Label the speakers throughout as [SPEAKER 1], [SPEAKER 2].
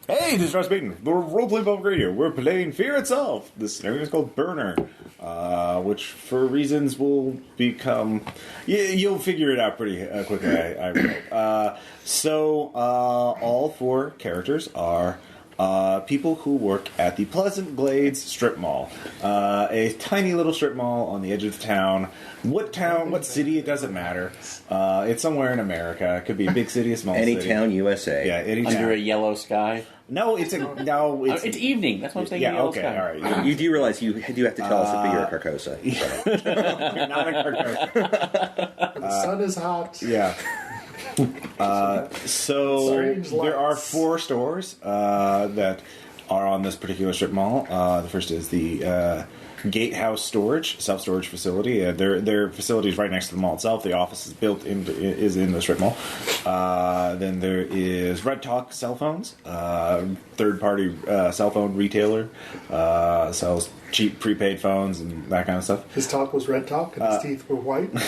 [SPEAKER 1] Hey, this is Josh Baden. We're Roleplay Public Radio. We're playing Fear Itself. This scenario is called Burner, which, for reasons, will become... You'll figure it out pretty quickly, I will. All four characters are people who work at the Pleasant Glades Strip Mall. A tiny little strip mall on the edge of the town. What town, what city, it doesn't matter. It's somewhere in America. It could be a big city, a small city.
[SPEAKER 2] Any town, USA.
[SPEAKER 1] Yeah, any town.
[SPEAKER 3] Under a yellow sky.
[SPEAKER 1] No, it's
[SPEAKER 3] evening. That's what I'm saying.
[SPEAKER 1] Yeah,
[SPEAKER 3] yellow
[SPEAKER 1] okay,
[SPEAKER 3] sky.
[SPEAKER 1] all right.
[SPEAKER 2] You do realize you do have to tell us if you're a Carcosa.
[SPEAKER 1] Not a Carcosa.
[SPEAKER 4] The sun is hot.
[SPEAKER 1] Yeah. There are four stores that are on this particular strip mall. The first is the Gatehouse Storage, self-storage facility. Their facility is right next to the mall itself. The office is in the strip mall. Then there is Red Talk Cell Phones, third-party cell phone retailer, sells cheap prepaid phones and that kind of stuff.
[SPEAKER 4] His talk was red talk, and his teeth were white.
[SPEAKER 1] I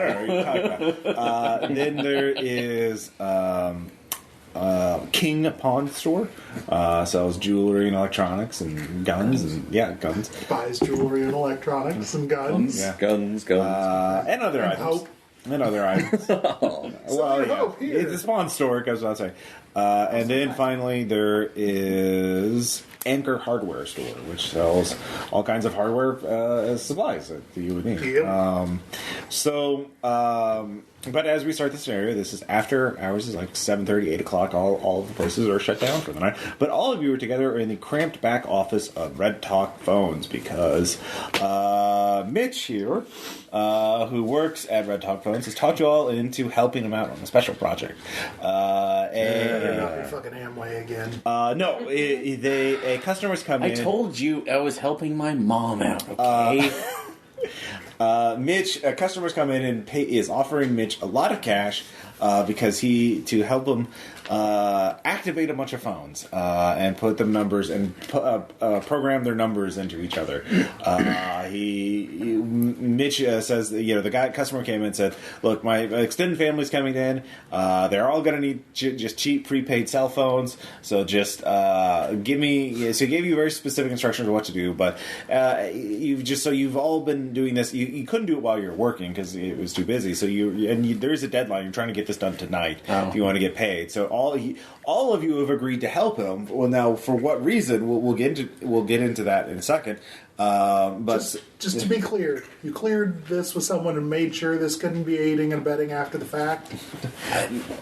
[SPEAKER 1] don't know what you're talking about. Then there is King Pawn Store, sells jewelry and electronics and guns guns.
[SPEAKER 4] Buys jewelry and electronics and guns.
[SPEAKER 1] Yeah.
[SPEAKER 2] Guns.
[SPEAKER 1] And other items.
[SPEAKER 4] Hope.
[SPEAKER 1] And other items.
[SPEAKER 4] Hope here.
[SPEAKER 1] It's a Spawn store, goes without saying. And then finally there is Anchor Hardware Store, which sells all kinds of hardware supplies that you would need.
[SPEAKER 4] Yep.
[SPEAKER 1] But as we start the scenario, this is after hours, is like 7:30, 8 o'clock. All of the places are shut down for the night. But all of you are together in the cramped back office of Red Talk Phones because Mitch here, who works at Red Talk Phones, has talked you all into helping him out on a special project.
[SPEAKER 4] Better not be fucking Amway again.
[SPEAKER 1] No, customers come in.
[SPEAKER 3] I told you I was helping my mom out, okay?
[SPEAKER 1] Customers come in and is offering Mitch a lot of cash because to help him activate a bunch of phones and put them numbers and program their numbers into each other. Mitch says, the customer came in and said, "Look, my extended family's coming in. They're all going to need just cheap prepaid cell phones. So just give me." So he gave you very specific instructions on what to do, but you've all been doing this. You couldn't do it while you were working because it was too busy. So there is a deadline. You're trying to get this done tonight if you want to get paid. So all of you have agreed to help him. Well, now for what reason? We'll get into that in a second. But
[SPEAKER 4] just to be clear, you cleared this with someone and made sure this couldn't be aiding and abetting after the fact.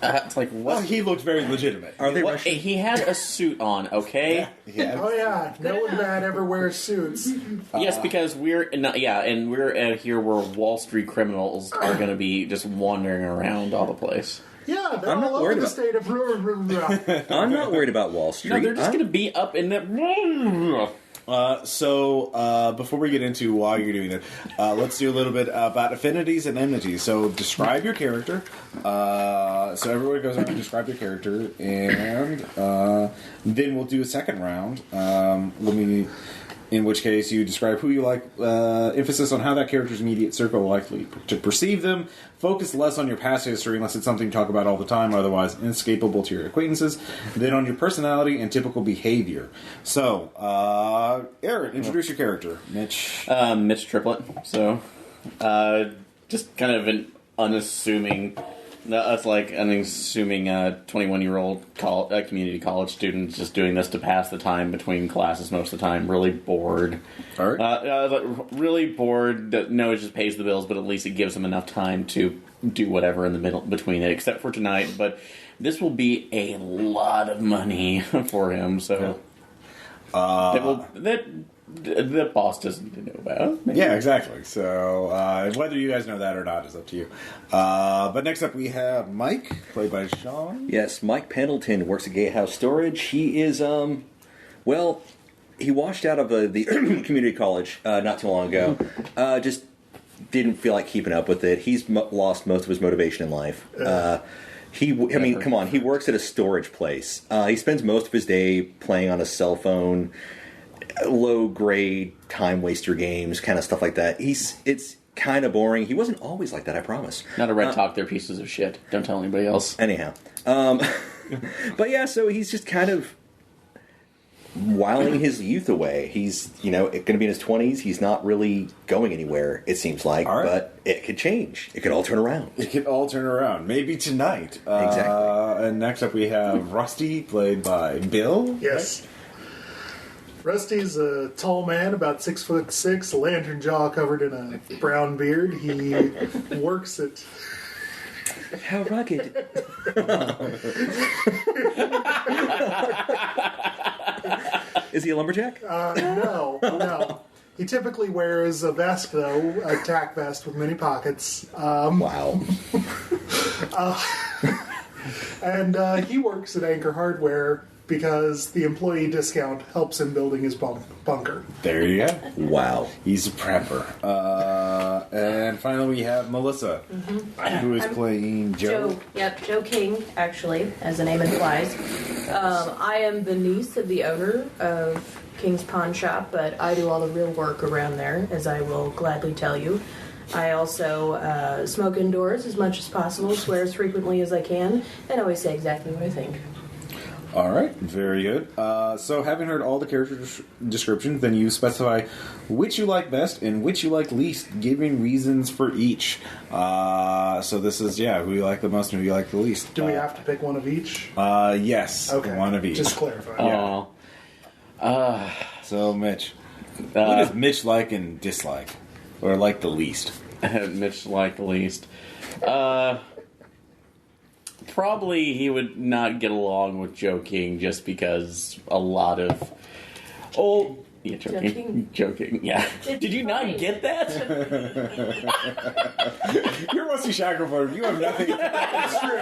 [SPEAKER 3] It's like, what?
[SPEAKER 1] well, he looked very legitimate.
[SPEAKER 2] Are they Russian?
[SPEAKER 3] He had a suit on, okay?
[SPEAKER 1] Yeah.
[SPEAKER 4] Oh yeah, no one bad ever wears suits.
[SPEAKER 3] Yes, because we're here where Wall Street criminals are going to be just wandering around all the place.
[SPEAKER 4] Yeah, they're
[SPEAKER 2] I'm not
[SPEAKER 4] all over
[SPEAKER 2] worried
[SPEAKER 4] the
[SPEAKER 2] about-
[SPEAKER 4] state of.
[SPEAKER 2] I'm not worried about Wall Street.
[SPEAKER 3] No, they're just going to be up in the.
[SPEAKER 1] Before we get into why you're doing it, let's do a little bit about affinities and enmities. So describe your character. So everyone goes around and describe your character, and then we'll do a second round. In which case you describe who you like, emphasis on how that character's immediate circle are likely to perceive them, focus less on your past history unless it's something you talk about all the time, otherwise inescapable to your acquaintances, then on your personality and typical behavior. So, Aaron, introduce your character. Mitch.
[SPEAKER 3] Mitch Triplet. So, just kind of an unassuming... That's like an unassuming 21-year-old community college student just doing this to pass the time between classes most of the time. Really bored.
[SPEAKER 1] All right.
[SPEAKER 3] Really bored. No, it just pays the bills, but at least it gives him enough time to do whatever in the middle between it, except for tonight. But this will be a lot of money for him, so the boss doesn't know about.
[SPEAKER 1] Yeah, exactly. So whether you guys know that or not is up to you. But next up we have Mike, played by Shaun.
[SPEAKER 2] Yes, Mike Pendleton works at Gatehouse Storage. He is, he washed out of the community college not too long ago. Just didn't feel like keeping up with it. He's lost most of his motivation in life. He works at a storage place. He spends most of his day playing on a cell phone, low-grade time waster games, kind of stuff like that. kind of boring. He wasn't always like that, I promise.
[SPEAKER 3] Not a red talk. They're pieces of shit. Don't tell anybody else.
[SPEAKER 2] Anyhow. But yeah, so he's just kind of whiling his youth away. He's, going to be in his 20s. He's not really going anywhere, it seems like.
[SPEAKER 1] All right.
[SPEAKER 2] But it could change. It could all turn around.
[SPEAKER 1] It could all turn around. Maybe tonight.
[SPEAKER 2] Exactly.
[SPEAKER 1] And next up we have Rusty, played by Bill.
[SPEAKER 4] Yes. Rusty's a tall man, about 6'6", a lantern jaw covered in a brown beard. He works at...
[SPEAKER 2] How rugged. Is he a lumberjack?
[SPEAKER 4] No. He typically wears a vest, though, a tack vest with many pockets.
[SPEAKER 2] Wow.
[SPEAKER 4] And he works at Anchor Hardware because the employee discount helps him building his bunker.
[SPEAKER 1] There you go.
[SPEAKER 2] Wow.
[SPEAKER 1] He's a prepper. And finally we have Melissa, who is playing Joe.
[SPEAKER 5] Joe King, actually, as the name implies. I am the niece of the owner of King's Pawn Shop, but I do all the real work around there, as I will gladly tell you. I also smoke indoors as much as possible, swear as frequently as I can, and always say exactly what I think.
[SPEAKER 1] All right, very good. So having heard all the character descriptions, then you specify which you like best and which you like least, giving reasons for each. So this is, who you like the most and who you like the least.
[SPEAKER 4] Do we have to pick one of each?
[SPEAKER 1] Yes,
[SPEAKER 4] Okay.
[SPEAKER 1] one of each.
[SPEAKER 4] Just clarify.
[SPEAKER 1] So Mitch, what does Mitch like and dislike? Or like the least?
[SPEAKER 3] Mitch like the least. Probably he would not get along with Joe King just because a lot of joking. Yeah.
[SPEAKER 5] It's
[SPEAKER 3] Did you
[SPEAKER 5] funny.
[SPEAKER 3] not get that?
[SPEAKER 1] You're Rusty Shackleford. You have nothing. That's true.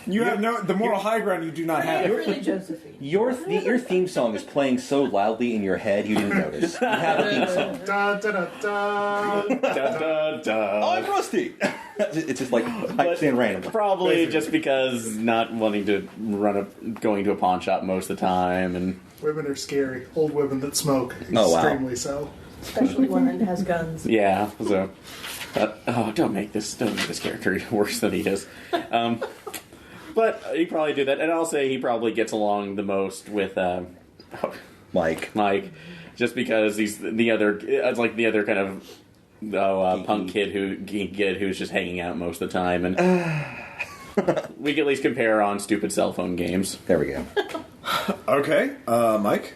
[SPEAKER 1] You have the moral high ground. You do not have.
[SPEAKER 5] You're really Josephine.
[SPEAKER 2] Your theme song is playing so loudly in your head you didn't notice. You have a theme song.
[SPEAKER 4] Da, da, da, da.
[SPEAKER 3] Da, da, da.
[SPEAKER 2] I'm Rusty! It's just like saying random.
[SPEAKER 3] Probably just because not wanting to going to a pawn shop most of the time, and
[SPEAKER 4] Women are scary. Old women that smoke.
[SPEAKER 2] Oh, wow.
[SPEAKER 4] Extremely so.
[SPEAKER 5] Especially one that has guns.
[SPEAKER 3] yeah. So, don't make this character worse than he does. But he probably do that, and I'll say he probably gets along the most with
[SPEAKER 2] Mike.
[SPEAKER 3] just because he's the other. It's like the other kind of. Punk kid who's just hanging out most of the time, and we can at least compare on stupid cell phone games.
[SPEAKER 2] There we go.
[SPEAKER 1] Okay, Mike.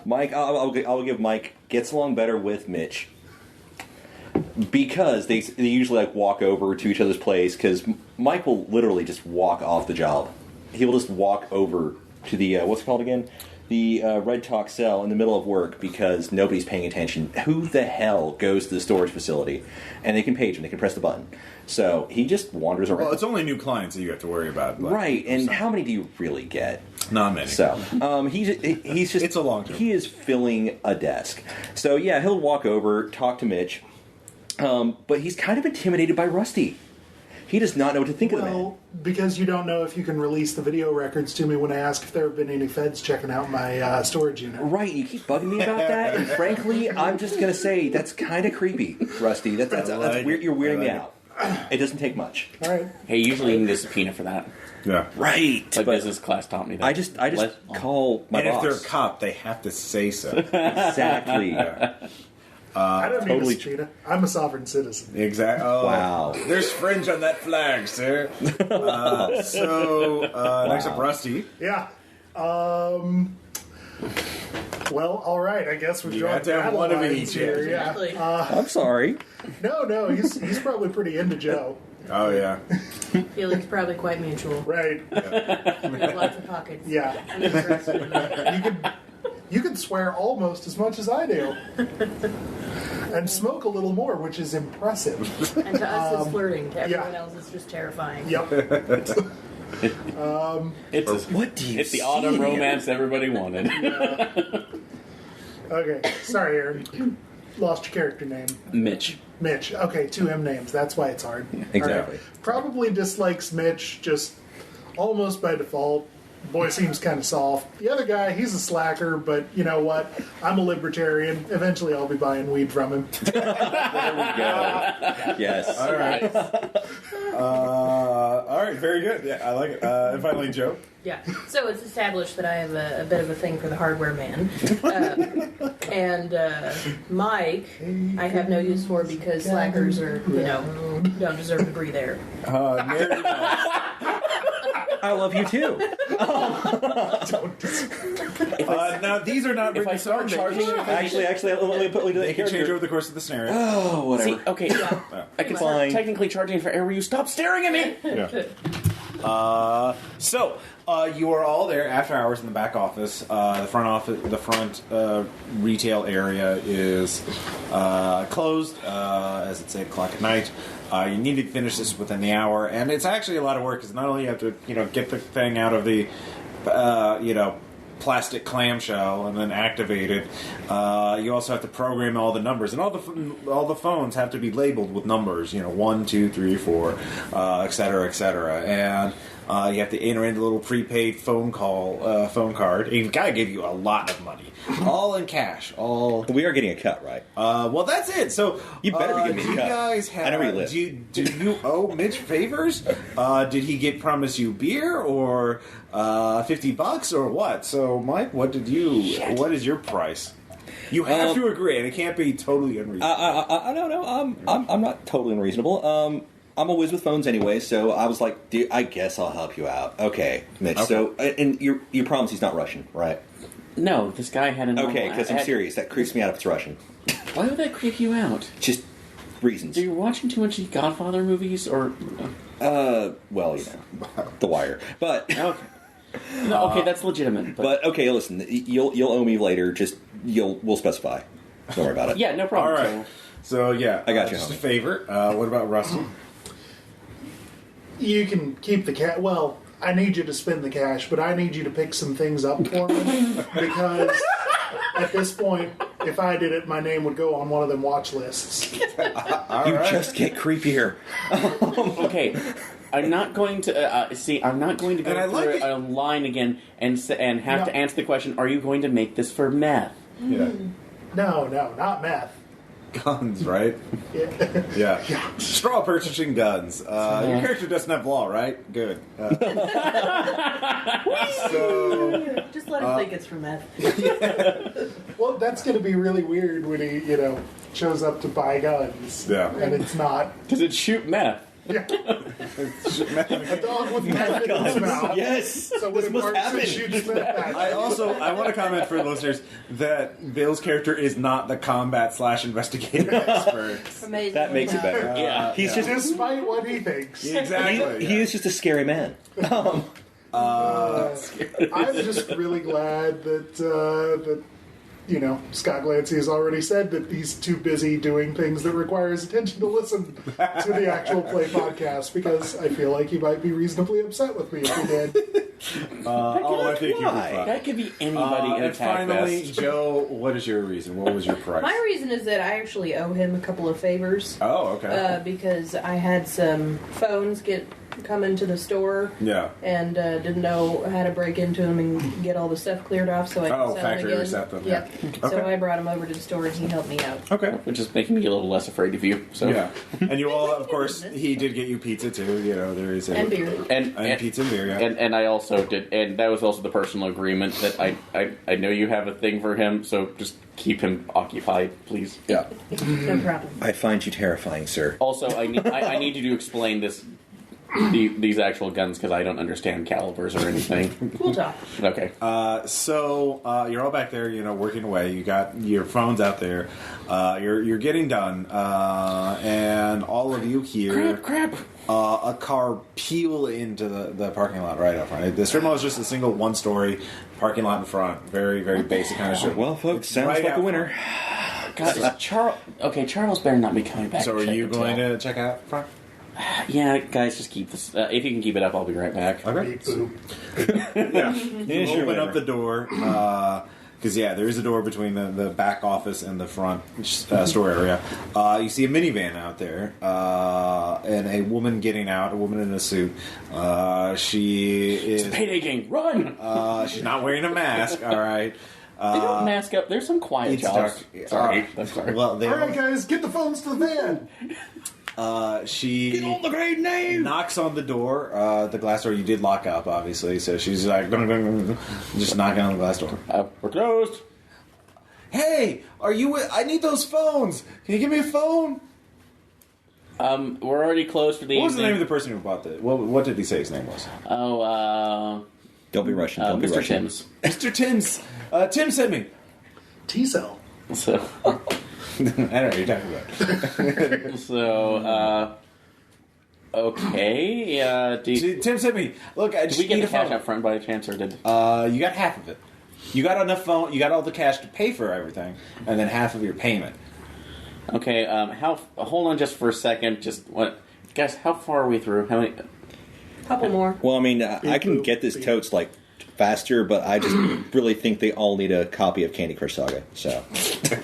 [SPEAKER 2] Mike, I'll give Mike gets along better with Mitch because they usually walk over to each other's place. Because Mike will literally just walk off the job. He will just walk over to the what's it called again? The Red Talk cell in the middle of work because nobody's paying attention. Who the hell goes to the storage facility? And they can page him. They can press the button. So he just wanders around.
[SPEAKER 1] Well, it's only new clients that you have to worry about.
[SPEAKER 2] Right, and how many do you really get?
[SPEAKER 1] Not many.
[SPEAKER 2] So he's just
[SPEAKER 1] It's a long term.
[SPEAKER 2] He is filling a desk. So yeah, he'll walk over, talk to Mitch, but he's kind of intimidated by Rusty. He does not know what to think of the man.
[SPEAKER 4] Well, because you don't know if you can release the video records to me when I ask if there have been any feds checking out my storage unit.
[SPEAKER 2] Right, you keep bugging me about that, and frankly, I'm just going to say that's kind of creepy, Rusty. That's weird. You're weirding me out. It doesn't take much.
[SPEAKER 4] All right.
[SPEAKER 3] Hey, usually you need a subpoena for that.
[SPEAKER 1] Yeah.
[SPEAKER 2] Right.
[SPEAKER 3] Like
[SPEAKER 2] But
[SPEAKER 3] business class taught me that.
[SPEAKER 2] I just call my
[SPEAKER 1] And
[SPEAKER 2] boss.
[SPEAKER 1] if they're a cop, they have to say so.
[SPEAKER 2] Exactly.
[SPEAKER 4] I don't
[SPEAKER 2] totally
[SPEAKER 4] need a subpoena. I'm a sovereign citizen.
[SPEAKER 1] Exactly. Oh,
[SPEAKER 2] Wow.
[SPEAKER 1] There's fringe on that flag, sir. Next up, Rusty.
[SPEAKER 4] Yeah. Well, all right. I guess we've
[SPEAKER 1] You
[SPEAKER 4] drawn
[SPEAKER 1] have to have
[SPEAKER 4] battle
[SPEAKER 1] one of
[SPEAKER 4] lines
[SPEAKER 1] each,
[SPEAKER 4] here.
[SPEAKER 1] yeah.
[SPEAKER 5] Exactly.
[SPEAKER 2] I'm sorry.
[SPEAKER 4] No. He's probably pretty into Joe.
[SPEAKER 1] Oh, yeah.
[SPEAKER 5] Feelings probably quite mutual.
[SPEAKER 4] Right.
[SPEAKER 5] Lots of pockets.
[SPEAKER 4] Yeah.
[SPEAKER 5] I'm interested in that.
[SPEAKER 4] You can swear almost as much as I do. And smoke a little more, which is impressive.
[SPEAKER 5] And to us, it's flirting. To everyone
[SPEAKER 4] yeah.
[SPEAKER 5] else, it's just terrifying.
[SPEAKER 4] Yep.
[SPEAKER 2] What do you
[SPEAKER 3] It's the
[SPEAKER 2] see
[SPEAKER 3] autumn
[SPEAKER 2] here?
[SPEAKER 3] romance everybody wanted.
[SPEAKER 4] Okay. Sorry, Aaron. You lost your character name.
[SPEAKER 3] Mitch.
[SPEAKER 4] Mitch. Okay, 2 M names. That's why it's hard.
[SPEAKER 2] Exactly.
[SPEAKER 4] All right. Probably dislikes Mitch just almost by default. Boy seems kind of soft. The other guy, he's a slacker, but you know what? I'm a libertarian. Eventually I'll be buying weed from him.
[SPEAKER 2] There we go. Yes.
[SPEAKER 1] All right. All right, very good. Yeah, I like it. And finally, Joe.
[SPEAKER 5] Yeah. So it's established that I have a bit of a thing for the hardware man. And Mike, I have no use for because slackers are, don't deserve to breathe air.
[SPEAKER 1] Mary.
[SPEAKER 2] I love you too.
[SPEAKER 1] Now, these are not
[SPEAKER 3] If I
[SPEAKER 1] written
[SPEAKER 3] start
[SPEAKER 1] down.
[SPEAKER 3] charging,
[SPEAKER 2] Actually, let me put me to
[SPEAKER 1] They
[SPEAKER 2] that
[SPEAKER 1] can change
[SPEAKER 2] character.
[SPEAKER 1] over the course of the scenario.
[SPEAKER 2] Oh, whatever.
[SPEAKER 3] see, okay, I can
[SPEAKER 2] Fine.
[SPEAKER 3] start technically charging for air. Will you stop staring at me?
[SPEAKER 1] Yeah. So you are all there after hours in the back office. The front retail area is closed as it's 8 o'clock at night. You need to finish this within the hour, and it's actually a lot of work because not only you have to get the thing out of the plastic clamshell and then activate it. You also have to program all the numbers, and all the phones have to be labeled with numbers. 1, 2, 3, 4, et cetera, et cetera, and you have to enter in a little prepaid phone card. And the guy gave you a lot of money, all in cash.
[SPEAKER 2] We are getting a cut, right?
[SPEAKER 1] Well, that's it. So
[SPEAKER 2] You better be giving me a
[SPEAKER 1] do you
[SPEAKER 2] cut.
[SPEAKER 1] guys have?
[SPEAKER 2] I know where you live.
[SPEAKER 1] Do you owe Mitch favors? Did he promise you beer or $50 or what? So, Mike, what is your price? You have to agree, and it can't be totally unreasonable.
[SPEAKER 2] I don't know. I'm not totally unreasonable. I'm a whiz with phones anyway, so I was like, dude, I guess I'll help you out. Okay, Mitch.
[SPEAKER 1] Okay.
[SPEAKER 2] So, and you promise he's not Russian, right?
[SPEAKER 3] No, this guy had a normal...
[SPEAKER 2] Okay, because I'm serious. That creeps me out if it's Russian.
[SPEAKER 3] Why would that creep you out?
[SPEAKER 2] Just reasons.
[SPEAKER 3] Are you watching too much Godfather movies, or...
[SPEAKER 2] Well, The Wire. But
[SPEAKER 3] Okay. No, okay, that's legitimate.
[SPEAKER 2] but okay, listen, you'll owe me later. Just we'll specify. Don't worry about it.
[SPEAKER 3] Yeah, no
[SPEAKER 1] All
[SPEAKER 3] problem.
[SPEAKER 1] right. So yeah,
[SPEAKER 2] I got you,
[SPEAKER 1] Just
[SPEAKER 2] homie.
[SPEAKER 1] a favor. What about Rusty?
[SPEAKER 4] You can keep the cash. Well, I need you to spend the cash, but I need you to pick some things up for me because at this point, if I did it, my name would go on one of them watch lists.
[SPEAKER 2] Just get creepier.
[SPEAKER 3] Okay. I'm not going to I'm not going to go
[SPEAKER 1] And I like
[SPEAKER 3] through
[SPEAKER 1] it.
[SPEAKER 3] a line again and have
[SPEAKER 4] No.
[SPEAKER 3] to answer the question. Are you going to make this for meth?
[SPEAKER 1] Yeah,
[SPEAKER 4] No, not meth.
[SPEAKER 1] guns, right?
[SPEAKER 4] Yeah.
[SPEAKER 1] Yeah. Straw purchasing guns. Your character doesn't have law, right? Good. So
[SPEAKER 5] Just let him think it's for meth.
[SPEAKER 4] Well, that's going to be really weird when he, shows up to buy guns.
[SPEAKER 1] yeah.
[SPEAKER 4] And it's not.
[SPEAKER 3] Does it shoot meth?
[SPEAKER 4] Yeah. A dog with meth in his mouth.
[SPEAKER 2] Yes.
[SPEAKER 4] So when
[SPEAKER 2] This
[SPEAKER 4] it
[SPEAKER 2] must
[SPEAKER 4] barks,
[SPEAKER 2] happen.
[SPEAKER 4] it shoots meth at
[SPEAKER 1] I
[SPEAKER 4] you.
[SPEAKER 1] want to comment for the listeners that Bill's character is not the combat/investigative expert.
[SPEAKER 5] Amazing.
[SPEAKER 2] That makes it better.
[SPEAKER 3] Yeah.
[SPEAKER 2] He's just
[SPEAKER 4] Despite what he thinks.
[SPEAKER 1] Exactly.
[SPEAKER 2] he is just a scary man.
[SPEAKER 4] I'm just really glad that Scott Glancy has already said that he's too busy doing things that require his attention to listen to the actual play podcast because I feel like he might be reasonably upset with me if he did.
[SPEAKER 1] I think you'll be
[SPEAKER 2] Why?
[SPEAKER 1] fine.
[SPEAKER 3] That could be anybody in a
[SPEAKER 1] And
[SPEAKER 3] tag
[SPEAKER 1] finally,
[SPEAKER 3] vest.
[SPEAKER 1] Joe, what is your reason? What was your price?
[SPEAKER 5] My reason is that I actually owe him a couple of favors.
[SPEAKER 1] Oh, okay.
[SPEAKER 5] Because I had some phones come into the store
[SPEAKER 1] Yeah.
[SPEAKER 5] and didn't know how to break into them and get all the stuff cleared off so I could sell them
[SPEAKER 1] factory
[SPEAKER 5] again.
[SPEAKER 1] reset them,
[SPEAKER 5] Yep.
[SPEAKER 1] yeah.
[SPEAKER 5] So
[SPEAKER 1] Okay.
[SPEAKER 5] I brought him over to the store and he helped me out.
[SPEAKER 1] Okay.
[SPEAKER 3] Which is making me a little less afraid of you. So
[SPEAKER 1] Yeah. And you all, of course, he did get you pizza too. There is
[SPEAKER 5] And beer.
[SPEAKER 3] And
[SPEAKER 1] pizza and beer. Yeah.
[SPEAKER 3] And I also did, and that was also the personal agreement that I know you have a thing for him, so just keep him occupied, please.
[SPEAKER 1] yeah.
[SPEAKER 5] No problem.
[SPEAKER 2] I find you terrifying, sir.
[SPEAKER 3] Also, I need you to explain these actual guns because I don't understand calibers or anything.
[SPEAKER 5] Cool talk.
[SPEAKER 3] Okay.
[SPEAKER 1] So you're all back there, working away. You got your phones out there. You're getting done, and all of you hear
[SPEAKER 3] Crap.
[SPEAKER 1] a car peel into the parking lot right up front. The strip mall is just a single one-story parking lot in front. Very, very basic kind of strip.
[SPEAKER 2] Well, folks,
[SPEAKER 1] It's
[SPEAKER 2] sounds
[SPEAKER 1] right
[SPEAKER 2] like
[SPEAKER 1] out
[SPEAKER 2] a winner.
[SPEAKER 3] God, Charles better not be coming back.
[SPEAKER 1] So
[SPEAKER 3] to
[SPEAKER 1] are
[SPEAKER 3] check
[SPEAKER 1] you
[SPEAKER 3] the
[SPEAKER 1] going
[SPEAKER 3] tail.
[SPEAKER 1] to check out front?
[SPEAKER 3] Yeah, guys, just keep this. If you can keep it up, I'll be right back.
[SPEAKER 1] Okay.
[SPEAKER 4] Beep boop.
[SPEAKER 1] Yeah.
[SPEAKER 2] Yeah,
[SPEAKER 1] You
[SPEAKER 2] sure,
[SPEAKER 1] open
[SPEAKER 2] whatever.
[SPEAKER 1] up the door. Because, there is a door between the back office and the front store area. You see a minivan out there, and a woman getting out, a woman in a suit. She is...
[SPEAKER 3] It's payday gang, run!
[SPEAKER 1] She's not wearing a mask, all right.
[SPEAKER 3] They don't mask up. There's some quiet
[SPEAKER 1] It's
[SPEAKER 3] jobs.
[SPEAKER 1] dark.
[SPEAKER 3] Sorry. That's sorry.
[SPEAKER 1] Well,
[SPEAKER 4] All right, guys, get the phones to the van.
[SPEAKER 1] She
[SPEAKER 2] Get on the grade name!
[SPEAKER 1] knocks on the door, the glass door. You did lock up, obviously, so she's like, just knocking on the glass door.
[SPEAKER 3] We're closed.
[SPEAKER 1] Hey, are you? I need those phones. Can you give me a phone?
[SPEAKER 3] We're already closed for the
[SPEAKER 1] What was the
[SPEAKER 3] evening.
[SPEAKER 1] name of the person who bought the? What did he say his name was?
[SPEAKER 2] Don't be rushing. Don't be
[SPEAKER 3] Mr.
[SPEAKER 2] rushing.
[SPEAKER 3] Timms.
[SPEAKER 1] Mr. Timms. Tim sent me.
[SPEAKER 4] T-cell.
[SPEAKER 3] So,
[SPEAKER 1] I don't know what you're talking about.
[SPEAKER 3] Okay.
[SPEAKER 1] Tim sent me. Look, I
[SPEAKER 3] Did
[SPEAKER 1] just
[SPEAKER 3] we get
[SPEAKER 1] need
[SPEAKER 3] the
[SPEAKER 1] a phone.
[SPEAKER 3] cash up front by a chance, or did?
[SPEAKER 1] You got half of it. You got enough phone. You got all the cash to pay for everything, and then half of your payment.
[SPEAKER 3] Okay. Hold on, just for a second. Just what, guys? How far are we through? How many?
[SPEAKER 5] Couple more.
[SPEAKER 2] Well, I mean, I can get this totes like faster, but I just really think they all need a copy of Candy Crush Saga. So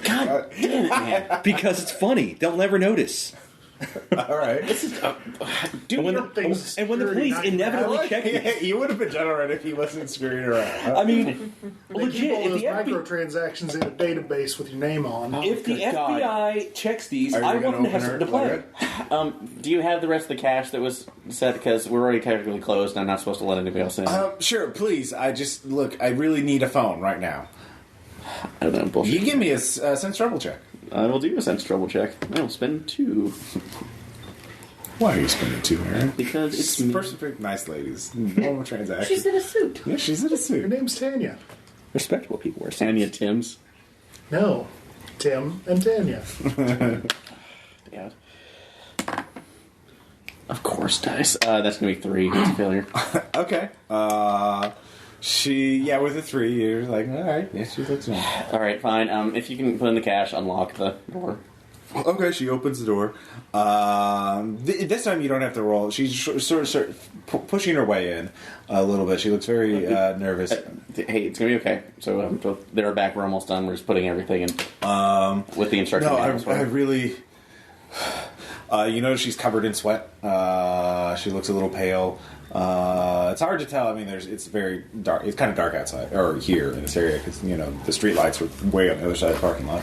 [SPEAKER 3] God damn it, man!
[SPEAKER 2] because it's funny, they'll never notice.
[SPEAKER 1] All right.
[SPEAKER 3] Dude,
[SPEAKER 2] And when the police inevitably check it,
[SPEAKER 1] You would have been generous if he wasn't screwing around.
[SPEAKER 2] I mean,
[SPEAKER 4] They keep
[SPEAKER 2] legit.
[SPEAKER 4] all
[SPEAKER 2] If
[SPEAKER 4] those
[SPEAKER 2] the,
[SPEAKER 4] microtransactions in a database with your name on.
[SPEAKER 2] if the
[SPEAKER 3] Good God.
[SPEAKER 2] FBI checks these,
[SPEAKER 1] Are you
[SPEAKER 2] I
[SPEAKER 1] gonna
[SPEAKER 2] want them to have
[SPEAKER 1] open
[SPEAKER 2] something to
[SPEAKER 1] her
[SPEAKER 2] play.
[SPEAKER 3] do you have the rest of the cash that was set? Because we're already technically closed, and I'm not supposed to let anybody else in.
[SPEAKER 1] Sure, please. I really need a phone right now.
[SPEAKER 3] I don't know. Bullshit.
[SPEAKER 1] You give me a sense trouble check.
[SPEAKER 3] I will do a sense trouble check. I will spend 2
[SPEAKER 1] Why are you spending 2, Aaron?
[SPEAKER 3] because it's me.
[SPEAKER 1] Perfect, nice ladies. Normal transaction.
[SPEAKER 5] She's in a suit.
[SPEAKER 1] Yeah, she's in a
[SPEAKER 4] Your
[SPEAKER 1] suit.
[SPEAKER 4] name's Tanya.
[SPEAKER 2] Respectable people wear suits.
[SPEAKER 3] Tanya Timms.
[SPEAKER 4] No. Tim and Tanya.
[SPEAKER 3] Yeah. Of course, dice. That's gonna be 3. It's a failure.
[SPEAKER 1] Okay. With a 3, you're like, all right. Yeah, she looks nice.
[SPEAKER 3] All right, fine. If you can put in the cash, unlock the door.
[SPEAKER 1] Okay, she opens the door. This time you don't have to roll. She's sort of pushing her way in a little bit. She looks very nervous.
[SPEAKER 3] Hey, it's gonna be okay. So they're back. We're almost done. We're just putting everything in with the instruction.
[SPEAKER 1] No,
[SPEAKER 3] manual.
[SPEAKER 1] I really... you notice she's covered in sweat. She looks a little pale. It's hard to tell. I mean, it's very dark. It's kind of dark outside, or here in this area, because the street lights are way on the other side of the parking lot.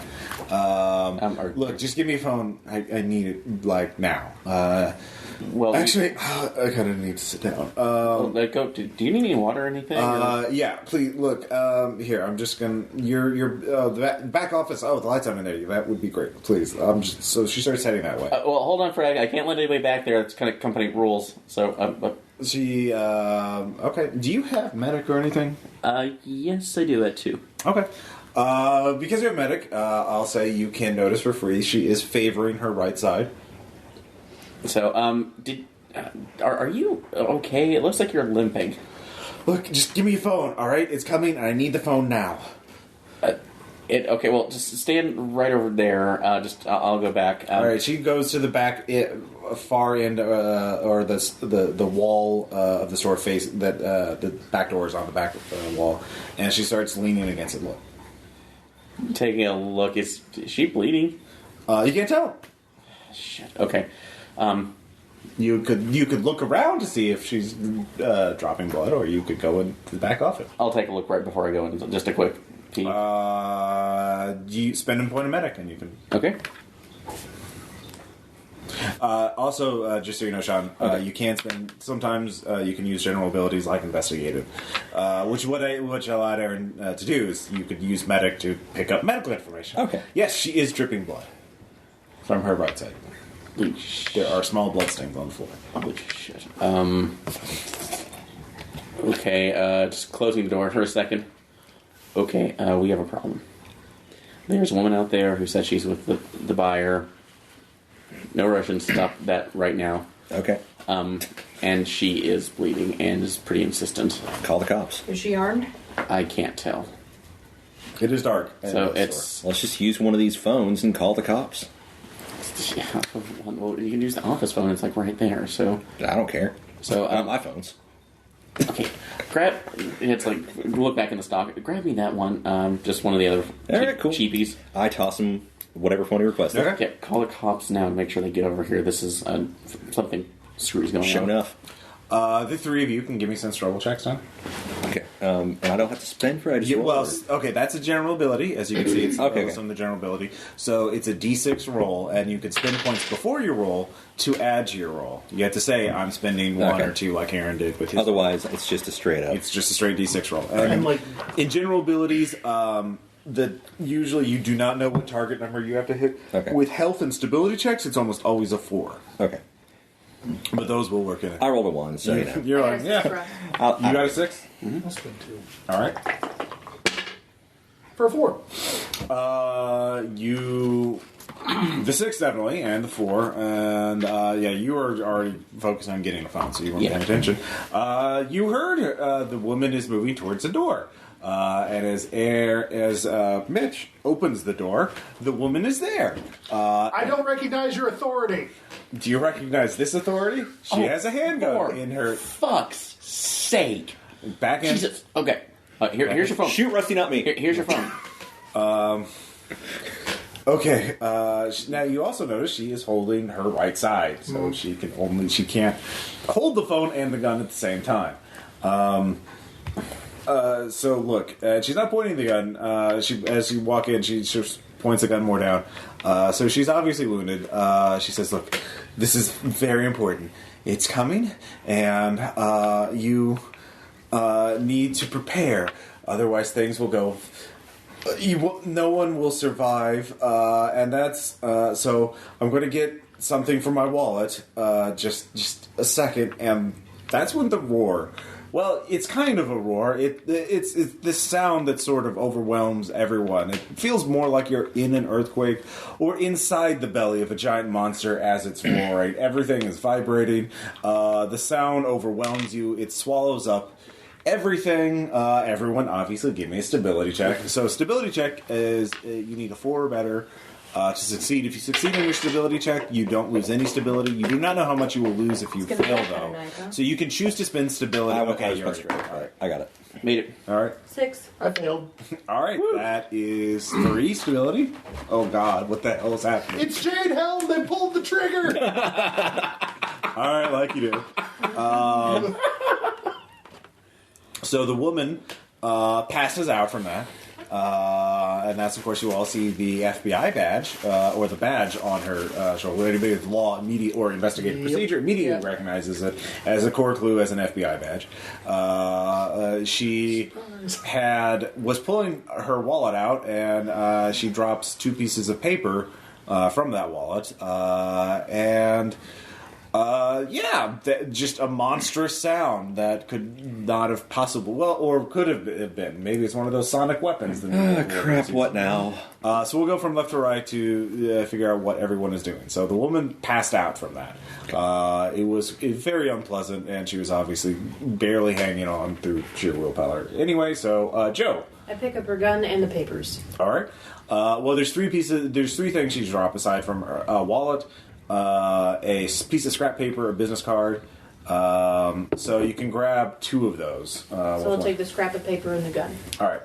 [SPEAKER 1] Look, just give me a phone. I need it like now.
[SPEAKER 3] Well,
[SPEAKER 1] Actually, I kind of need to sit down.
[SPEAKER 3] go. Do you need any water or anything?
[SPEAKER 1] Yeah, please look. Here, I'm just gonna. The back office. Oh, the lights on in there. That would be great. Please. So she starts heading that way.
[SPEAKER 3] Well, hold on, Fred. I can't let anybody back there. It's kind of company rules. So,
[SPEAKER 1] She. Okay. Do you have medic or anything?
[SPEAKER 3] yes, I do that too.
[SPEAKER 1] Okay. Because you're a medic, I'll say you can notice for free. She is favoring her right side.
[SPEAKER 3] So, are you okay? It looks like you're limping.
[SPEAKER 1] Look, just give me your phone. All right, it's coming, and I need the phone now.
[SPEAKER 3] Okay. Well, just stand right over there. I'll go back.
[SPEAKER 1] All right. She goes to the back, far end, or the wall of the store face. That the back door is on the back wall, and she starts leaning against it. Look,
[SPEAKER 3] Taking a look. Is she bleeding?
[SPEAKER 1] you can't tell.
[SPEAKER 3] Shit. Okay.
[SPEAKER 1] You could look around to see if she's dropping blood, or you could go into the back office.
[SPEAKER 3] I'll take a look right before I go in. Just a quick peek.
[SPEAKER 1] You spend a point of medic, and you can.
[SPEAKER 3] Okay.
[SPEAKER 1] Also, just so you know, Shaun, you can spend. Sometimes you can use general abilities like investigative, which allowed Aaron to do is you could use medic to pick up medical information.
[SPEAKER 2] Okay.
[SPEAKER 1] Yes, she is dripping blood from her right side. There are small blood stains on the floor.
[SPEAKER 3] Holy shit. Okay, just closing the door for a second. Okay, we have a problem. There's a woman out there who said she's with the buyer. No Russian, stop that right now.
[SPEAKER 2] Okay.
[SPEAKER 3] And she is bleeding and is pretty insistent.
[SPEAKER 2] Call the cops.
[SPEAKER 5] Is she armed?
[SPEAKER 3] I can't tell.
[SPEAKER 1] It is dark.
[SPEAKER 3] So it's...
[SPEAKER 2] Let's just use one of these phones and call the cops.
[SPEAKER 3] Yeah, well, you can use the office phone. It's like right there. So
[SPEAKER 2] I don't care.
[SPEAKER 3] So
[SPEAKER 2] on my phones.
[SPEAKER 3] okay, It's like, look back in the stock. Grab me that one. Just one of the other
[SPEAKER 2] Cool.
[SPEAKER 3] cheapies.
[SPEAKER 2] I toss him whatever phone he requested.
[SPEAKER 1] Okay.
[SPEAKER 3] Yeah, call the cops now to make sure they get over here. This is something screws going
[SPEAKER 2] Sure
[SPEAKER 3] on.
[SPEAKER 2] enough.
[SPEAKER 1] The three of you can give me some struggle checks now.
[SPEAKER 2] Okay. And I don't have to spend for it. I just roll
[SPEAKER 1] Well,
[SPEAKER 2] it.
[SPEAKER 1] okay, that's a general ability. As you can see, it's
[SPEAKER 2] Okay.
[SPEAKER 1] on the general ability. So it's a D6 roll, and you can spend points before you roll to add to your roll. You have to say, I'm spending one
[SPEAKER 2] Okay.
[SPEAKER 1] or two like Aaron did with his.
[SPEAKER 2] Otherwise, it's just a straight up.
[SPEAKER 1] It's just a straight D6 roll.
[SPEAKER 4] And like,
[SPEAKER 1] In general abilities, that usually you do not know what target number you have to hit.
[SPEAKER 2] Okay.
[SPEAKER 1] With health and stability checks, it's almost always a 4.
[SPEAKER 2] Okay.
[SPEAKER 1] But those will work in it.
[SPEAKER 2] I rolled a 1, so you know.
[SPEAKER 1] You're
[SPEAKER 5] I
[SPEAKER 1] like,
[SPEAKER 5] got a
[SPEAKER 1] yeah.
[SPEAKER 5] six,
[SPEAKER 1] You got a 6?
[SPEAKER 4] I'll spend 2
[SPEAKER 1] All right.
[SPEAKER 4] for a 4.
[SPEAKER 1] You the 6 definitely, and the 4, and you were already focused on getting the phone, so you weren't paying attention. You heard the woman is moving towards the door, and as Mitch opens the door, the woman is there.
[SPEAKER 4] I don't recognize your authority.
[SPEAKER 1] Do you recognize this authority? She has a handgun
[SPEAKER 3] For
[SPEAKER 1] in her
[SPEAKER 3] fuck's sake.
[SPEAKER 1] back end.
[SPEAKER 3] Jesus. Okay. Here's your phone.
[SPEAKER 2] Shoot, Rusty, not me.
[SPEAKER 3] Here's your phone.
[SPEAKER 1] Okay. Now you also notice she is holding her right side, so she can't hold the phone and the gun at the same time. So look, she's not pointing the gun. As you walk in, she just points the gun more down. So she's obviously wounded. She says, "Look, this is very important. It's coming, and you need to prepare. Otherwise, things will go. No one will survive, and that's so. I'm going to get something from my wallet. Just a second, and that's when the roar. Well, it's kind of a roar. It's this sound that sort of overwhelms everyone. It feels more like you're in an earthquake or inside the belly of a giant monster as it's roaring. Everything is vibrating. The sound overwhelms you. It swallows up everything. Everyone, obviously, give me a stability check. So, stability check is you need a 4 or better. To succeed. If you succeed in your stability check, you don't lose any stability. You do not know how much you will lose if you
[SPEAKER 5] It's gonna
[SPEAKER 2] Oh,
[SPEAKER 5] be
[SPEAKER 1] fail,
[SPEAKER 5] better
[SPEAKER 1] though.
[SPEAKER 5] night, huh?
[SPEAKER 1] So you can choose to spend stability.
[SPEAKER 2] I was
[SPEAKER 1] Okay, you're
[SPEAKER 2] frustrated.
[SPEAKER 1] all right.
[SPEAKER 2] I got it.
[SPEAKER 3] Made it.
[SPEAKER 1] All right.
[SPEAKER 5] 6.
[SPEAKER 4] I failed.
[SPEAKER 1] All right. That is 3 stability. Oh God, what the hell is happening?
[SPEAKER 4] It's Jade Helm. They pulled the trigger.
[SPEAKER 1] All right, like you do. So the woman passes out from that. And that's, of course, you all see the FBI badge, or the badge on her shoulder. Anybody with law, immediate, or investigative procedure immediately recognizes it as a core clue as an FBI badge. She was pulling her wallet out, and she drops 2 pieces of paper from that wallet, and just a monstrous sound that could not have could have been. Maybe it's one of those sonic weapons.
[SPEAKER 2] Crap, what now?
[SPEAKER 1] So we'll go from left to right to figure out what everyone is doing. So the woman passed out from that. It was very unpleasant, and she was obviously barely hanging on through sheer willpower. Anyway, so Joe.
[SPEAKER 5] I pick up her gun and the papers.
[SPEAKER 1] All right. Well, there's 3 things she's dropped aside from her wallet. A piece of scrap paper, a business card. So you can grab 2 of those.
[SPEAKER 5] So I'll take the scrap of paper and the gun.
[SPEAKER 1] All right.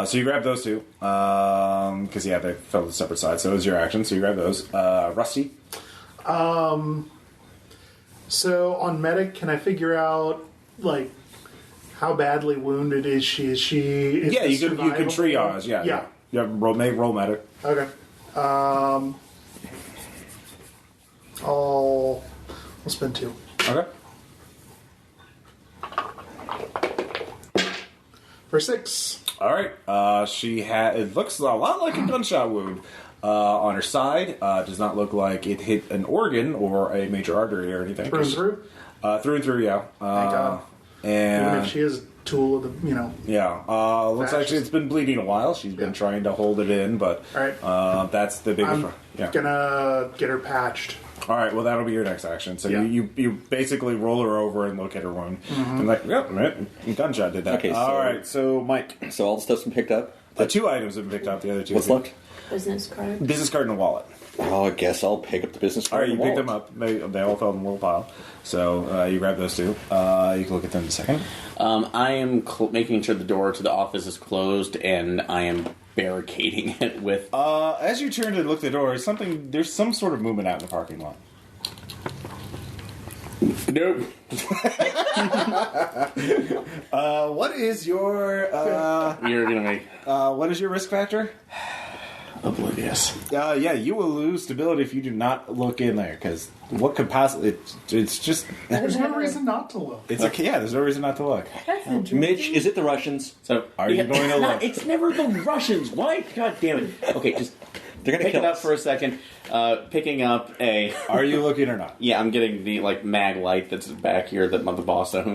[SPEAKER 1] So you grab those 2 because they fell to separate sides. So it was your action. So you grab those. Rusty.
[SPEAKER 4] So on medic, can I figure out like how badly wounded is she? Is
[SPEAKER 1] You can
[SPEAKER 4] survivable?
[SPEAKER 1] triage. Yeah. Roll medic.
[SPEAKER 4] Okay. I'll spend 2.
[SPEAKER 1] Okay.
[SPEAKER 4] For 6.
[SPEAKER 1] All right. It looks a lot like a gunshot wound on her side. Does not look like it hit an organ or a major artery or anything.
[SPEAKER 4] Through and through?
[SPEAKER 1] Through and through, yeah.
[SPEAKER 4] Thank God. Even
[SPEAKER 1] And
[SPEAKER 4] if she is a tool of the,
[SPEAKER 1] yeah, looks like it's been bleeding a while. She's been trying to hold it in, but
[SPEAKER 4] All right.
[SPEAKER 1] that's the biggest.
[SPEAKER 4] I'm
[SPEAKER 1] Yeah.
[SPEAKER 4] gonna get her patched.
[SPEAKER 1] All right. Well, that'll be your next action. So
[SPEAKER 4] Yeah.
[SPEAKER 1] you basically roll her over and look at her wound, and like, yep, gunshot did that.
[SPEAKER 2] Okay,
[SPEAKER 1] All
[SPEAKER 2] so-
[SPEAKER 1] right. So Mike,
[SPEAKER 2] So all the stuff's been picked up.
[SPEAKER 1] the 2 items have been picked up. The other 2.
[SPEAKER 2] What's left?
[SPEAKER 5] Business card.
[SPEAKER 1] Business card and a wallet.
[SPEAKER 2] Oh, I guess I'll pick up the business
[SPEAKER 1] All
[SPEAKER 2] card.
[SPEAKER 1] right, you pick them up. They all fell in a little pile. So you grab those two. You can look at them in a second.
[SPEAKER 3] I am making sure the door to the office is closed, and I am barricading it with.
[SPEAKER 1] As you turn to look at the door, there's some sort of movement out in the parking lot.
[SPEAKER 3] Nope.
[SPEAKER 1] What is your
[SPEAKER 3] You're gonna make
[SPEAKER 1] what is your risk factor?
[SPEAKER 3] oblivious.
[SPEAKER 1] Yeah, you will lose stability if you do not look in there. Because what could possibly? It's just.
[SPEAKER 4] There's no reason not to look.
[SPEAKER 1] There's no reason not to look.
[SPEAKER 5] That's interesting.
[SPEAKER 2] Mitch, is it the Russians?
[SPEAKER 3] So
[SPEAKER 1] Are you going to look?
[SPEAKER 3] It's never the Russians. Why? God damn it. Okay, just
[SPEAKER 2] They're gonna
[SPEAKER 3] pick
[SPEAKER 2] kill
[SPEAKER 3] it up
[SPEAKER 2] us.
[SPEAKER 3] for a second. Picking up a.
[SPEAKER 1] Are you looking or not?
[SPEAKER 3] Yeah, I'm getting the mag light that's back here that the boss owns.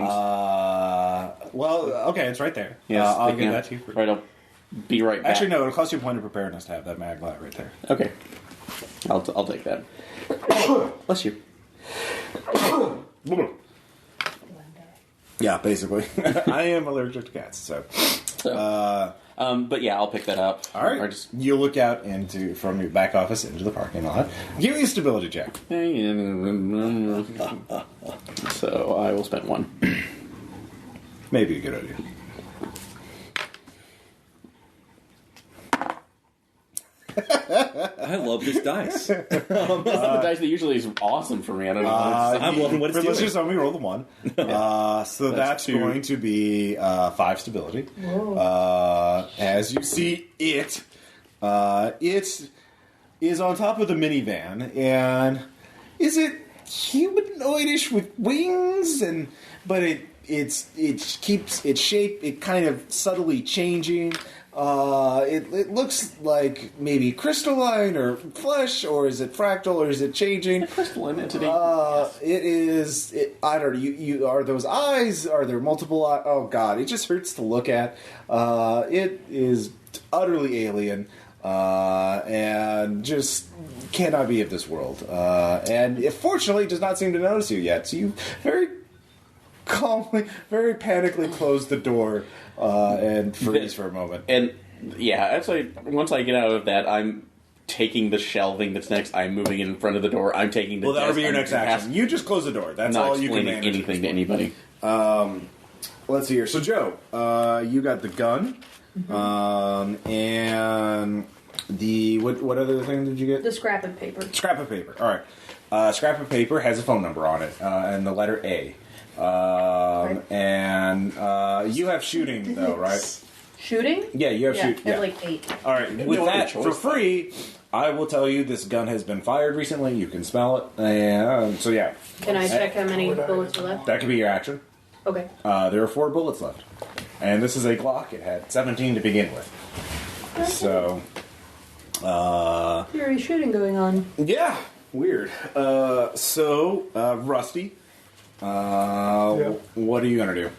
[SPEAKER 1] Well, okay, it's right there.
[SPEAKER 3] Yes,
[SPEAKER 1] I'll
[SPEAKER 3] picking
[SPEAKER 1] give
[SPEAKER 3] up-
[SPEAKER 1] that to you.
[SPEAKER 3] Right, I'll be right back.
[SPEAKER 1] Actually, no, it'll cost you a point of preparedness to have that mag light right there.
[SPEAKER 3] Okay, I'll take that. Bless you.
[SPEAKER 1] Yeah, basically. I am allergic to cats, so.
[SPEAKER 3] So, but yeah, I'll pick that up.
[SPEAKER 1] All right.
[SPEAKER 3] Or just
[SPEAKER 1] You look out from your back office into the parking lot. Give me a stability check.
[SPEAKER 3] So I will spend one.
[SPEAKER 1] Maybe a good idea.
[SPEAKER 2] I love this dice.
[SPEAKER 3] That's not the dice that usually is awesome for me. I don't know.
[SPEAKER 2] I'm loving what it's
[SPEAKER 1] Let's
[SPEAKER 2] doing.
[SPEAKER 1] just only roll the one. So that's
[SPEAKER 3] two.
[SPEAKER 1] going to be 5 stability. As you see it is on top of the minivan, and is it humanoidish with wings? But it keeps its shape. It kind of subtly changing. It looks like maybe crystalline or flesh, or is it fractal, or is it changing?
[SPEAKER 3] Crystalline entity.
[SPEAKER 1] It is. I don't know. You are those eyes? Are there multiple eyes? Oh God! It just hurts to look at. It is utterly alien, and just cannot be of this world. And it fortunately does not seem to notice you yet. So you very calmly, very panically close the door and freeze for a moment.
[SPEAKER 3] And yeah, actually, once I get out of that, I'm taking the shelving that's next. I'm moving it in front of the door. I'm taking the.
[SPEAKER 1] Well, that'll
[SPEAKER 3] desk.
[SPEAKER 1] be your
[SPEAKER 3] I'm
[SPEAKER 1] next action. You just close the door. That's
[SPEAKER 3] not
[SPEAKER 1] all you can
[SPEAKER 3] explaining
[SPEAKER 1] manage.
[SPEAKER 3] anything to anybody.
[SPEAKER 1] Let's see here. So, Joe, you got the gun, and the what other thing did you get?
[SPEAKER 5] The scrap of paper.
[SPEAKER 1] Scrap of paper. All right. Scrap of paper has a phone number on it and the letter A. And you have shooting though, right?
[SPEAKER 5] Shooting?
[SPEAKER 1] Yeah, you have shooting.
[SPEAKER 5] I have like 8.
[SPEAKER 1] All right. With
[SPEAKER 3] no other
[SPEAKER 1] that,
[SPEAKER 3] choice,
[SPEAKER 1] for free, I will tell you this gun has been fired recently. You can smell it. And so yeah,
[SPEAKER 5] Can I check how many bullets are left?
[SPEAKER 1] that could be your action.
[SPEAKER 5] Okay.
[SPEAKER 1] There are 4 bullets left, and this is a Glock. It had 17 to begin with. So,
[SPEAKER 5] Theory shooting going on.
[SPEAKER 1] yeah, weird. Rusty, what are you gonna do?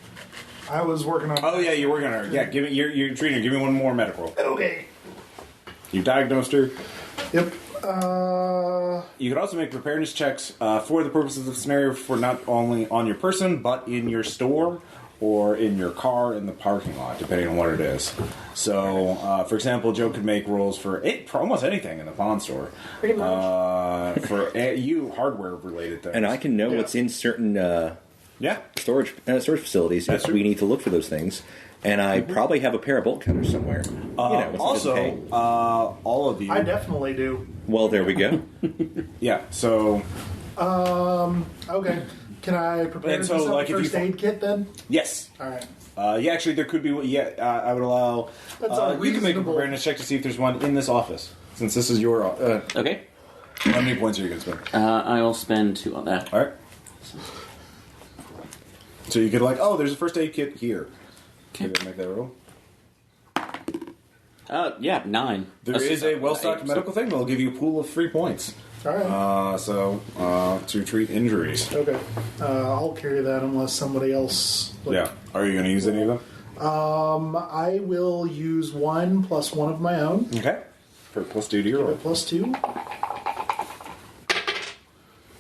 [SPEAKER 4] I was working on.
[SPEAKER 1] Oh yeah, you were gonna. Yeah, give me. You're treating her. Give me one more medical.
[SPEAKER 4] Okay.
[SPEAKER 1] You diagnosed her.
[SPEAKER 4] Yep.
[SPEAKER 1] You could also make preparedness checks for the purposes of the scenario for not only on your person, but in your store or in your car in the parking lot, depending on what it is. So, for example, Joe could make rolls for almost anything in the pawn store.
[SPEAKER 5] Pretty much.
[SPEAKER 1] For you, hardware-related things.
[SPEAKER 2] And I can know what's in certain
[SPEAKER 1] Yeah.
[SPEAKER 2] storage facilities
[SPEAKER 1] That's
[SPEAKER 2] if
[SPEAKER 1] true.
[SPEAKER 2] we need to look for those things. And I probably have a pair of bolt cutters somewhere.
[SPEAKER 1] Also, all of you...
[SPEAKER 4] I definitely do.
[SPEAKER 2] Well, there we go.
[SPEAKER 1] Yeah, so...
[SPEAKER 4] Okay. Can I prepare
[SPEAKER 1] And so,
[SPEAKER 4] myself
[SPEAKER 1] like,
[SPEAKER 4] a
[SPEAKER 1] if you
[SPEAKER 4] first aid kit then?
[SPEAKER 1] Yes.
[SPEAKER 4] All right.
[SPEAKER 1] Yeah, actually, there could be... Yeah, I would allow...
[SPEAKER 4] That's
[SPEAKER 1] you can make a
[SPEAKER 4] unreasonable.
[SPEAKER 1] preparedness check to see if there's one in this office. Since this is your...
[SPEAKER 3] Okay.
[SPEAKER 1] how many points are you going to spend?
[SPEAKER 3] I'll spend 2 on that.
[SPEAKER 1] All right. So you could there's a first aid kit here. Can you make that roll?
[SPEAKER 3] Yeah, 9.
[SPEAKER 1] There is a well-stocked medical thing that'll give you a pool of 3 points.
[SPEAKER 4] All right.
[SPEAKER 1] To treat injuries.
[SPEAKER 4] Okay. I'll carry that unless somebody else.
[SPEAKER 1] Yeah. Are you going to use any of them?
[SPEAKER 4] I will use 1 plus 1 of my own.
[SPEAKER 1] Okay. For +2 to your roll.
[SPEAKER 4] Plus 2.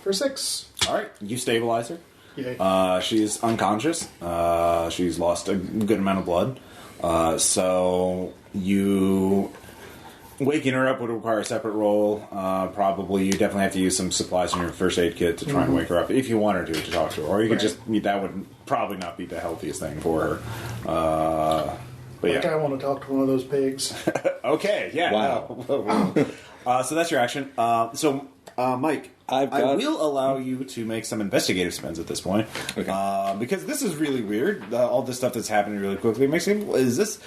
[SPEAKER 4] For 6.
[SPEAKER 1] All right. You stabilize her.
[SPEAKER 4] Yay.
[SPEAKER 1] She's unconscious. She's lost a good amount of blood. So you waking her up would require a separate roll. Probably you definitely have to use some supplies in your first aid kit to try and wake her up if you want her to talk to her. Or you could just, that would probably not be the healthiest thing for her. But
[SPEAKER 4] Like, I want to talk to one of those pigs.
[SPEAKER 1] Okay, yeah.
[SPEAKER 2] Wow.
[SPEAKER 1] So that's your action. Mike, I will allow you to make some investigative spins at this point.
[SPEAKER 2] Okay.
[SPEAKER 1] Because this is really weird. All this stuff that's happening really quickly makes me... has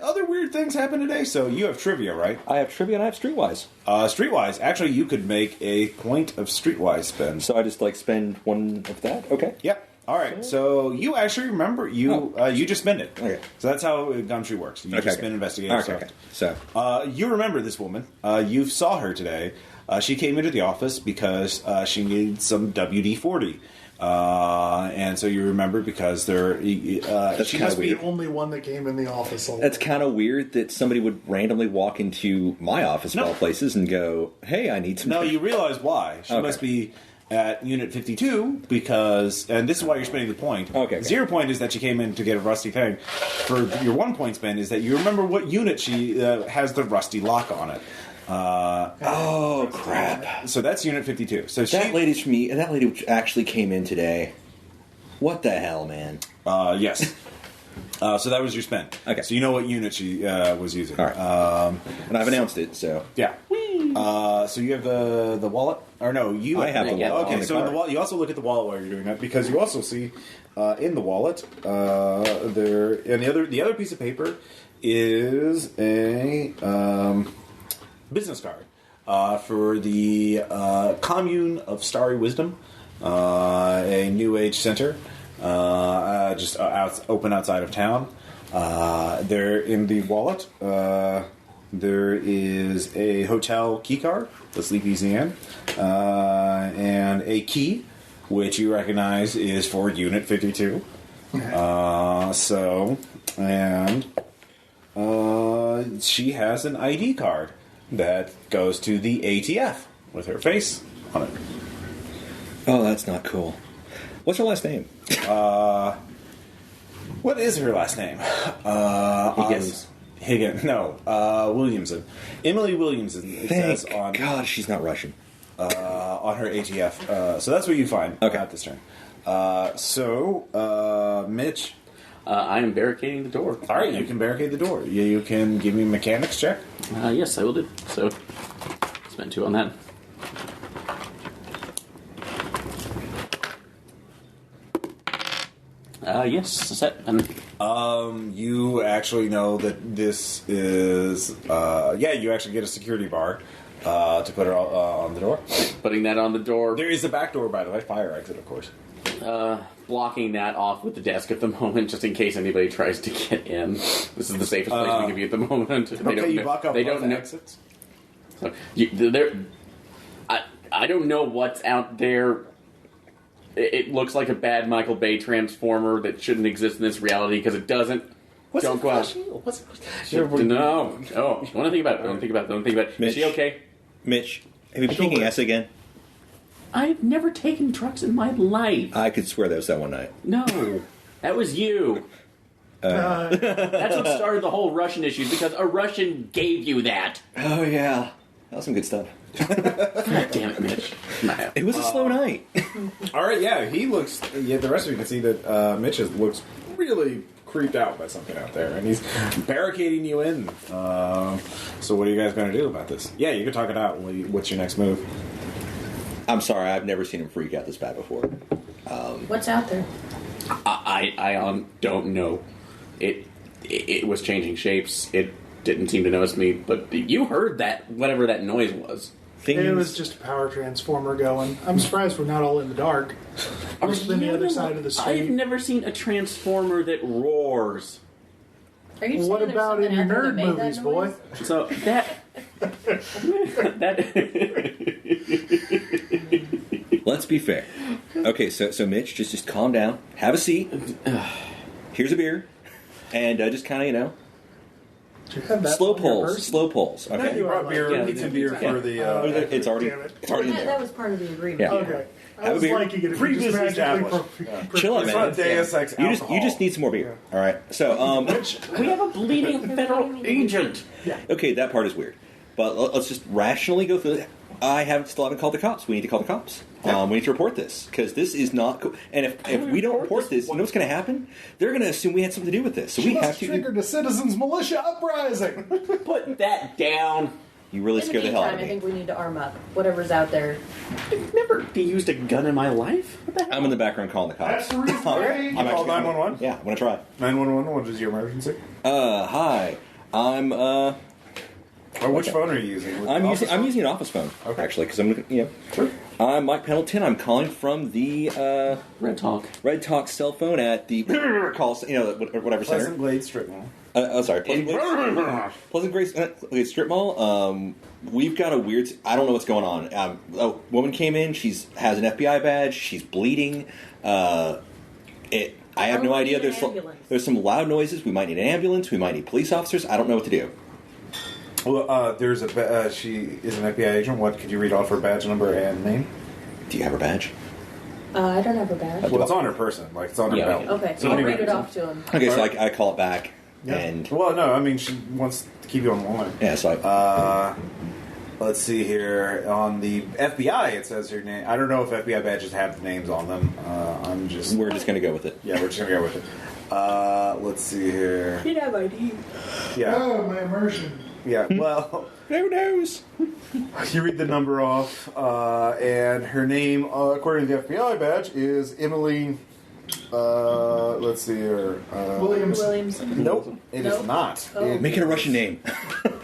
[SPEAKER 1] other weird things happened today? So you have trivia, right?
[SPEAKER 2] I have trivia and I have streetwise.
[SPEAKER 1] Streetwise. Actually, you could make a point of streetwise spin.
[SPEAKER 2] So I just spend one of that? Okay.
[SPEAKER 1] Yep. All right, so you actually remember you just spin it.
[SPEAKER 2] Okay,
[SPEAKER 1] so that's how Gumshoe works. You just spin investigative stuff.
[SPEAKER 2] Okay. So
[SPEAKER 1] you remember this woman. You saw her today. She came into the office because she needed some WD-40, and so you remember because she must be
[SPEAKER 4] the only one that came in the office.
[SPEAKER 2] That's kind of weird that somebody would randomly walk into my office of all places and go, "Hey, I need some."
[SPEAKER 1] No, you realize why. She must be at Unit 52 because, and this is why you're spending the point.
[SPEAKER 2] Okay.
[SPEAKER 1] 0 point is that she came in to get a rusty thing. For your 1 point spend is that you remember what unit she has the rusty lock on it.
[SPEAKER 2] Oh crap!
[SPEAKER 1] So that's Unit 52. So
[SPEAKER 2] that lady's from me. That lady actually came in today. What the hell, man?
[SPEAKER 1] Yes. So that was your spend.
[SPEAKER 2] Okay.
[SPEAKER 1] So you know what unit she was using.
[SPEAKER 2] All right. And I've announced it, so
[SPEAKER 1] yeah. So you have the wallet, or no?
[SPEAKER 2] I have the wallet.
[SPEAKER 1] Okay, so in the wallet, you also look at the wallet while you're doing that because you also see in the wallet there, and the other piece of paper is a business card for the Commune of Starry Wisdom, a New Age center, just open outside of town. There in the wallet. There is a hotel key card, the Sleepy Inn, and a key, which you recognize is for Unit 52. She has an ID card that goes to the ATF with her face on it.
[SPEAKER 2] Oh, that's not cool. What's her last name?
[SPEAKER 1] What is her last name? Higgins. No, Williamson. Emily Williamson. It says on.
[SPEAKER 2] God, she's not Russian.
[SPEAKER 1] On her ATF. So that's what you find at this turn. Mitch.
[SPEAKER 3] I am barricading the door.
[SPEAKER 1] All right, you can barricade the door. You can give me a mechanics check.
[SPEAKER 3] Yes, I will do. So, spend 2 on that. Yes, set. And
[SPEAKER 1] you actually know that this is. You actually get a security bar to put her on the door.
[SPEAKER 3] Putting that on the door.
[SPEAKER 1] There is a back door, by the way. Fire exit, of course.
[SPEAKER 3] Blocking that off with the desk at the moment, just in case anybody tries to get in. This is the safest place we can be at the moment.
[SPEAKER 1] You block up both exits.
[SPEAKER 3] So, I don't know what's out there. It looks like a bad Michael Bay transformer that shouldn't exist in this reality because it doesn't. Don't go out. No. Don't think about it. Don't think about it.
[SPEAKER 2] Mitch,
[SPEAKER 3] is she okay?
[SPEAKER 2] Mitch, have you been taking acid again?
[SPEAKER 3] I've never taken drugs in my life.
[SPEAKER 2] I could swear that was that one night.
[SPEAKER 3] No, that was you. That's what started the whole Russian issues because a Russian gave you that.
[SPEAKER 2] Oh yeah, that was some good stuff.
[SPEAKER 3] God damn it, Mitch.
[SPEAKER 2] It was a slow night.
[SPEAKER 1] All right, yeah, he looks. Yeah, the rest of you can see that Mitch looks really creeped out by something out there, and he's barricading you in. So, what are you guys going to do about this? Yeah, you can talk it out. What's your next move?
[SPEAKER 2] I'm sorry, I've never seen him freak out this bad before.
[SPEAKER 5] What's out there?
[SPEAKER 3] I don't know. It was changing shapes. It didn't seem to notice me, but you heard that, whatever that noise was.
[SPEAKER 4] It was just a power transformer going. I'm surprised we're not all in the dark. We're on the other side of the street.
[SPEAKER 3] I've never seen a transformer that roars.
[SPEAKER 5] Are you
[SPEAKER 4] What about in your nerd movies, boy?
[SPEAKER 3] So that
[SPEAKER 2] Let's be fair. Okay, so Mitch, just calm down. Have a seat. Here's a beer. And just kind of, slow pulls. Okay.
[SPEAKER 1] You brought beer.
[SPEAKER 4] Yeah,
[SPEAKER 1] Need some beer for the.
[SPEAKER 2] It's already
[SPEAKER 4] Damn it.
[SPEAKER 2] it's already in
[SPEAKER 5] That
[SPEAKER 2] there.
[SPEAKER 5] was part of the agreement.
[SPEAKER 2] Yeah.
[SPEAKER 4] Okay. I
[SPEAKER 2] Have a
[SPEAKER 4] was
[SPEAKER 2] beer.
[SPEAKER 4] liking it.
[SPEAKER 1] Previously established.
[SPEAKER 2] Chill out,
[SPEAKER 1] It's
[SPEAKER 2] man.
[SPEAKER 1] not Deus Ex
[SPEAKER 2] You
[SPEAKER 1] alcohol.
[SPEAKER 2] just need some more beer. All right. So
[SPEAKER 3] we have a bleeding federal agent.
[SPEAKER 2] okay, that part is weird. But let's just rationally go through it. Still haven't called the cops. We need to call the cops. We need to report this because this is not cool. And if we don't report this, you know what's going to happen? They're going to assume we had something to do with this. So we have to
[SPEAKER 4] triggered a citizens' militia uprising.
[SPEAKER 3] Put that down.
[SPEAKER 2] You really
[SPEAKER 5] In the
[SPEAKER 2] scared the hell out
[SPEAKER 5] meantime,
[SPEAKER 2] of
[SPEAKER 5] I think
[SPEAKER 2] me.
[SPEAKER 5] we need to arm up. Whatever's out there.
[SPEAKER 3] I've never used a gun in my life. What the hell?
[SPEAKER 2] I'm in the background calling the cops.
[SPEAKER 4] That's the reason why.
[SPEAKER 1] You call 911?
[SPEAKER 2] Yeah, I'm going to try.
[SPEAKER 1] 911, what is your emergency?
[SPEAKER 2] Hi. I'm
[SPEAKER 1] Or which phone are you using?
[SPEAKER 2] I'm using an office phone, actually, because
[SPEAKER 1] Sure.
[SPEAKER 2] I'm Mike Pendleton. I'm calling from the
[SPEAKER 3] Red Talk.
[SPEAKER 2] Red Talk cell phone at the whatever
[SPEAKER 1] Pleasant
[SPEAKER 2] center.
[SPEAKER 1] Glade Strip Mall.
[SPEAKER 2] Sorry, Pleasant Glade Strip Mall. We've got a weird. I don't know what's going on. A woman came in. Has an FBI badge. She's bleeding. I have no idea. There's some loud noises. We might need an ambulance. We might need police officers. I don't know what to do.
[SPEAKER 1] Well, there's she is an FBI agent. What could you read off her badge number and name?
[SPEAKER 2] Do you have her badge?
[SPEAKER 5] I don't have a badge.
[SPEAKER 1] Well, it's on her person. Like it's on her belt.
[SPEAKER 5] Okay,
[SPEAKER 1] So
[SPEAKER 5] I'll
[SPEAKER 1] anyway,
[SPEAKER 5] read it off to him.
[SPEAKER 2] Okay, so I call it back,
[SPEAKER 1] Yeah.
[SPEAKER 2] and
[SPEAKER 1] Well, no, I mean she wants to keep you on the line.
[SPEAKER 2] yeah, so
[SPEAKER 1] Let's see here. On the FBI, it says your name. I don't know if FBI badges have the names on them.
[SPEAKER 2] we're just gonna go with it.
[SPEAKER 1] Yeah, we're just gonna go with it. Let's see here.
[SPEAKER 5] You have ID.
[SPEAKER 1] Yeah,
[SPEAKER 4] Oh, my immersion.
[SPEAKER 1] yeah. Well,
[SPEAKER 2] Who knows?
[SPEAKER 1] you read the number off, and her name, according to the FBI badge, is Emily. Let's see here.
[SPEAKER 4] Williamson.
[SPEAKER 1] Nope, it is
[SPEAKER 5] Nope.
[SPEAKER 1] not.
[SPEAKER 5] Oh.
[SPEAKER 2] Make it a Russian name.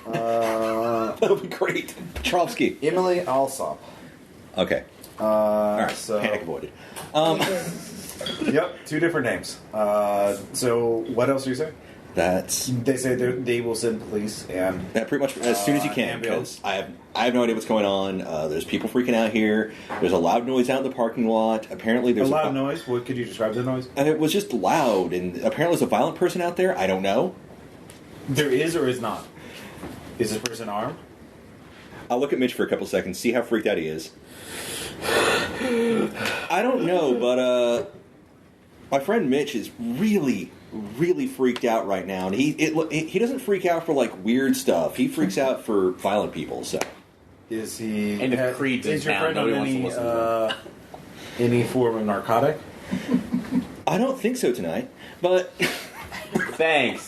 [SPEAKER 2] That would be great. Charovsky.
[SPEAKER 1] Emily Alsop.
[SPEAKER 2] Okay. All right.
[SPEAKER 1] So,
[SPEAKER 2] Panic avoided.
[SPEAKER 1] yep, two different names. So, what else do you say?
[SPEAKER 2] That's
[SPEAKER 1] They say they will send police and
[SPEAKER 2] pretty much as soon as you can,
[SPEAKER 1] ambulance.
[SPEAKER 2] because I have no idea what's going on. There's people freaking out here. There's a loud noise out in the parking lot. Apparently, there's
[SPEAKER 1] a loud noise. What could you describe the noise?
[SPEAKER 2] And it was just loud, and apparently there's a violent person out there. I don't know.
[SPEAKER 1] There is or is not. Is this person armed?
[SPEAKER 2] I'll look at Mitch for a couple seconds, see how freaked out he is. I don't know, but my friend Mitch is really, really freaked out right now, and he doesn't freak out for like weird stuff. He freaks out for violent people. So
[SPEAKER 1] Is he?
[SPEAKER 3] And if Creed's in
[SPEAKER 1] is your
[SPEAKER 3] town,
[SPEAKER 1] friend on
[SPEAKER 3] nobody wants to
[SPEAKER 1] any
[SPEAKER 3] listen to
[SPEAKER 1] any form of narcotic?
[SPEAKER 2] I don't think so tonight, but
[SPEAKER 3] Thanks.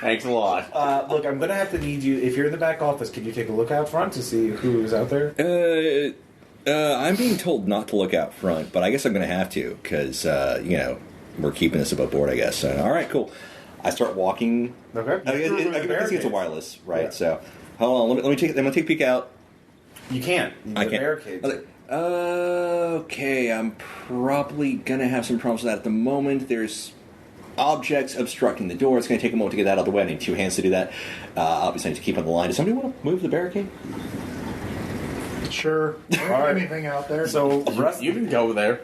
[SPEAKER 3] Thanks a lot.
[SPEAKER 1] Look, I'm going to have to need you. If you're in the back office, can you take a look out front to see who is out there?
[SPEAKER 2] I'm being told not to look out front, but I guess I'm going to have to because we're keeping this above board, I guess. So, all right, cool. I start walking.
[SPEAKER 1] Okay.
[SPEAKER 2] I guess it's a wireless, right? Yeah. So, hold on. Let me take. I'm going to take a peek out.
[SPEAKER 1] You can't.
[SPEAKER 2] I can't.
[SPEAKER 1] Barricades.
[SPEAKER 2] Okay, I'm probably going to have some problems with that at the moment. There's objects obstructing the door. It's going to take a moment to get that out of the way. I need two hands to do that. Obviously, I need to keep on the line. Does somebody want to move the barricade?
[SPEAKER 4] Sure.
[SPEAKER 1] right.
[SPEAKER 4] Anything out there.
[SPEAKER 1] So,
[SPEAKER 3] You can go there.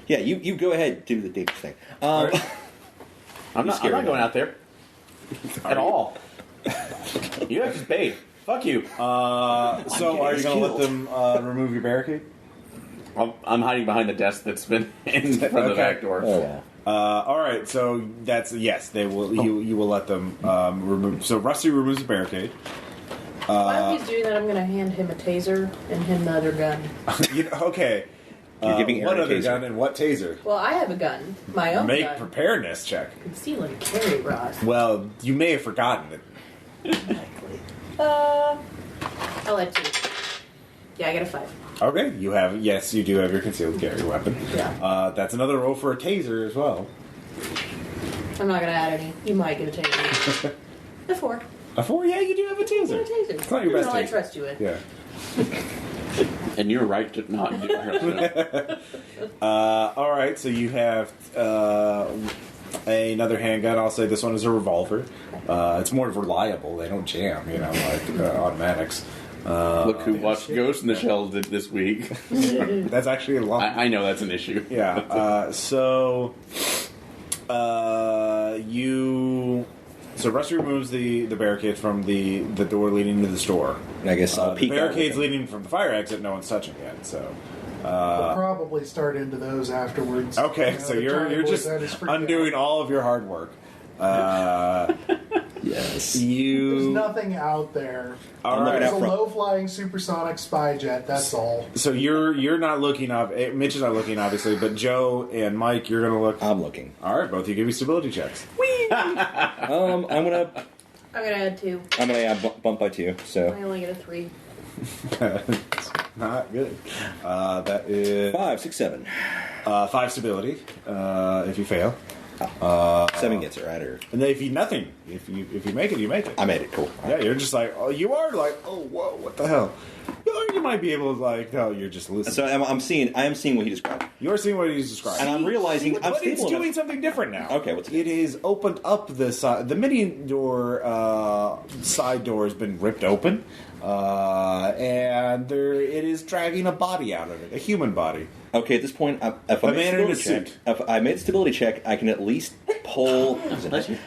[SPEAKER 2] Yeah, you go ahead. Do the dangerous thing.
[SPEAKER 3] I'm not going out there. At all. You have to pay. Fuck you.
[SPEAKER 1] So, are you going to let them remove your barricade?
[SPEAKER 3] I'm hiding behind the desk that's been in front of the back door.
[SPEAKER 2] Oh, yeah.
[SPEAKER 1] All right. So that's yes. They will. You will let them remove. So Rusty removes the barricade.
[SPEAKER 5] While he's doing that, I'm going to hand him a taser and him the other gun.
[SPEAKER 1] Okay.
[SPEAKER 2] You're giving Aaron
[SPEAKER 1] what
[SPEAKER 2] a
[SPEAKER 1] other
[SPEAKER 2] taser.
[SPEAKER 1] gun and what taser?
[SPEAKER 5] Well, I have a gun. My own
[SPEAKER 1] Make
[SPEAKER 5] gun.
[SPEAKER 1] preparedness check.
[SPEAKER 5] Conceal and carry, Ross.
[SPEAKER 1] Well, you may have forgotten it.
[SPEAKER 5] Likely. I'll let you. Yeah, I got a 5.
[SPEAKER 1] Okay, you do have your concealed carry weapon.
[SPEAKER 5] Yeah.
[SPEAKER 1] That's another roll for a taser as well.
[SPEAKER 5] I'm not going to add any. You might get a taser. A 4.
[SPEAKER 1] A 4? Yeah, you do have a taser.
[SPEAKER 5] A taser.
[SPEAKER 1] It's not your best
[SPEAKER 5] all I
[SPEAKER 1] taser.
[SPEAKER 5] trust you with.
[SPEAKER 1] Yeah.
[SPEAKER 3] And you're right to not do it.
[SPEAKER 1] All right, so you have another handgun. I'll say this one is a revolver. It's more reliable. They don't jam, like automatics.
[SPEAKER 3] Look who watched Ghost in the Shell did this week.
[SPEAKER 1] That's actually a lot.
[SPEAKER 3] I know that's an issue.
[SPEAKER 1] Yeah. So Rusty removes the barricades from the door leading to the store.
[SPEAKER 2] I guess I'll
[SPEAKER 1] The
[SPEAKER 2] peek out.
[SPEAKER 1] barricades leading from the fire exit, no one's touching yet. So.
[SPEAKER 4] We'll probably start into those afterwards.
[SPEAKER 1] Okay, so
[SPEAKER 4] the
[SPEAKER 1] you're
[SPEAKER 4] Johnny
[SPEAKER 1] just
[SPEAKER 4] Boys, that is freaked
[SPEAKER 1] undoing
[SPEAKER 4] out.
[SPEAKER 1] all of your hard work.
[SPEAKER 2] Yes.
[SPEAKER 4] There's nothing out there.
[SPEAKER 1] All
[SPEAKER 2] I'm looking
[SPEAKER 1] right.
[SPEAKER 4] There's
[SPEAKER 2] out
[SPEAKER 4] a
[SPEAKER 2] front.
[SPEAKER 4] low-flying supersonic spy jet. That's all.
[SPEAKER 1] So you're not looking up. Mitch is not looking, obviously, but Joe and Mike, you're going to look.
[SPEAKER 2] I'm looking.
[SPEAKER 1] All right, both of you give me stability checks.
[SPEAKER 2] I'm gonna
[SPEAKER 5] add 2.
[SPEAKER 2] bump by 2. So
[SPEAKER 5] I only get a 3.
[SPEAKER 1] Not good. That is
[SPEAKER 2] 5, 6, 7.
[SPEAKER 1] 5 stability. If you fail,
[SPEAKER 2] 7 gets it right, or
[SPEAKER 1] and then if you nothing, if you make it, you make it.
[SPEAKER 2] I made it. Cool.
[SPEAKER 1] Yeah, you're just like, oh, you are like, oh, whoa, what the hell? You might be able to like, no, you're just listening.
[SPEAKER 2] So I am seeing what he described,
[SPEAKER 1] You are seeing what he's describing.
[SPEAKER 2] and I'm realizing I'm
[SPEAKER 1] But it's
[SPEAKER 2] stable
[SPEAKER 1] doing
[SPEAKER 2] enough.
[SPEAKER 1] something different now.
[SPEAKER 2] Okay, what's it?
[SPEAKER 1] It is opened up the mini door side door has been ripped open, and it is dragging a body out of it, a human body.
[SPEAKER 2] Okay, at this point, if I
[SPEAKER 1] A
[SPEAKER 2] made
[SPEAKER 1] man in a
[SPEAKER 2] a stability check,
[SPEAKER 1] suit.
[SPEAKER 2] if I made a stability check, I can at least pull.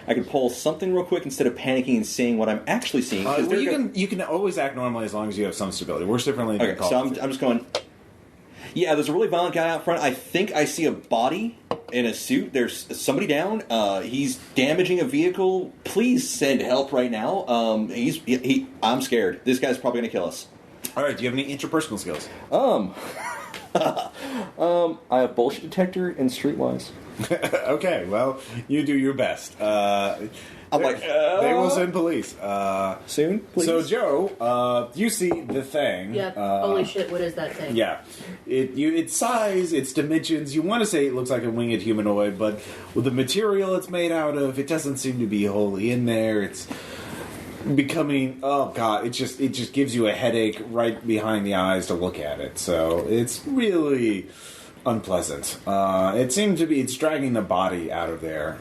[SPEAKER 2] I can pull something real quick instead of panicking and seeing what I'm actually seeing. 'cause
[SPEAKER 1] Well,
[SPEAKER 2] they're
[SPEAKER 1] you can always act normally as long as you have some stability. We're differently.
[SPEAKER 2] Okay, so I'm just going. Yeah, there's a really violent guy out front. I think I see a body in a suit. There's somebody down. He's damaging a vehicle. Please send help right now. I'm scared. This guy's probably going to kill us.
[SPEAKER 1] All right. Do you have any interpersonal skills?
[SPEAKER 2] I have bullshit detector and streetwise.
[SPEAKER 1] Okay. Well, you do your best.
[SPEAKER 2] I'm like,
[SPEAKER 1] they will send police.
[SPEAKER 2] soon, please.
[SPEAKER 1] So Joe, you see the thing.
[SPEAKER 5] Yep. Holy shit, what is that thing?
[SPEAKER 1] Yeah, its size, its dimensions. You want to say it looks like a winged humanoid, but with the material it's made out of, it doesn't seem to be wholly in there. It's becoming it just gives you a headache right behind the eyes to look at it. So it's really unpleasant. It seems to be it's dragging the body out of there,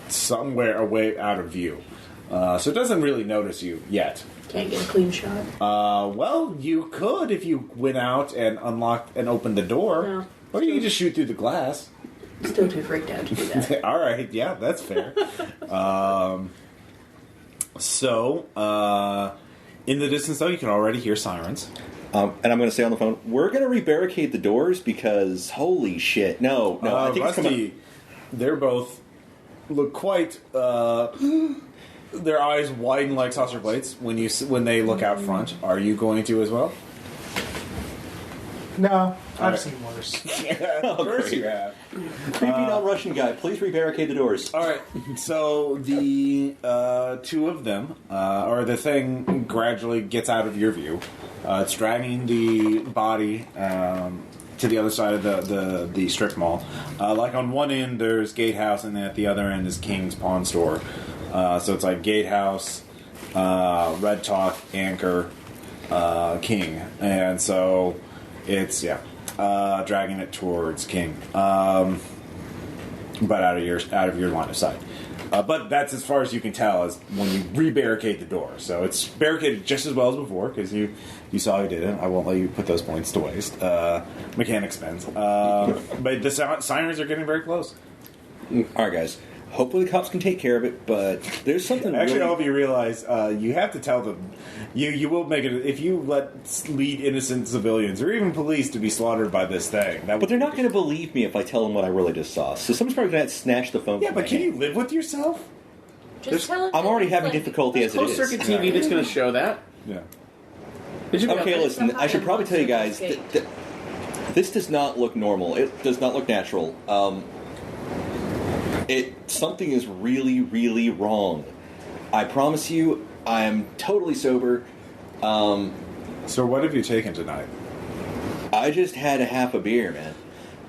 [SPEAKER 1] somewhere away out of view. So it doesn't really notice you yet.
[SPEAKER 5] Can't get a clean shot.
[SPEAKER 1] Well, you could if you went out and unlocked and opened the door.
[SPEAKER 5] No.
[SPEAKER 1] Or you could just shoot through the glass.
[SPEAKER 5] Still too freaked out to do that.
[SPEAKER 1] All right, yeah, that's fair. In the distance, though, you can already hear sirens.
[SPEAKER 2] And I'm going to say on the phone, we're going to re-barricade the doors because holy shit! No, I think it's coming.
[SPEAKER 1] Rusty, they're both look quite. Their eyes widen like saucer plates when they look out front. Are you going to as well?
[SPEAKER 4] No, I've
[SPEAKER 1] right.
[SPEAKER 4] seen worse.
[SPEAKER 1] Of course
[SPEAKER 2] great.
[SPEAKER 1] you have.
[SPEAKER 2] Creepy non-Russian guy, please re-barricade the doors.
[SPEAKER 1] All right, so the two of them, or the thing, gradually gets out of your view. It's dragging the body to the other side of the strip mall. Like on one end, there's Gatehouse, and then at the other end is King's Pawn Store. So it's like Gatehouse, Red Talk, Anchor, King, and so it's dragging it towards King, but out of your line of sight. But that's as far as you can tell as when you re-barricade the door. So it's barricaded just as well as before because you saw you did it. I won't let you put those points to waste. Mechanic spends. But the sirens are getting very close.
[SPEAKER 2] All right, guys. Hopefully the cops can take care of it, but there's something
[SPEAKER 1] Actually,
[SPEAKER 2] really...
[SPEAKER 1] all of you realize you have to tell them. You will make it if you lead innocent civilians or even police to be slaughtered by this thing.
[SPEAKER 2] But they're not going to believe me if I tell them what I really just saw. So someone's probably going to snatch the phone
[SPEAKER 1] Yeah,
[SPEAKER 2] from
[SPEAKER 1] but
[SPEAKER 2] my
[SPEAKER 1] can
[SPEAKER 2] hand.
[SPEAKER 1] you live with yourself?
[SPEAKER 5] Just tell him
[SPEAKER 2] I'm already having
[SPEAKER 5] like,
[SPEAKER 2] difficulty as it
[SPEAKER 3] Closed
[SPEAKER 2] is.
[SPEAKER 3] circuit TV that's going to show that.
[SPEAKER 1] Yeah.
[SPEAKER 3] Did you
[SPEAKER 2] Okay, listen, I should probably tell you guys, this does not look normal. It does not look natural. Something is really, really wrong. I promise you, I am totally sober.
[SPEAKER 1] So what have you taken tonight?
[SPEAKER 2] I just had a half a beer, man.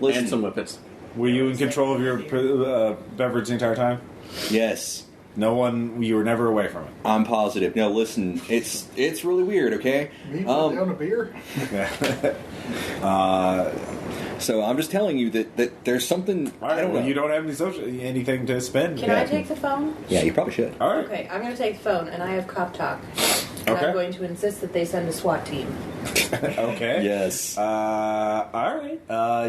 [SPEAKER 2] Listen,
[SPEAKER 3] And some whippets.
[SPEAKER 1] Were you in control of your beverage the entire time?
[SPEAKER 2] yes,
[SPEAKER 1] You were never away from it.
[SPEAKER 2] I'm positive. No, listen, it's really weird, okay?
[SPEAKER 4] Me put down a beer?
[SPEAKER 2] So I'm just telling you that there's something.
[SPEAKER 1] All right,
[SPEAKER 2] I don't know.
[SPEAKER 1] you don't have anything to spend.
[SPEAKER 5] Can I take the phone?
[SPEAKER 2] Yeah, you probably should.
[SPEAKER 1] All right.
[SPEAKER 5] Okay, I'm going to take the phone, and I have cop talk. And
[SPEAKER 1] Okay.
[SPEAKER 5] I'm going to insist that they send a SWAT team.
[SPEAKER 1] Okay.
[SPEAKER 2] Yes.
[SPEAKER 1] All right.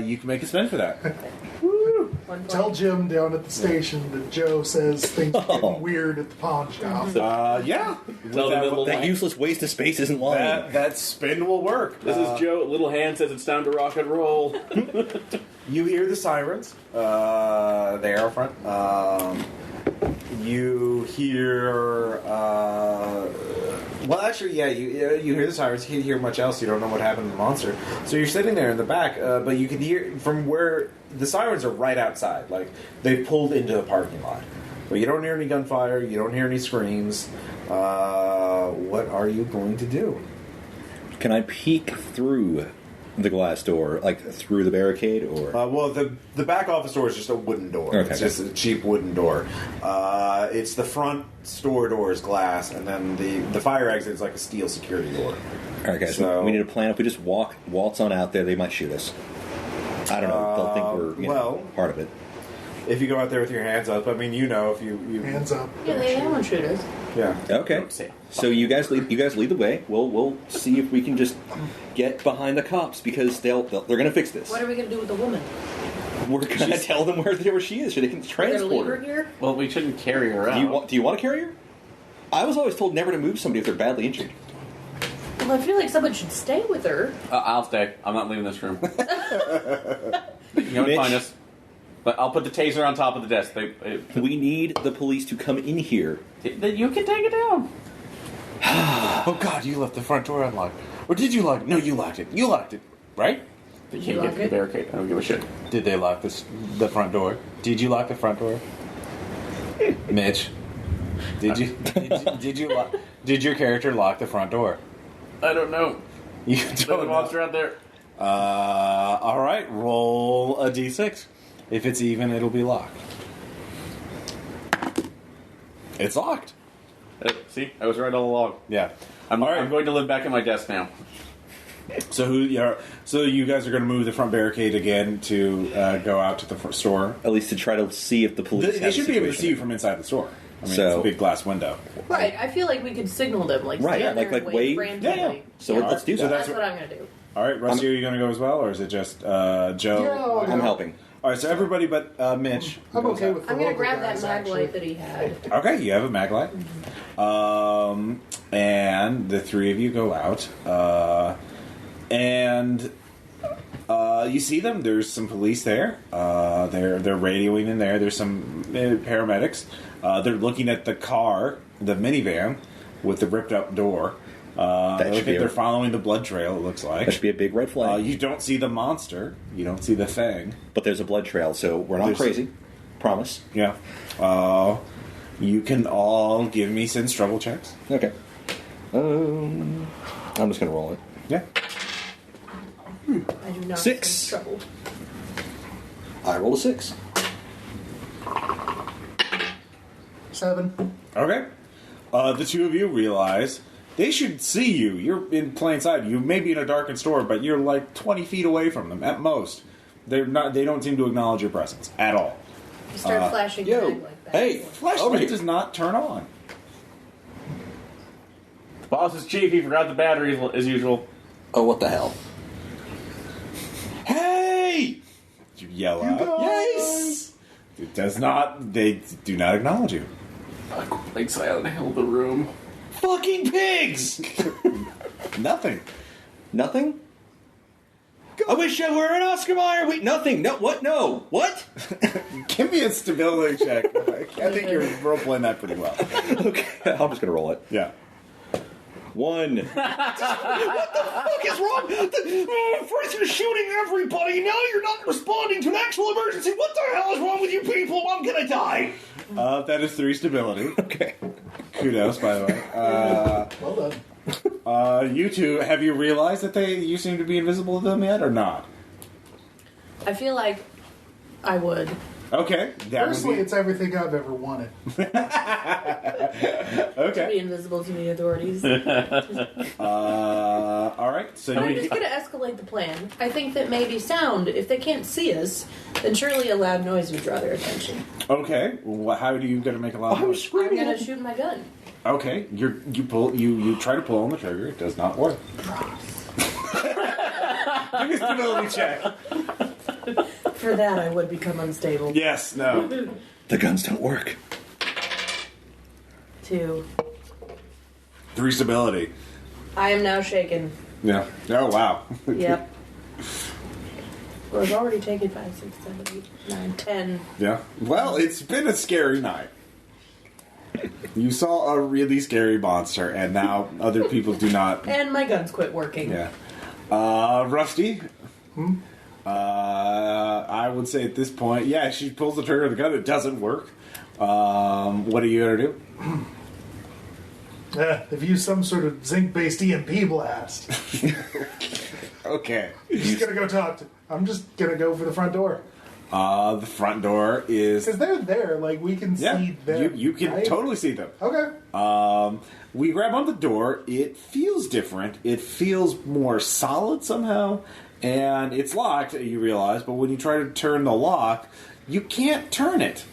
[SPEAKER 1] You can make a spend for that.
[SPEAKER 5] 1 point.
[SPEAKER 4] Tell Jim down at the station that Joe says things are getting weird at the pawn shop.
[SPEAKER 1] Yeah.
[SPEAKER 3] Tell them little
[SPEAKER 2] That useless waste of space isn't lying.
[SPEAKER 1] that spin will work.
[SPEAKER 3] This is Joe. Little hand says it's time to rock and roll.
[SPEAKER 1] You hear the sirens. They are up front. you hear. Well, actually, yeah, you hear the sirens. You can't hear much else. You don't know what happened to the monster. So you're sitting there in the back, but you can hear from where the sirens are right outside. Like they pulled into the parking lot. But you don't hear any gunfire. You don't hear any screams. What are you going to do?
[SPEAKER 2] Can I peek through the glass door, like through the barricade, or?
[SPEAKER 1] Well, the back office door is just a wooden door.
[SPEAKER 2] Okay.
[SPEAKER 1] It's just a cheap wooden door. It's the front store door is glass, and then the fire exit is like a steel security door.
[SPEAKER 2] All right, guys.
[SPEAKER 1] So-
[SPEAKER 2] we need a plan. If we just waltz on out there, they might shoot us. I don't know. They'll think we're
[SPEAKER 1] well-
[SPEAKER 2] part of it.
[SPEAKER 1] If you go out there with your hands up, I mean, if you
[SPEAKER 4] Hands up.
[SPEAKER 5] Yeah, they won't shoot us.
[SPEAKER 1] yeah.
[SPEAKER 2] Okay. So you guys lead the way. We'll see if we can just get behind the cops because they're going to fix this.
[SPEAKER 5] What are we going to do with the woman?
[SPEAKER 2] We're going to tell them where she is so they can
[SPEAKER 5] We're going to
[SPEAKER 2] transport
[SPEAKER 5] leave her
[SPEAKER 2] her.
[SPEAKER 5] here?
[SPEAKER 3] Well, we shouldn't carry her out.
[SPEAKER 2] Do you want to carry her? I was always told never to move somebody if they're badly injured.
[SPEAKER 5] Well, I feel like someone should stay with her.
[SPEAKER 3] I'll stay. I'm not leaving this room. You can
[SPEAKER 2] Mitch?
[SPEAKER 3] find us. But I'll put the taser on top of the desk.
[SPEAKER 2] We need the police to come in here.
[SPEAKER 3] You can take it down.
[SPEAKER 1] Oh God, you left the front door unlocked, or did you lock it? No, you locked it. You locked it, right?
[SPEAKER 3] You
[SPEAKER 5] you
[SPEAKER 3] can't
[SPEAKER 5] lock
[SPEAKER 3] get through
[SPEAKER 5] it?
[SPEAKER 3] the barricade. I don't give a shit.
[SPEAKER 1] Did they lock the front door? Did you lock the front door, Mitch? Did your character lock the front door?
[SPEAKER 3] I don't know.
[SPEAKER 1] You
[SPEAKER 3] There's a
[SPEAKER 1] don't know.
[SPEAKER 3] monster out there.
[SPEAKER 1] All right, roll a d6. If it's even, it'll be locked. It's locked.
[SPEAKER 3] See, I was right all along.
[SPEAKER 1] Yeah.
[SPEAKER 3] I'm
[SPEAKER 1] All right.
[SPEAKER 3] I'm going to live back at my desk now.
[SPEAKER 1] So you guys are going to move the front barricade again to go out to the store.
[SPEAKER 2] At least to try to see if the police.
[SPEAKER 1] They
[SPEAKER 2] have
[SPEAKER 1] should
[SPEAKER 2] a
[SPEAKER 1] be able to see
[SPEAKER 2] situation.
[SPEAKER 1] you from inside the store. I mean,
[SPEAKER 2] So-
[SPEAKER 1] it's a big glass window.
[SPEAKER 5] Right, I feel like we could signal them, like
[SPEAKER 2] Right,
[SPEAKER 5] stand
[SPEAKER 2] like-
[SPEAKER 5] there and
[SPEAKER 2] like
[SPEAKER 5] wave
[SPEAKER 2] wave.
[SPEAKER 5] frantically.
[SPEAKER 1] Yeah, yeah.
[SPEAKER 2] So let's do
[SPEAKER 1] So
[SPEAKER 2] that.
[SPEAKER 5] That's what I'm going to do.
[SPEAKER 1] All right, Rusty, are you going to go as well, or is it just Joe?
[SPEAKER 4] Yeah,
[SPEAKER 2] I'm helping.
[SPEAKER 1] All right, so everybody but Mitch.
[SPEAKER 4] I'm
[SPEAKER 1] goes
[SPEAKER 4] okay
[SPEAKER 1] out.
[SPEAKER 4] with the
[SPEAKER 5] I'm going to
[SPEAKER 4] local
[SPEAKER 5] grab that
[SPEAKER 4] guys,
[SPEAKER 5] mag
[SPEAKER 4] actually.
[SPEAKER 5] light that he had.
[SPEAKER 1] Okay, you have a mag light. And the three of you go out. And you see them. There's some police there. They're radioing in there. There's some paramedics. They're looking at the car, the minivan, with the ripped up door. They're following the blood trail, it looks like.
[SPEAKER 2] That should be a big red flag.
[SPEAKER 1] You don't see the monster. You don't see the thing.
[SPEAKER 2] But there's a blood trail, so we're not
[SPEAKER 1] There's-
[SPEAKER 2] crazy. Promise.
[SPEAKER 1] Yeah. You can all give me sense trouble checks.
[SPEAKER 2] Okay. I'm just gonna roll it.
[SPEAKER 1] Yeah.
[SPEAKER 5] I do not
[SPEAKER 2] 6.
[SPEAKER 5] sense trouble.
[SPEAKER 2] I rolled a 6.
[SPEAKER 4] 7.
[SPEAKER 1] Okay. The two of you realize they should see you. You're in plain sight. You may be in a darkened store, but you're like 20 feet away from them at most. They don't seem to acknowledge your presence at all.
[SPEAKER 5] You start flashing
[SPEAKER 2] yo,
[SPEAKER 5] mag like that.
[SPEAKER 2] hey.
[SPEAKER 1] Flashlight
[SPEAKER 2] Over here.
[SPEAKER 1] does not turn on.
[SPEAKER 3] Boss is chief. He forgot the batteries as usual.
[SPEAKER 2] Oh, what the hell?
[SPEAKER 1] Hey! You yell out. Yes! It does not. They do not acknowledge you.
[SPEAKER 3] Like Silent Hill, the room.
[SPEAKER 2] Fucking pigs!
[SPEAKER 1] Nothing.
[SPEAKER 2] Nothing? I wish I were an Oscar Mayer. Wait, nothing. No, what? No. What?
[SPEAKER 1] Give me a stability check. I think you're role playing that pretty well.
[SPEAKER 2] Okay, I'm just gonna roll it.
[SPEAKER 1] Yeah.
[SPEAKER 2] 1. What the fuck is wrong? First you're shooting everybody, now you're not responding to an actual emergency. What the hell is wrong with you people? I'm gonna die.
[SPEAKER 1] That is 3 stability.
[SPEAKER 2] Okay.
[SPEAKER 1] Kudos, by the way.
[SPEAKER 4] Well done.
[SPEAKER 1] You two, have you realized that you seem to be invisible to them yet, or not?
[SPEAKER 5] I feel like I would.
[SPEAKER 1] Okay. That
[SPEAKER 4] Personally,
[SPEAKER 1] would
[SPEAKER 4] it's everything I've ever wanted.
[SPEAKER 1] be... Okay.
[SPEAKER 5] Be invisible to the authorities.
[SPEAKER 1] All right. So
[SPEAKER 5] I'm
[SPEAKER 1] you...
[SPEAKER 5] just going to escalate the plan. I think that maybe sound, if they can't see us, then surely a loud noise would draw their attention.
[SPEAKER 1] Okay. Well, how are you going to make a loud noise?
[SPEAKER 5] I'm going to shoot my gun.
[SPEAKER 1] Okay. You try to pull on the trigger. It does not work. Give me a stability check.
[SPEAKER 5] For that, I would become unstable.
[SPEAKER 1] Yes. No.
[SPEAKER 2] The guns don't work.
[SPEAKER 5] 2.
[SPEAKER 1] 3 stability.
[SPEAKER 5] I am now shaken.
[SPEAKER 1] Yeah. Oh wow.
[SPEAKER 5] Yep. Well, I've already taken 5, 6, 7, 8, 9, 10.
[SPEAKER 1] Yeah. Well, it's been a scary night. You saw a really scary monster, and now other people do not.
[SPEAKER 5] And my guns quit working.
[SPEAKER 1] Yeah. Rusty? I would say at this point, yeah, she pulls the trigger of the gun. It doesn't work. What are you going to do?
[SPEAKER 4] They've used some sort of zinc-based EMP blast.
[SPEAKER 1] Okay.
[SPEAKER 4] I'm just gonna go for the front door.
[SPEAKER 1] The front door is...
[SPEAKER 4] Because they're there, like, we can see them.
[SPEAKER 1] You can
[SPEAKER 4] right?
[SPEAKER 1] totally see them.
[SPEAKER 4] Okay.
[SPEAKER 1] We grab on the door. It feels different. It feels more solid somehow. And it's locked, you realize, but when you try to turn the lock, you can't turn it.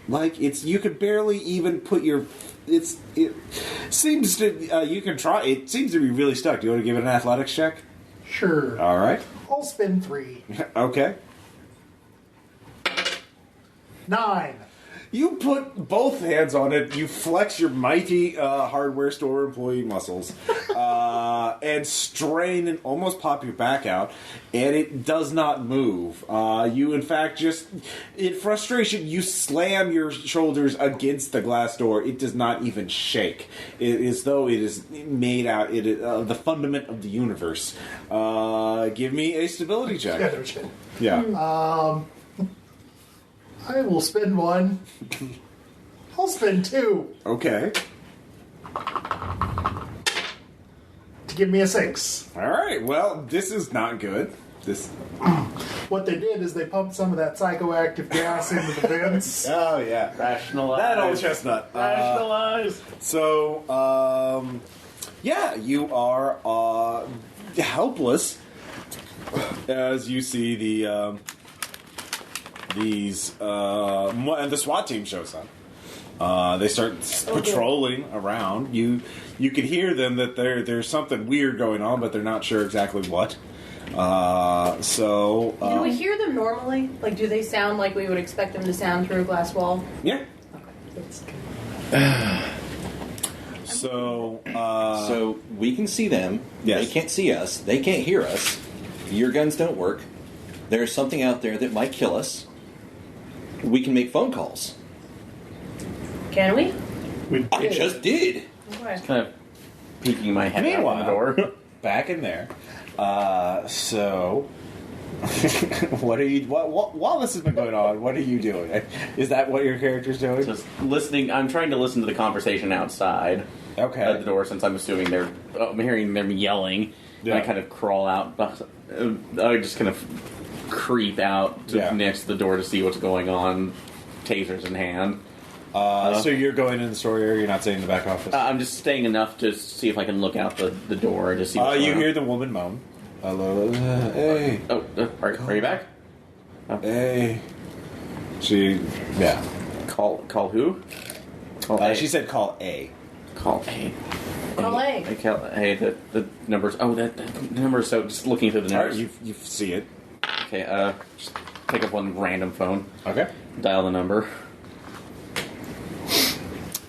[SPEAKER 1] Like, you could barely even put your... It seems to... you can try... It seems to be really stuck. Do you want to give it an athletics check?
[SPEAKER 4] Sure.
[SPEAKER 1] All right.
[SPEAKER 4] I'll spin 3.
[SPEAKER 1] Okay.
[SPEAKER 4] 9.
[SPEAKER 1] You put both hands on it. You flex your mighty hardware store employee muscles and strain and almost pop your back out, and it does not move. You, in fact, just in frustration, you slam your shoulders against the glass door. It does not even shake. It is though it is made out. It is the fundament of the universe. Give me a stability check.
[SPEAKER 4] Yeah, no shit.
[SPEAKER 1] Yeah.
[SPEAKER 4] I will spin 1. I'll spin 2.
[SPEAKER 1] Okay.
[SPEAKER 4] To give me a 6.
[SPEAKER 1] All right. Well, this is not good. This.
[SPEAKER 4] What they did is they pumped some of that psychoactive gas into the vents.
[SPEAKER 1] Oh yeah.
[SPEAKER 3] Rationalize.
[SPEAKER 1] That old chestnut.
[SPEAKER 3] Rationalize.
[SPEAKER 1] So, yeah, you are helpless as you see and the SWAT team shows up. They start patrolling around. You can hear them that there's something weird going on, but they're not sure exactly what.
[SPEAKER 5] Do we hear them normally? Like, do they sound like we would expect them to sound through a glass wall?
[SPEAKER 1] Yeah.
[SPEAKER 5] Okay.
[SPEAKER 2] So we can see them.
[SPEAKER 1] Yes.
[SPEAKER 2] They can't see us. They can't hear us. Your guns don't work. There's something out there that might kill us. We can make phone calls.
[SPEAKER 5] Can we?
[SPEAKER 2] I just did.
[SPEAKER 5] Okay.
[SPEAKER 3] Kind of peeking my head out the door.
[SPEAKER 1] Back in there. So, what are you? While this has been going on, what are you doing? Is that what your character's doing?
[SPEAKER 3] Just listening. I'm trying to listen to the conversation outside
[SPEAKER 1] Okay.
[SPEAKER 3] at the door, since I'm assuming I'm hearing them yelling.
[SPEAKER 1] Yeah.
[SPEAKER 3] And I kind of crawl out. I just kind of creep out next to the door to see what's going on, tasers in hand.
[SPEAKER 1] So you're going in the store area. You're not staying in the back office.
[SPEAKER 3] I'm just staying enough to see if I can look out the door to see what's going
[SPEAKER 1] You
[SPEAKER 3] on.
[SPEAKER 1] hear the woman moan. Hello. Hey.
[SPEAKER 3] Oh, are you back?
[SPEAKER 1] Hey. Yeah.
[SPEAKER 3] Call who? Call A.
[SPEAKER 1] She said call A.
[SPEAKER 3] Call A.
[SPEAKER 5] Call A.
[SPEAKER 3] Hey, the numbers. Oh, that number. So just looking through the
[SPEAKER 1] All right,
[SPEAKER 3] numbers.
[SPEAKER 1] you see it.
[SPEAKER 3] Okay. Just pick up one random phone.
[SPEAKER 1] Okay.
[SPEAKER 3] Dial the number.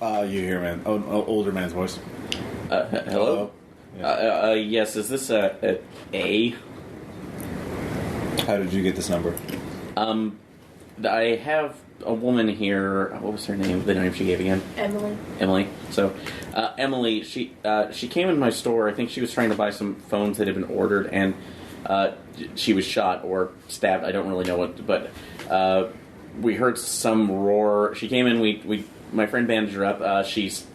[SPEAKER 1] You hear older man's voice.
[SPEAKER 3] Hello. Yes. Is this a A?
[SPEAKER 1] How did you get this number?
[SPEAKER 3] I have a woman here. What was her name? The name she gave again? Emily. So, Emily, she came in my store. I think she was trying to buy some phones that had been ordered, and she was shot or stabbed. I don't really know what, but we heard some roar. She came in. My friend bandaged her up. She's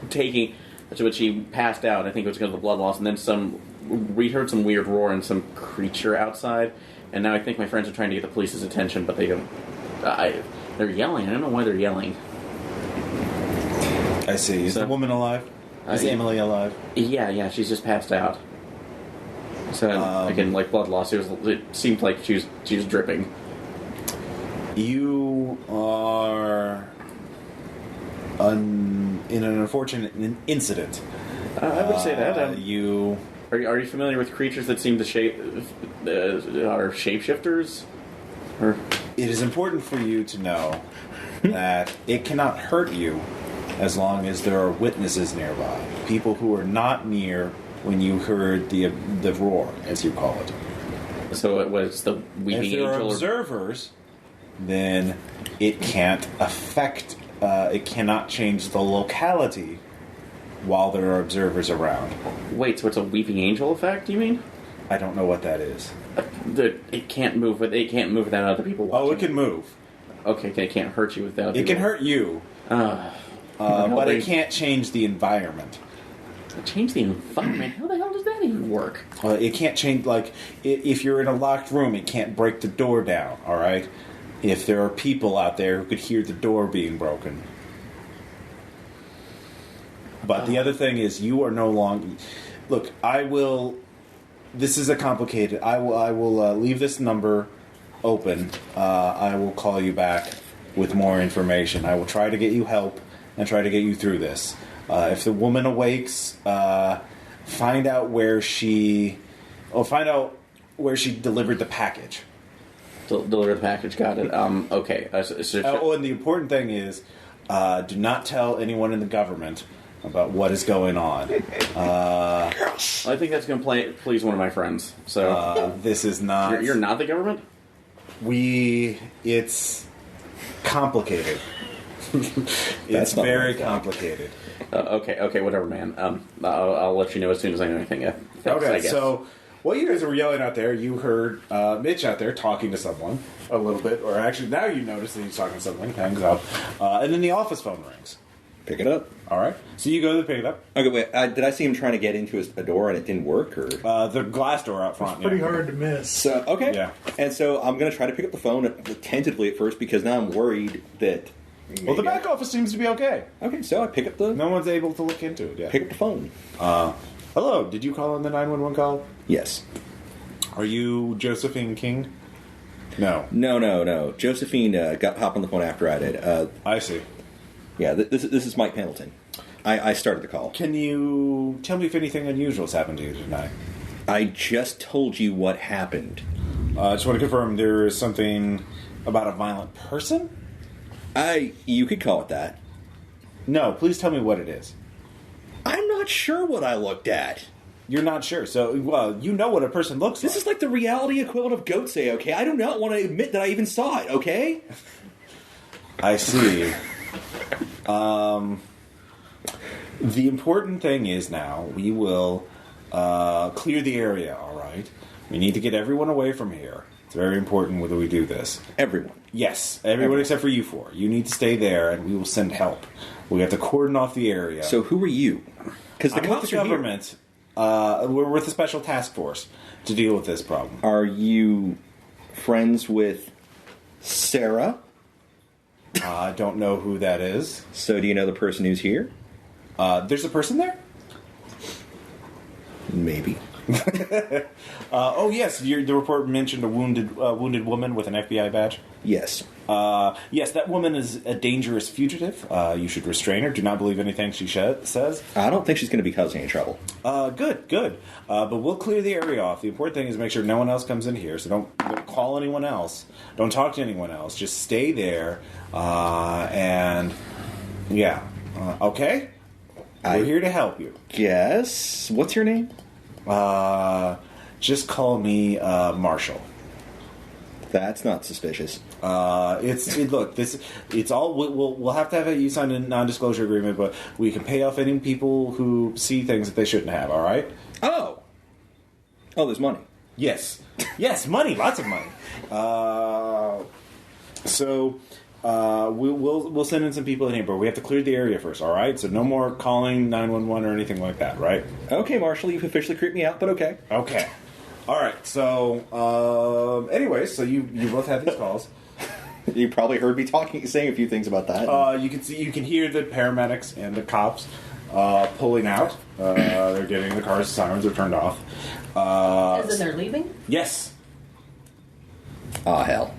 [SPEAKER 3] taking. So she passed out. I think it was because of the blood loss, and then we heard some weird roar and some creature outside. And now I think my friends are trying to get the police's attention, but they don't. They're yelling. I don't know why they're yelling.
[SPEAKER 1] I see. Is the woman alive? Is Emily alive?
[SPEAKER 3] Yeah. She's just passed out. So again, like blood loss. It seemed like she was dripping.
[SPEAKER 1] You are in an unfortunate incident.
[SPEAKER 3] I would say that.
[SPEAKER 1] You
[SPEAKER 3] Are you familiar with creatures that seem to are shapeshifters? Or
[SPEAKER 1] it is important for you to know that it cannot hurt you as long as there are witnesses nearby. People who are not near when you heard the roar, as you call it.
[SPEAKER 3] So it was the weeping
[SPEAKER 1] If there are
[SPEAKER 3] angel.
[SPEAKER 1] observers, then it can't affect it cannot change the locality while there are observers around.
[SPEAKER 3] Wait, so it's a weeping angel effect? You mean?
[SPEAKER 1] I don't know what that is.
[SPEAKER 3] It can't move. It can't move without other people watching.
[SPEAKER 1] Oh, it can move.
[SPEAKER 3] Okay, it can't hurt you without.
[SPEAKER 1] It can hurt you, but it can't change the environment.
[SPEAKER 3] Change the environment? How the hell does that even work?
[SPEAKER 1] It can't change, like, if you're in a locked room, it can't break the door down, alright? If there are people out there who could hear the door being broken. But the other thing is, you are no longer... Look, I will... This is a complicated... I will leave this number open. I will call you back with more information. I will try to get you help and try to get you through this. If the woman awakes, find out where she delivered the package.
[SPEAKER 3] Deliver the package. Got it. Okay.
[SPEAKER 1] And the important thing is, do not tell anyone in the government about what is going on.
[SPEAKER 3] I think that's going to please one of my friends. So
[SPEAKER 1] this is not.
[SPEAKER 3] You're not the government.
[SPEAKER 1] It's complicated. It's very complicated.
[SPEAKER 3] Okay, whatever, man. I'll let you know as soon as I know anything.
[SPEAKER 1] Okay, so while you guys were yelling out there, you heard Mitch out there talking to someone a little bit, or actually now you notice that he's talking to someone, hangs up, and then the office phone rings.
[SPEAKER 2] Pick it up.
[SPEAKER 1] All right, so you go to pick it up.
[SPEAKER 2] Okay, wait. Did I see him trying to get into a door and it didn't work, or
[SPEAKER 1] the glass door out front?
[SPEAKER 4] It's pretty hard to miss.
[SPEAKER 2] So okay,
[SPEAKER 1] yeah.
[SPEAKER 2] And so I'm going to try to pick up the phone tentatively at first because now I'm worried that.
[SPEAKER 1] Well, the back office seems to be okay.
[SPEAKER 2] Okay, so I pick up the.
[SPEAKER 1] No one's able to look into it yet.
[SPEAKER 2] Pick up the phone.
[SPEAKER 1] Hello, did you call on the 911 call?
[SPEAKER 2] Yes.
[SPEAKER 1] Are you Josephine King? No.
[SPEAKER 2] No. Josephine hop on the phone after I did.
[SPEAKER 1] I see.
[SPEAKER 2] Yeah, this is Mike Pendleton. I started the call.
[SPEAKER 1] Can you tell me if anything unusual has happened to you tonight?
[SPEAKER 2] I just told you what happened.
[SPEAKER 1] I just want to confirm there is something about a violent person?
[SPEAKER 2] You could call it that.
[SPEAKER 1] No, please tell me what it is.
[SPEAKER 2] I'm not sure what I looked at.
[SPEAKER 1] You're not sure. So, well, you know what a person looks like.
[SPEAKER 2] This is like the reality equivalent of goat say, okay? I do not want to admit that I even saw it, okay?
[SPEAKER 1] I see. The important thing is now, we will clear the area, all right? We need to get everyone away from here. It's very important whether we do this.
[SPEAKER 2] Everyone.
[SPEAKER 1] Yes, everyone except for you four. You need to stay there, and we will send help. We have to cordon off the area.
[SPEAKER 2] So who are you? Because the cops
[SPEAKER 1] with the
[SPEAKER 2] are
[SPEAKER 1] government. We're with a special task force to deal with this problem.
[SPEAKER 2] Are you friends with Sarah?
[SPEAKER 1] I don't know who that is.
[SPEAKER 2] So do you know the person who's here?
[SPEAKER 1] There's a person there?
[SPEAKER 2] Maybe.
[SPEAKER 1] Oh yes, the report mentioned a wounded woman with an FBI badge.
[SPEAKER 2] Yes.
[SPEAKER 1] Yes, that woman is a dangerous fugitive. You should restrain her. Do not believe anything she says.
[SPEAKER 2] I don't think she's going to be causing any trouble.
[SPEAKER 1] Good. But we'll clear the area off. The important thing is make sure no one else comes in here. So don't call anyone else. Don't talk to anyone else. Just stay there. And yeah, okay. We're here to help you.
[SPEAKER 2] Yes. What's your name?
[SPEAKER 1] Just call me Marshall.
[SPEAKER 2] That's not suspicious.
[SPEAKER 1] It's all we'll have to have you sign a non-disclosure agreement, but we can pay off any people who see things that they shouldn't have. All right?
[SPEAKER 2] Oh, there's money.
[SPEAKER 1] Yes, money, lots of money. We'll send in some people in here, but we have to clear the area first. All right? So no more calling 911 or anything like that, right?
[SPEAKER 2] Okay, Marshall, you've officially creeped me out, but okay.
[SPEAKER 1] Okay. All right. So, anyways, so you both have these calls.
[SPEAKER 2] You probably heard me saying a few things about that.
[SPEAKER 1] You can hear the paramedics and the cops pulling out. They're getting the car's sirens are turned off.
[SPEAKER 5] As in they're leaving?
[SPEAKER 1] Yes.
[SPEAKER 2] Oh hell.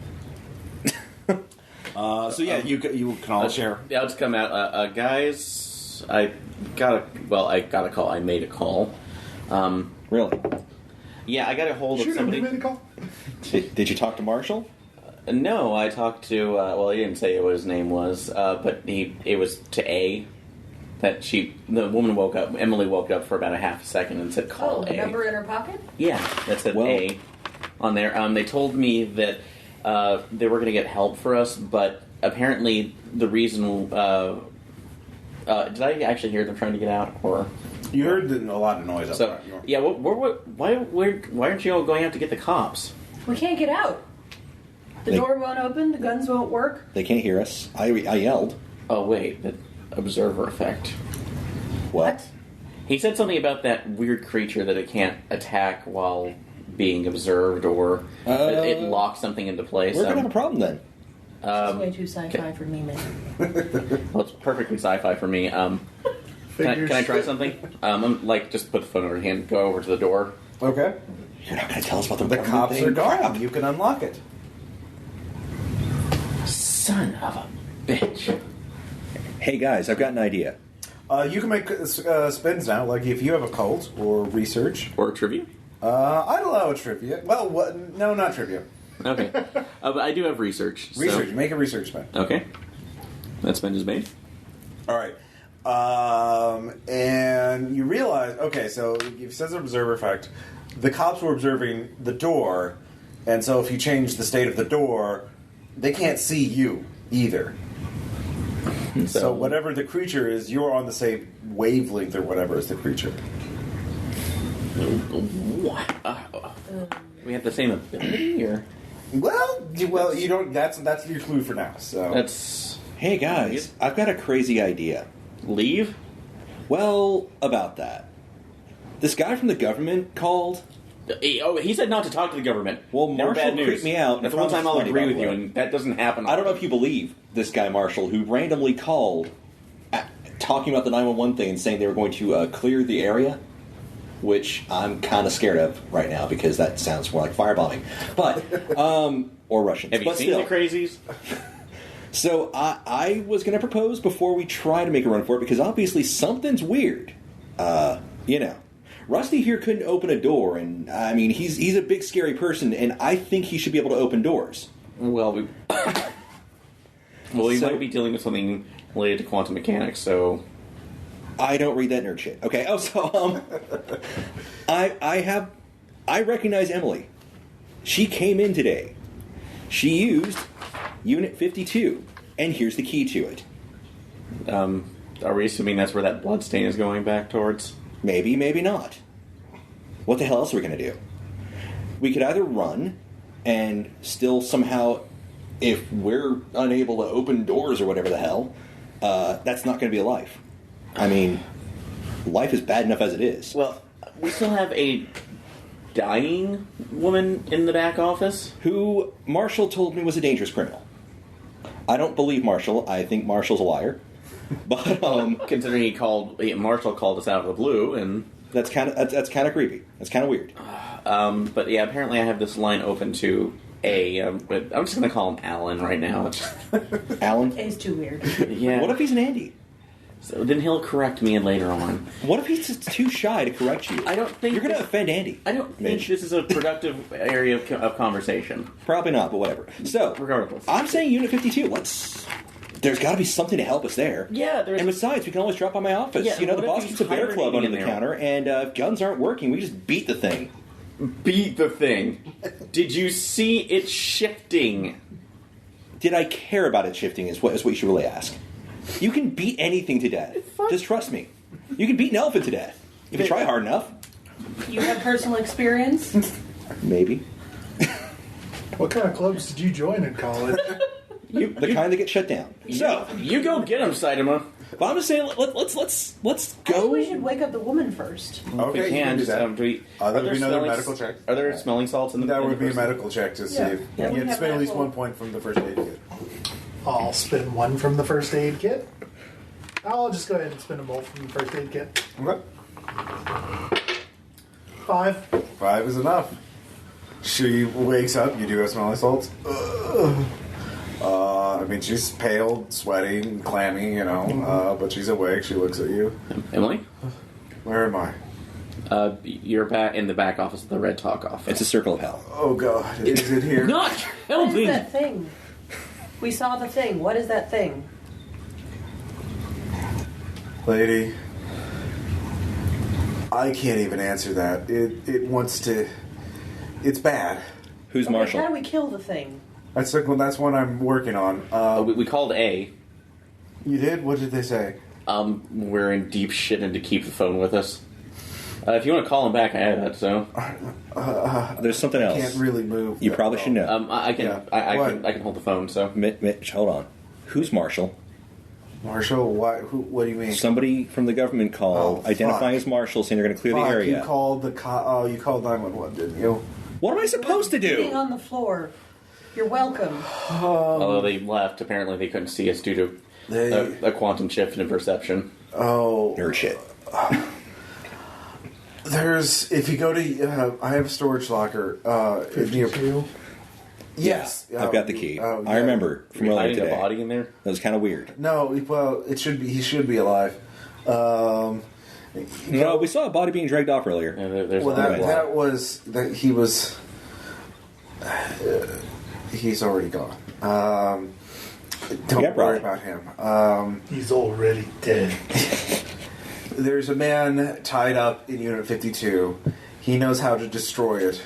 [SPEAKER 1] You can all share.
[SPEAKER 3] Yeah, I'll just come out. Guys, I got a call. I made a call.
[SPEAKER 2] Really?
[SPEAKER 3] Yeah, I got a hold of somebody.
[SPEAKER 4] You made a call?
[SPEAKER 2] Did you talk to Marshall?
[SPEAKER 3] No, I talked to. He didn't say what his name was, but it was to A. The woman woke up. Emily woke up for about a half a second and said, "Call
[SPEAKER 5] the
[SPEAKER 3] A."
[SPEAKER 5] number in her pocket?
[SPEAKER 3] Yeah, that said A on there. They told me that they were going to get help for us, but apparently the reason. Did I actually hear them trying to get out, or?
[SPEAKER 1] You heard a lot of noise up
[SPEAKER 3] So
[SPEAKER 1] front.
[SPEAKER 3] yeah, why aren't you all going out to get the cops?
[SPEAKER 5] We can't get out. The door won't open. The guns won't work.
[SPEAKER 2] They can't hear us. I yelled.
[SPEAKER 3] Oh wait, the observer effect.
[SPEAKER 2] What?
[SPEAKER 3] He said something about that weird creature that it can't attack while being observed, or it locks something into place.
[SPEAKER 2] We're gonna have a problem then.
[SPEAKER 5] It's way too sci-fi for me, man.
[SPEAKER 3] Well, it's perfectly sci-fi for me. Can I try something? I'm just put the phone over your hand, go over to the door.
[SPEAKER 1] Okay.
[SPEAKER 2] You're not gonna tell us about the
[SPEAKER 1] The cops are gone. You can unlock it.
[SPEAKER 3] Son of a bitch.
[SPEAKER 2] Hey guys, I've got an idea.
[SPEAKER 1] You can make spins now. Like if you have a cult or research.
[SPEAKER 3] Or trivia?
[SPEAKER 1] I'd allow trivia. Well, no, not trivia.
[SPEAKER 3] Okay. But I do have research.
[SPEAKER 1] Research.
[SPEAKER 3] So.
[SPEAKER 1] Make a research spin.
[SPEAKER 3] Okay. That spin is made.
[SPEAKER 1] All right. And you realize, okay, so it says observer effect. The cops were observing the door, and so if you change the state of the door, they can't see you either. So whatever the creature is, you're on the same wavelength or whatever as the creature.
[SPEAKER 3] What? We have the same ability, or
[SPEAKER 1] Well, you don't. That's your clue for now. So
[SPEAKER 3] that's
[SPEAKER 2] Hey guys, I've got a crazy idea.
[SPEAKER 3] leave?
[SPEAKER 2] Well, about that. This guy from the government called.
[SPEAKER 3] He said not to talk to the government.
[SPEAKER 2] Well,
[SPEAKER 3] Never
[SPEAKER 2] Marshall
[SPEAKER 3] bad news.
[SPEAKER 2] creeped me out.
[SPEAKER 3] That's the one time I'll
[SPEAKER 2] Funny,
[SPEAKER 3] agree
[SPEAKER 2] by
[SPEAKER 3] with
[SPEAKER 2] the
[SPEAKER 3] you,
[SPEAKER 2] way.
[SPEAKER 3] and that doesn't happen.
[SPEAKER 2] I don't know if you believe this guy Marshall, who randomly called, talking about the 911 thing and saying they were going to clear the area, which I'm kind of scared of right now because that sounds more like firebombing, but or Russians.
[SPEAKER 3] Have you
[SPEAKER 2] but
[SPEAKER 3] seen
[SPEAKER 2] still.
[SPEAKER 3] the crazies?
[SPEAKER 2] So I was going to propose before we try to make a run for it because obviously something's weird. Rusty here couldn't open a door, and I mean he's a big scary person, and I think he should be able to open doors.
[SPEAKER 3] Well, we might be dealing with something related to quantum mechanics, so
[SPEAKER 2] I don't read that nerd shit. Okay. Oh, so I recognize Emily. She came in today. She used Unit 52, and here's the key to it.
[SPEAKER 3] are we assuming that's where that blood stain is going back towards?
[SPEAKER 2] Maybe, maybe not. What the hell else are we going to do? We could either run and still somehow, if we're unable to open doors or whatever the hell, that's not going to be a life. I mean, life is bad enough as it is.
[SPEAKER 3] Well, we still have a dying woman in the back office.
[SPEAKER 2] Who Marshall told me was a dangerous criminal. I don't believe Marshall. I think Marshall's a liar. But
[SPEAKER 3] Considering Marshall called us out of the blue, and
[SPEAKER 2] that's kind of creepy. That's kind of weird.
[SPEAKER 3] but yeah, apparently I have this line open to but I'm just going to call him Alan right now.
[SPEAKER 2] Alan?
[SPEAKER 5] It's too weird.
[SPEAKER 3] Yeah.
[SPEAKER 2] What if he's an Andy?
[SPEAKER 3] So then he'll correct me later on.
[SPEAKER 2] What if he's too shy to correct you?
[SPEAKER 3] I don't think
[SPEAKER 2] you're going to offend Andy.
[SPEAKER 3] I don't think
[SPEAKER 2] Mitch.
[SPEAKER 3] this is a productive area of conversation.
[SPEAKER 2] Probably not, but whatever. So,
[SPEAKER 3] Regardless.
[SPEAKER 2] I'm saying Unit 52. There's got to be something to help us there.
[SPEAKER 3] Yeah, there's.
[SPEAKER 2] And besides, we can always drop by my office.
[SPEAKER 3] Yeah,
[SPEAKER 2] the
[SPEAKER 3] what if
[SPEAKER 2] boss
[SPEAKER 3] he's
[SPEAKER 2] keeps a bear club
[SPEAKER 3] hibernating
[SPEAKER 2] under
[SPEAKER 3] in
[SPEAKER 2] the
[SPEAKER 3] there?
[SPEAKER 2] counter, and if guns aren't working, we just beat the thing.
[SPEAKER 3] Beat the thing. Did you see it shifting?
[SPEAKER 2] Did I care about it shifting is what you should really ask. You can beat anything to death. Just trust me. You can beat an elephant to death. If you try hard enough.
[SPEAKER 5] You have personal experience?
[SPEAKER 2] Maybe.
[SPEAKER 4] What kind of clubs did you join in college?
[SPEAKER 2] The kind that get shut down. So,
[SPEAKER 3] You go get him, Saitama.
[SPEAKER 2] but I'm just saying, let's
[SPEAKER 5] I think
[SPEAKER 2] go.
[SPEAKER 5] we should wake up the woman first.
[SPEAKER 1] Okay,
[SPEAKER 3] We
[SPEAKER 1] you
[SPEAKER 3] can
[SPEAKER 1] can do
[SPEAKER 3] just,
[SPEAKER 1] that.
[SPEAKER 3] are
[SPEAKER 1] that
[SPEAKER 3] there
[SPEAKER 1] would be another
[SPEAKER 3] smelling-
[SPEAKER 1] medical check.
[SPEAKER 3] Are there smelling salts in the
[SPEAKER 1] That
[SPEAKER 3] in
[SPEAKER 1] would
[SPEAKER 3] the
[SPEAKER 1] be a
[SPEAKER 3] first-
[SPEAKER 1] medical check to see
[SPEAKER 5] Yeah.
[SPEAKER 1] if
[SPEAKER 5] Yeah,
[SPEAKER 1] you
[SPEAKER 5] we
[SPEAKER 1] had to
[SPEAKER 5] have
[SPEAKER 1] spend at least
[SPEAKER 5] medical.
[SPEAKER 1] 1 point from the first aid kit.
[SPEAKER 4] I'll spin one from the first aid kit. I'll just go ahead and spin them both from the first aid kit.
[SPEAKER 1] Okay.
[SPEAKER 4] 5.
[SPEAKER 1] 5 is enough. She wakes up. You do have smelling salts. I mean, she's pale, sweaty, and clammy, but she's awake. She looks at you.
[SPEAKER 3] Emily?
[SPEAKER 1] Where am I?
[SPEAKER 3] You're back in the back office of the Red Talk office.
[SPEAKER 2] It's a circle of hell.
[SPEAKER 1] Oh, God. Is it here?
[SPEAKER 3] Not
[SPEAKER 5] What is
[SPEAKER 3] helping!
[SPEAKER 5] that thing? We saw the thing. What is that thing?
[SPEAKER 1] Lady, I can't even answer that. It wants to... It's bad.
[SPEAKER 2] Who's
[SPEAKER 5] Okay,
[SPEAKER 2] Marshall?
[SPEAKER 5] how do we kill the thing?
[SPEAKER 1] That's one I'm working on.
[SPEAKER 3] We called A.
[SPEAKER 1] You did? What did they say?
[SPEAKER 3] We're in deep shit and to keep the phone with us. If you want to call him back, I have that. So
[SPEAKER 2] There's something else.
[SPEAKER 1] Can't really move.
[SPEAKER 2] You probably should know.
[SPEAKER 3] I can.
[SPEAKER 1] Yeah.
[SPEAKER 3] I can hold the phone. So
[SPEAKER 2] Mitch, hold on. Who's Marshall?
[SPEAKER 1] Marshall, what do you mean?
[SPEAKER 2] Somebody from the government called, identifying as Marshall, saying they're going to clear the area.
[SPEAKER 1] You called you called 911, didn't you?
[SPEAKER 2] What am I supposed to
[SPEAKER 6] Sitting
[SPEAKER 2] do?
[SPEAKER 6] on the floor. You're welcome.
[SPEAKER 3] although they left, apparently they couldn't see us due to a quantum shift in perception.
[SPEAKER 1] Oh,
[SPEAKER 2] Nerd shit.
[SPEAKER 1] if you go to, I have a storage locker.
[SPEAKER 4] 52.
[SPEAKER 1] Yes,
[SPEAKER 2] I've got the key.
[SPEAKER 1] Oh,
[SPEAKER 2] I
[SPEAKER 1] yeah.
[SPEAKER 2] remember from earlier
[SPEAKER 3] Hiding
[SPEAKER 2] today.
[SPEAKER 3] a body in there.
[SPEAKER 2] That was kind of weird.
[SPEAKER 1] No, well, it should be. He should be alive.
[SPEAKER 2] No, we saw a body being dragged off earlier.
[SPEAKER 3] Yeah, there's
[SPEAKER 1] Well,
[SPEAKER 3] a
[SPEAKER 1] that was that he was. He's already gone. Don't worry about him.
[SPEAKER 4] He's already dead.
[SPEAKER 1] There's a man tied up in Unit 52. He knows how to destroy it.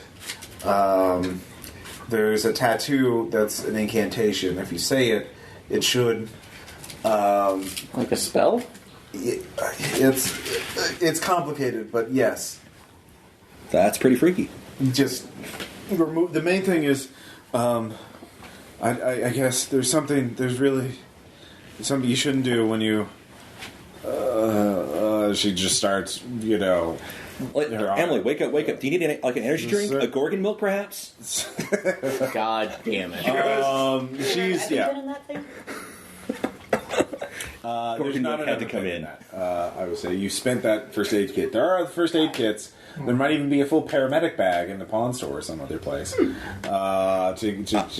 [SPEAKER 1] There's a tattoo that's an incantation. If you say it, it should.
[SPEAKER 3] like a spell.
[SPEAKER 1] It's complicated, but yes.
[SPEAKER 2] That's pretty freaky.
[SPEAKER 1] Just remove. The main thing is, I guess there's really something you shouldn't do when you. She just starts,
[SPEAKER 2] Emily, wake up. Do you need an energy drink? A Gorgon milk, perhaps?
[SPEAKER 3] God damn it!
[SPEAKER 1] She's
[SPEAKER 5] Have you been in that thing?
[SPEAKER 1] there's
[SPEAKER 2] Gorgon
[SPEAKER 1] not
[SPEAKER 2] milk had
[SPEAKER 1] enough
[SPEAKER 2] to come
[SPEAKER 1] thing
[SPEAKER 2] in.
[SPEAKER 1] that. I would say you spent that first aid kit. There are first aid kits. There might even be a full paramedic bag in the pawn store or some other place to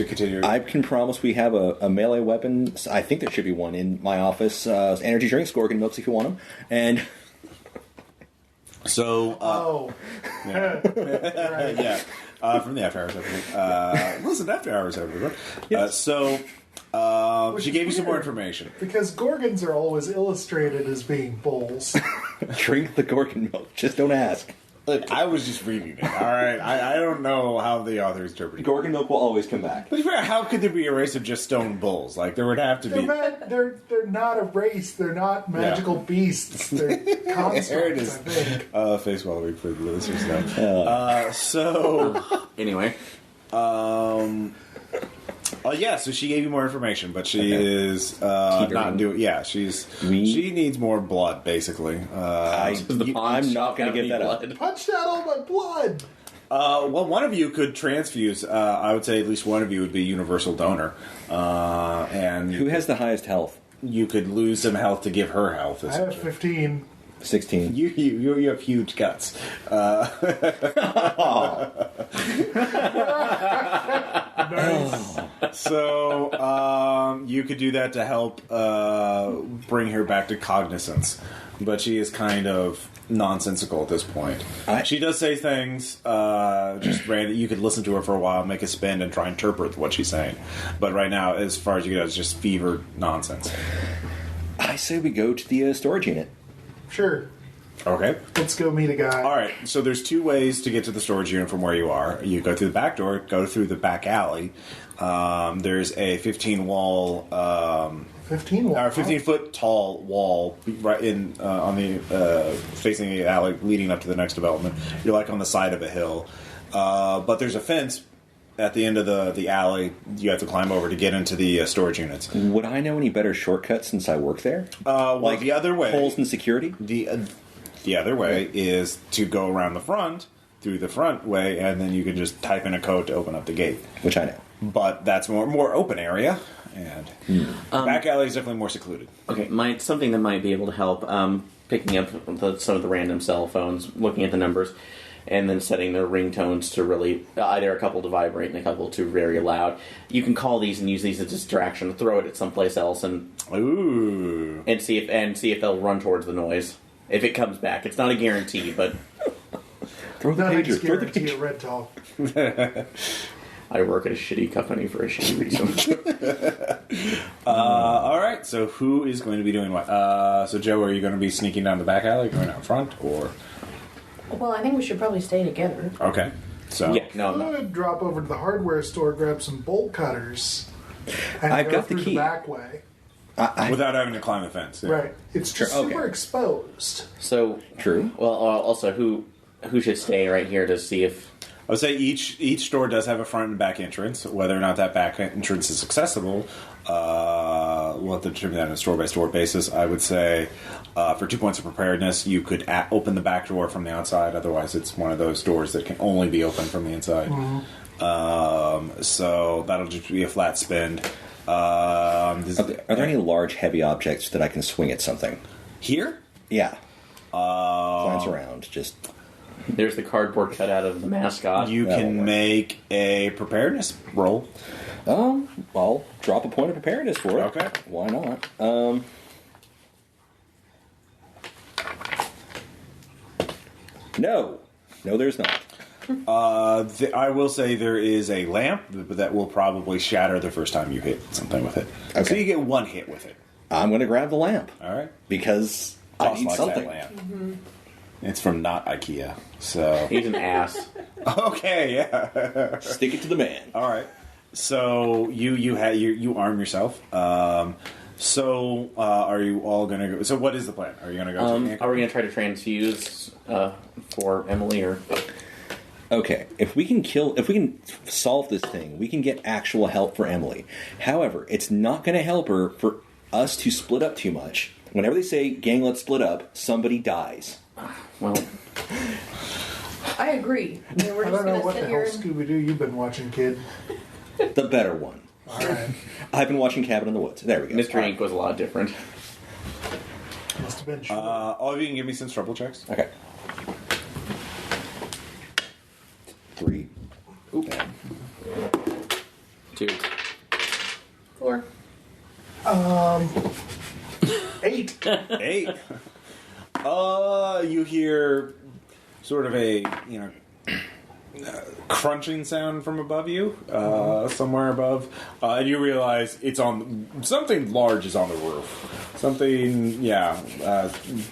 [SPEAKER 1] continue.
[SPEAKER 2] I can promise we have a melee weapon. I think there should be one in my office. Energy drinks, Gorgon milks if you want them. And
[SPEAKER 1] so,
[SPEAKER 4] Right.
[SPEAKER 1] yeah, from the After Hours episode. Listen to After Hours everyone. She gave you some more information.
[SPEAKER 4] Because Gorgons are always illustrated as being bowls.
[SPEAKER 2] drink the Gorgon milk. Just don't ask.
[SPEAKER 1] Look, I was just reading it. All right, I don't know how the authors interpreted it.
[SPEAKER 2] Gorgon milk will always come back.
[SPEAKER 1] But how could there be a race of just stone bulls? Like there would have to be.
[SPEAKER 4] They're not a race. They're not magical beasts. They're constructs,
[SPEAKER 1] There it is.
[SPEAKER 4] I think.
[SPEAKER 1] Face wallowing for the listeners now.
[SPEAKER 3] Anyway,
[SPEAKER 1] so she gave you more information, but she is not doing. Yeah, she needs more blood, basically.
[SPEAKER 2] I'm not going to give that up.
[SPEAKER 4] Punch out all my blood.
[SPEAKER 1] Well, one of you could transfuse. I would say at least one of you would be universal donor, and
[SPEAKER 2] Who has the highest health?
[SPEAKER 1] you could lose some health to give her health.
[SPEAKER 4] I have 15.
[SPEAKER 2] 16.
[SPEAKER 1] You have huge guts.
[SPEAKER 4] Nice.
[SPEAKER 1] So you could do that to help bring her back to cognizance, but she is kind of nonsensical at this point. She does say things just random. You could listen to her for a while, make a spin, and try and interpret what she's saying. But right now, as far as you get, it's just fevered nonsense.
[SPEAKER 2] I say we go to the storage unit.
[SPEAKER 4] Sure.
[SPEAKER 1] Okay.
[SPEAKER 4] Let's go meet a guy.
[SPEAKER 1] All right. So there's two ways to get to the storage unit from where you are. You go through the back door, go through the back alley. There's a 15 wall.
[SPEAKER 4] 15 wall.
[SPEAKER 1] Or 15-foot tall wall right in on the facing the alley leading up to the next development. You're like on the side of a hill, but there's a fence at the end of the alley. You have to climb over to get into the storage units.
[SPEAKER 2] Would I know any better shortcuts since I work there?
[SPEAKER 1] Well, the other way,
[SPEAKER 2] holes in security.
[SPEAKER 1] The other way is to go around the front through the front way, and then you can just type in a code to open up the gate.
[SPEAKER 2] Which I know.
[SPEAKER 1] But that's more open area, and back alley is definitely more secluded.
[SPEAKER 3] okay, something that might be able to help. Picking up some of the random cell phones, looking at the numbers, and then setting their ringtones to really either a couple to vibrate and a couple to very loud. You can call these and use these as a distraction. Throw it at someplace else and see if they'll run towards the noise. If it comes back, it's not a guarantee, but
[SPEAKER 2] Throw the
[SPEAKER 4] Nothing's
[SPEAKER 2] pager. Throw the
[SPEAKER 4] guaranteed
[SPEAKER 2] pager.
[SPEAKER 4] at Red Talk.
[SPEAKER 3] I work at a shitty company for a shitty reason.
[SPEAKER 1] All right, so who is going to be doing what? So Joe, are you going to be sneaking down the back alley, going out front, or?
[SPEAKER 5] Well, I think we should probably stay together.
[SPEAKER 1] Okay, so
[SPEAKER 3] Yeah, No, I'm
[SPEAKER 4] I'm
[SPEAKER 3] not.
[SPEAKER 4] gonna drop over to the hardware store, grab some bolt cutters, and
[SPEAKER 2] I've
[SPEAKER 4] go
[SPEAKER 2] got the
[SPEAKER 4] through
[SPEAKER 2] key.
[SPEAKER 4] the back way.
[SPEAKER 1] Without having to climb the fence. Yeah.
[SPEAKER 4] Right. It's just
[SPEAKER 2] Sure, okay.
[SPEAKER 4] super exposed.
[SPEAKER 3] So
[SPEAKER 2] True.
[SPEAKER 3] Well, also who should stay right here to see if
[SPEAKER 1] I would say each store does have a front and back entrance. Whether or not that back entrance is accessible, we'll have to determine that on a store-by-store basis. I would say for 2 points of preparedness, you could open the back door from the outside. Otherwise, it's one of those doors that can only be opened from the inside. So that'll just be a flat spend.
[SPEAKER 2] Are there any large, heavy objects that I can swing at something?
[SPEAKER 1] Here?
[SPEAKER 2] Yeah. Glance around. Just
[SPEAKER 3] there's the cardboard cutout of the mascot.
[SPEAKER 1] You
[SPEAKER 2] That'll
[SPEAKER 1] can
[SPEAKER 2] work.
[SPEAKER 1] make a preparedness roll.
[SPEAKER 2] I'll drop a point of preparedness for it.
[SPEAKER 1] Okay.
[SPEAKER 2] Why not? No, there's not.
[SPEAKER 1] I will say there is a lamp that will probably shatter the first time you hit something with it.
[SPEAKER 2] Okay.
[SPEAKER 1] So you get one hit with it.
[SPEAKER 2] I'm going to grab the lamp
[SPEAKER 1] All right.
[SPEAKER 2] because I
[SPEAKER 1] Boss
[SPEAKER 2] need
[SPEAKER 1] likes
[SPEAKER 2] something.
[SPEAKER 1] that lamp. It's from not IKEA. So
[SPEAKER 3] He's an ass.
[SPEAKER 1] okay, yeah.
[SPEAKER 2] Stick it to the man.
[SPEAKER 1] All right. So you arm yourself. So are you all going to go? So what is the plan? Are you going to go? to the
[SPEAKER 3] Are we going to try to transfuse for Emily or?
[SPEAKER 2] Okay, if we can solve this thing, we can get actual help for Emily. However, it's not going to help her for us to split up too much. Whenever they say, gang, let's split up, somebody dies.
[SPEAKER 3] Well,
[SPEAKER 5] I agree. I mean, we're
[SPEAKER 4] I
[SPEAKER 5] just
[SPEAKER 4] don't know
[SPEAKER 5] going to
[SPEAKER 4] what the
[SPEAKER 5] sit
[SPEAKER 4] hell
[SPEAKER 5] here and...
[SPEAKER 4] Scooby Doo you've been watching, kid.
[SPEAKER 2] The better one.
[SPEAKER 4] All right.
[SPEAKER 2] I've been watching Cabin in the Woods. There we go.
[SPEAKER 3] Mystery Inc. was a lot different.
[SPEAKER 4] Must have been short.
[SPEAKER 1] all of you can give me some trouble checks.
[SPEAKER 2] Okay. 3.
[SPEAKER 3] Oop. 2.
[SPEAKER 5] 4.
[SPEAKER 4] 8.
[SPEAKER 1] 8. You hear sort of a crunching sound from above you, somewhere above, and you realize it's on something large is on the roof. Something,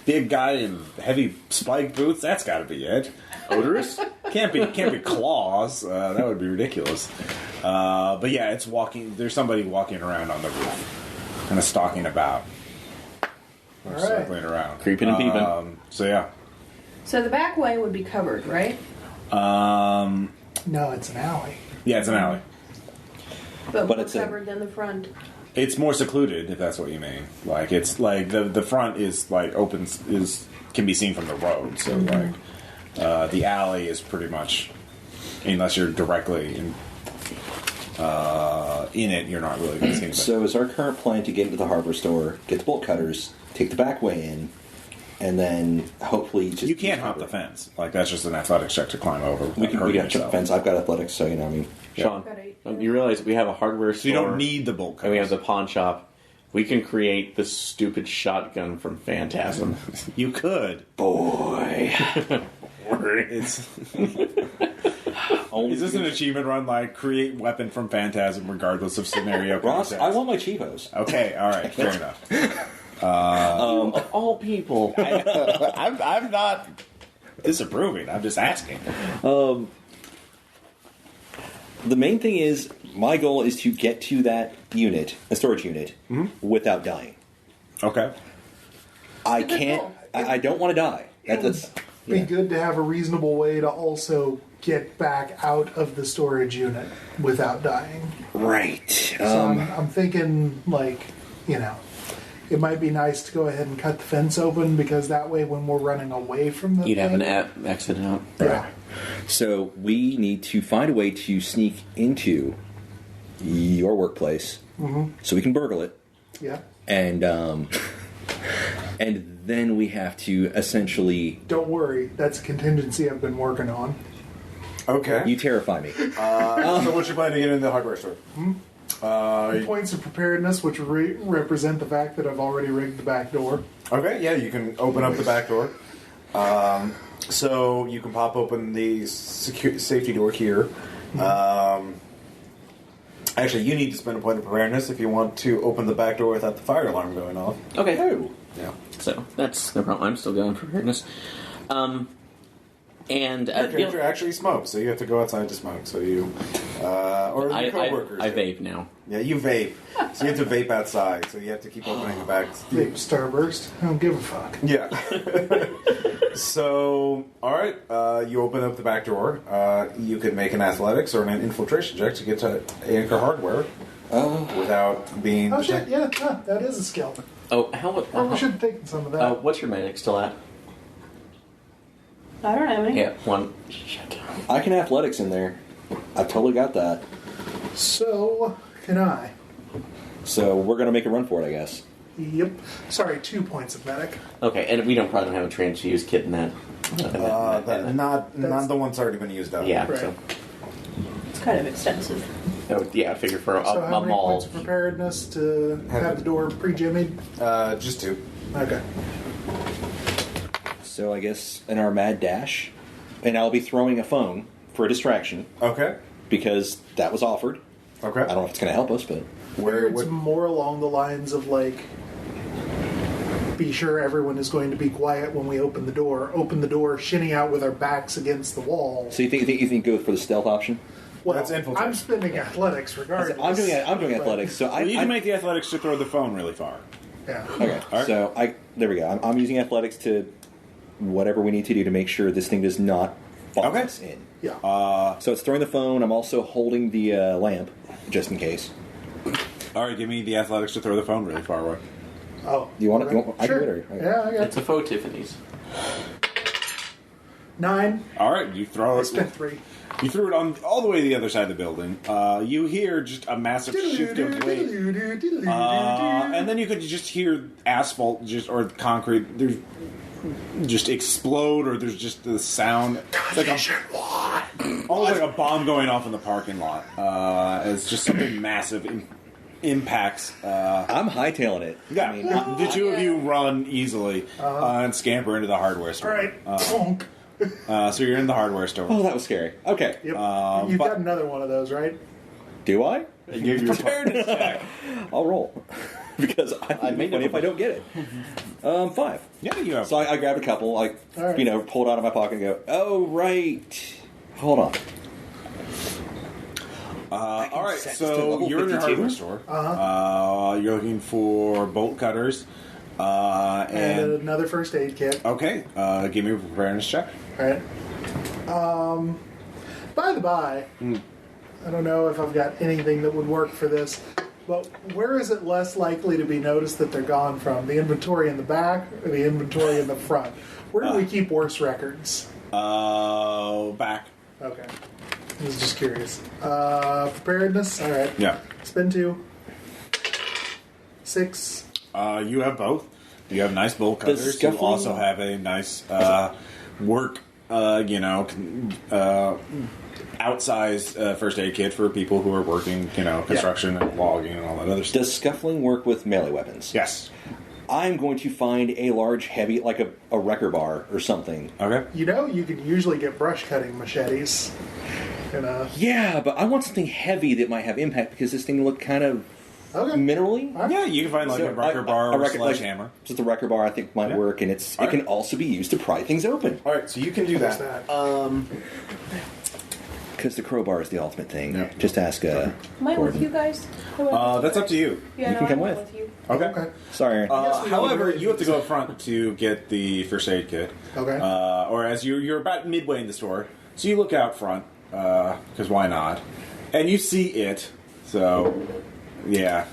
[SPEAKER 1] big guy in heavy spiked boots. That's got to be it. Odorous? Can't be claws. That would be ridiculous. But yeah, it's walking. There's somebody walking around on the roof, kind of stalking about, or
[SPEAKER 4] All right.
[SPEAKER 1] circling around,
[SPEAKER 3] Creeping and peeping.
[SPEAKER 1] So yeah.
[SPEAKER 5] So the back way would be covered, right?
[SPEAKER 4] No, it's an alley.
[SPEAKER 1] Yeah, it's an alley.
[SPEAKER 5] But
[SPEAKER 2] But
[SPEAKER 5] more
[SPEAKER 2] it's a-
[SPEAKER 5] covered than the front.
[SPEAKER 1] It's more secluded, if that's what you mean. Like it's like the front is like open can be seen from the road. So the alley is pretty much, unless you're directly in it, you're not really going to see anything.
[SPEAKER 2] So is our current plan to get into the hardware store, get the bolt cutters, take the back way in, and then hopefully just...
[SPEAKER 1] You can't hop the fence. Like that's just an athletics check to climb over.
[SPEAKER 2] We can jump the fence. I've got athletics, so you know what I mean.
[SPEAKER 3] Sean,
[SPEAKER 5] Got 8.
[SPEAKER 3] you realize we have a hardware store.
[SPEAKER 1] So you don't need the bolt
[SPEAKER 3] And we have
[SPEAKER 1] cutters.
[SPEAKER 3] the pawn shop. We can create this stupid shotgun from Phantasm.
[SPEAKER 1] You could.
[SPEAKER 2] Boy.
[SPEAKER 1] It's is this an achievement run? Like create weapon from Phantasm, regardless of scenario.
[SPEAKER 2] Ross,
[SPEAKER 1] context?
[SPEAKER 2] I want my Chivos.
[SPEAKER 1] Okay, all right, fair enough.
[SPEAKER 3] Of all people.
[SPEAKER 1] I'm not disapproving. I'm just asking.
[SPEAKER 2] The main thing is, my goal is to get to that unit, a storage unit, without dying.
[SPEAKER 1] Okay.
[SPEAKER 2] I
[SPEAKER 5] Good
[SPEAKER 2] can't...
[SPEAKER 5] goal.
[SPEAKER 2] I don't want to die. That's...
[SPEAKER 4] Be
[SPEAKER 2] Yeah.
[SPEAKER 4] good to have a reasonable way to also get back out of the storage unit without dying.
[SPEAKER 2] Right.
[SPEAKER 4] So I'm thinking, like, it might be nice to go ahead and cut the fence open because that way when we're running away from the
[SPEAKER 3] You'd have
[SPEAKER 4] thing,
[SPEAKER 3] an exit out.
[SPEAKER 4] Yeah.
[SPEAKER 2] So we need to find a way to sneak into your workplace so we can burgle it,
[SPEAKER 4] Yeah.
[SPEAKER 2] and and then we have to essentially...
[SPEAKER 4] Don't worry, that's a contingency I've been working on.
[SPEAKER 1] Okay.
[SPEAKER 2] You terrify me.
[SPEAKER 1] So what's your plan to get in the hardware store?
[SPEAKER 4] Points of preparedness, which represent the fact that I've already rigged the back door.
[SPEAKER 1] Okay, yeah, you can open up the back door. So you can pop open the safety door here. Actually, you need to spend a point of preparedness if you want to open the back door without the fire alarm going off.
[SPEAKER 3] Okay.
[SPEAKER 2] Oh.
[SPEAKER 1] Yeah.
[SPEAKER 3] So that's no problem. I'm still going for preparedness. And
[SPEAKER 1] Your character actually smokes, so you have to go outside to smoke. So you, or your coworkers.
[SPEAKER 3] I
[SPEAKER 1] do.
[SPEAKER 3] vape now.
[SPEAKER 1] Yeah, you vape. So you have to vape outside. So you have to keep opening the back.
[SPEAKER 4] Vape Starburst. I don't give a fuck.
[SPEAKER 1] Yeah. So, all right, you open up the back door. You can make an athletics or an infiltration check to get to Anchor Hardware without being.
[SPEAKER 4] Oh shit! Yeah, that is a skill.
[SPEAKER 3] Oh, how?
[SPEAKER 4] Oh, we should have taken some of that.
[SPEAKER 3] What's your medic still at?
[SPEAKER 5] I don't have any.
[SPEAKER 3] Yeah, 1. Shit.
[SPEAKER 2] I can athletics in there. I totally got that.
[SPEAKER 4] So can I?
[SPEAKER 2] So we're gonna make a run for it, I guess.
[SPEAKER 4] Yep. Sorry, 2 points of medic.
[SPEAKER 3] Okay, and we probably don't have a transfused kit in that.
[SPEAKER 1] Not the one's already been used up.
[SPEAKER 3] Yeah,
[SPEAKER 4] Right.
[SPEAKER 3] so.
[SPEAKER 5] It's kind of extensive.
[SPEAKER 3] Oh, yeah, I figure for
[SPEAKER 4] So
[SPEAKER 3] a
[SPEAKER 4] how many
[SPEAKER 3] mall.
[SPEAKER 4] points of preparedness to have the door pre-jimmied?
[SPEAKER 1] Just 2.
[SPEAKER 4] Okay.
[SPEAKER 2] So I guess in our mad dash, and I'll be throwing a phone for a distraction
[SPEAKER 1] Okay.
[SPEAKER 2] because that was offered.
[SPEAKER 1] Okay.
[SPEAKER 2] I don't know if it's going to help us, but
[SPEAKER 1] Where?
[SPEAKER 4] It's more along the lines of like, be sure everyone is going to be quiet when we open the door. Open the door, shinning out with our backs against the wall.
[SPEAKER 2] so you think go for the stealth option?
[SPEAKER 4] Well,
[SPEAKER 1] That's infiltrate.
[SPEAKER 4] I'm spending athletics regardless.
[SPEAKER 2] I'm doing
[SPEAKER 4] but-
[SPEAKER 2] athletics. So
[SPEAKER 1] Well, you
[SPEAKER 2] I
[SPEAKER 1] can make the athletics to throw the phone really far.
[SPEAKER 4] Yeah.
[SPEAKER 2] okay.
[SPEAKER 1] All right.
[SPEAKER 2] So there we go. I'm using athletics to whatever we need to do to make sure this thing does not box
[SPEAKER 1] Okay.
[SPEAKER 2] us in.
[SPEAKER 4] Yeah.
[SPEAKER 2] So it's throwing the phone. I'm also holding the lamp just in case.
[SPEAKER 1] All right, give me the athletics to throw the phone really far away.
[SPEAKER 4] Oh.
[SPEAKER 2] You want it? You want, I
[SPEAKER 4] Sure.
[SPEAKER 2] can do it. Or, okay.
[SPEAKER 4] Yeah, I got
[SPEAKER 3] It's a faux Tiffany's.
[SPEAKER 4] 9.
[SPEAKER 1] All right, you throw
[SPEAKER 4] I
[SPEAKER 1] it.
[SPEAKER 4] spent 3.
[SPEAKER 1] You threw it on all the way to the other side of the building. You hear just a massive shift of weight, and then you could just hear asphalt, or concrete, there's just explode, or there's just the sound. It's like almost like a bomb going off in the parking lot. It's just something massive impacts.
[SPEAKER 2] I'm hightailing it.
[SPEAKER 1] Yeah,
[SPEAKER 2] I mean,
[SPEAKER 1] the two of you run easily and scamper into the hardware
[SPEAKER 4] All
[SPEAKER 1] store.
[SPEAKER 4] right. Bonk.
[SPEAKER 1] So you're in the hardware store.
[SPEAKER 2] oh, that was scary. Okay.
[SPEAKER 4] Yep.
[SPEAKER 1] but-
[SPEAKER 4] You've got another one of those, right?
[SPEAKER 2] Do I?
[SPEAKER 1] Give your preparedness check.
[SPEAKER 2] I'll roll because I make money if I don't get it. 5.
[SPEAKER 1] Yeah, you have.
[SPEAKER 2] So I grabbed a couple,
[SPEAKER 4] All right.
[SPEAKER 2] pulled out of my pocket and go, oh, right. Hold on.
[SPEAKER 1] All right,
[SPEAKER 2] set this to
[SPEAKER 1] so
[SPEAKER 2] level
[SPEAKER 1] you're in your
[SPEAKER 2] 52?
[SPEAKER 1] hardware store. You're looking for bolt cutters.
[SPEAKER 4] And
[SPEAKER 1] And
[SPEAKER 4] another first aid kit.
[SPEAKER 1] okay, give me a preparedness check.
[SPEAKER 4] All right. By the by, I don't know if I've got anything that would work for this, but where is it less likely to be noticed that they're gone from? The inventory in the back or the inventory in the front? Where do we keep worse records?
[SPEAKER 1] Back.
[SPEAKER 4] Okay. I was just curious. Preparedness? All right.
[SPEAKER 1] Yeah.
[SPEAKER 4] Spin 2. 6.
[SPEAKER 1] You have both. You have nice bolt
[SPEAKER 2] Does
[SPEAKER 1] cutters. You
[SPEAKER 2] scuffling-
[SPEAKER 1] also have a nice work, outsized first aid kit for people who are working, construction and logging and all that other stuff.
[SPEAKER 2] Does scuffling work with melee weapons?
[SPEAKER 1] Yes.
[SPEAKER 2] I'm going to find a large, heavy, like a wrecker bar or something.
[SPEAKER 1] Okay.
[SPEAKER 4] You know, you can usually get brush cutting machetes.
[SPEAKER 2] Yeah, but I want something heavy that might have impact because this thing looked kind of
[SPEAKER 4] Okay.
[SPEAKER 2] minerally.
[SPEAKER 1] Yeah, you can find like a wrecker bar or a sledgehammer.
[SPEAKER 2] Just a wrecker bar, I think, might
[SPEAKER 1] Yeah.
[SPEAKER 2] work, and it can also be used to pry things open.
[SPEAKER 1] All right, so you can do
[SPEAKER 4] What's
[SPEAKER 1] that.
[SPEAKER 4] that?
[SPEAKER 2] Because the crowbar is the ultimate thing.
[SPEAKER 1] Yeah.
[SPEAKER 2] Just ask
[SPEAKER 5] Am I with
[SPEAKER 2] Gordon.
[SPEAKER 5] you guys? I went
[SPEAKER 1] That's up to you.
[SPEAKER 5] Yeah,
[SPEAKER 2] You can
[SPEAKER 5] no,
[SPEAKER 2] come
[SPEAKER 5] I went
[SPEAKER 2] with.
[SPEAKER 5] you.
[SPEAKER 1] Okay.
[SPEAKER 4] Okay.
[SPEAKER 2] Sorry, Aaron.
[SPEAKER 4] Yes, we
[SPEAKER 1] However,
[SPEAKER 4] really
[SPEAKER 1] you have to
[SPEAKER 4] need
[SPEAKER 1] go up front to get the first aid kit.
[SPEAKER 4] Okay.
[SPEAKER 1] Or as you're about midway in the store, so you look out front, because why not? And you see it, so yeah,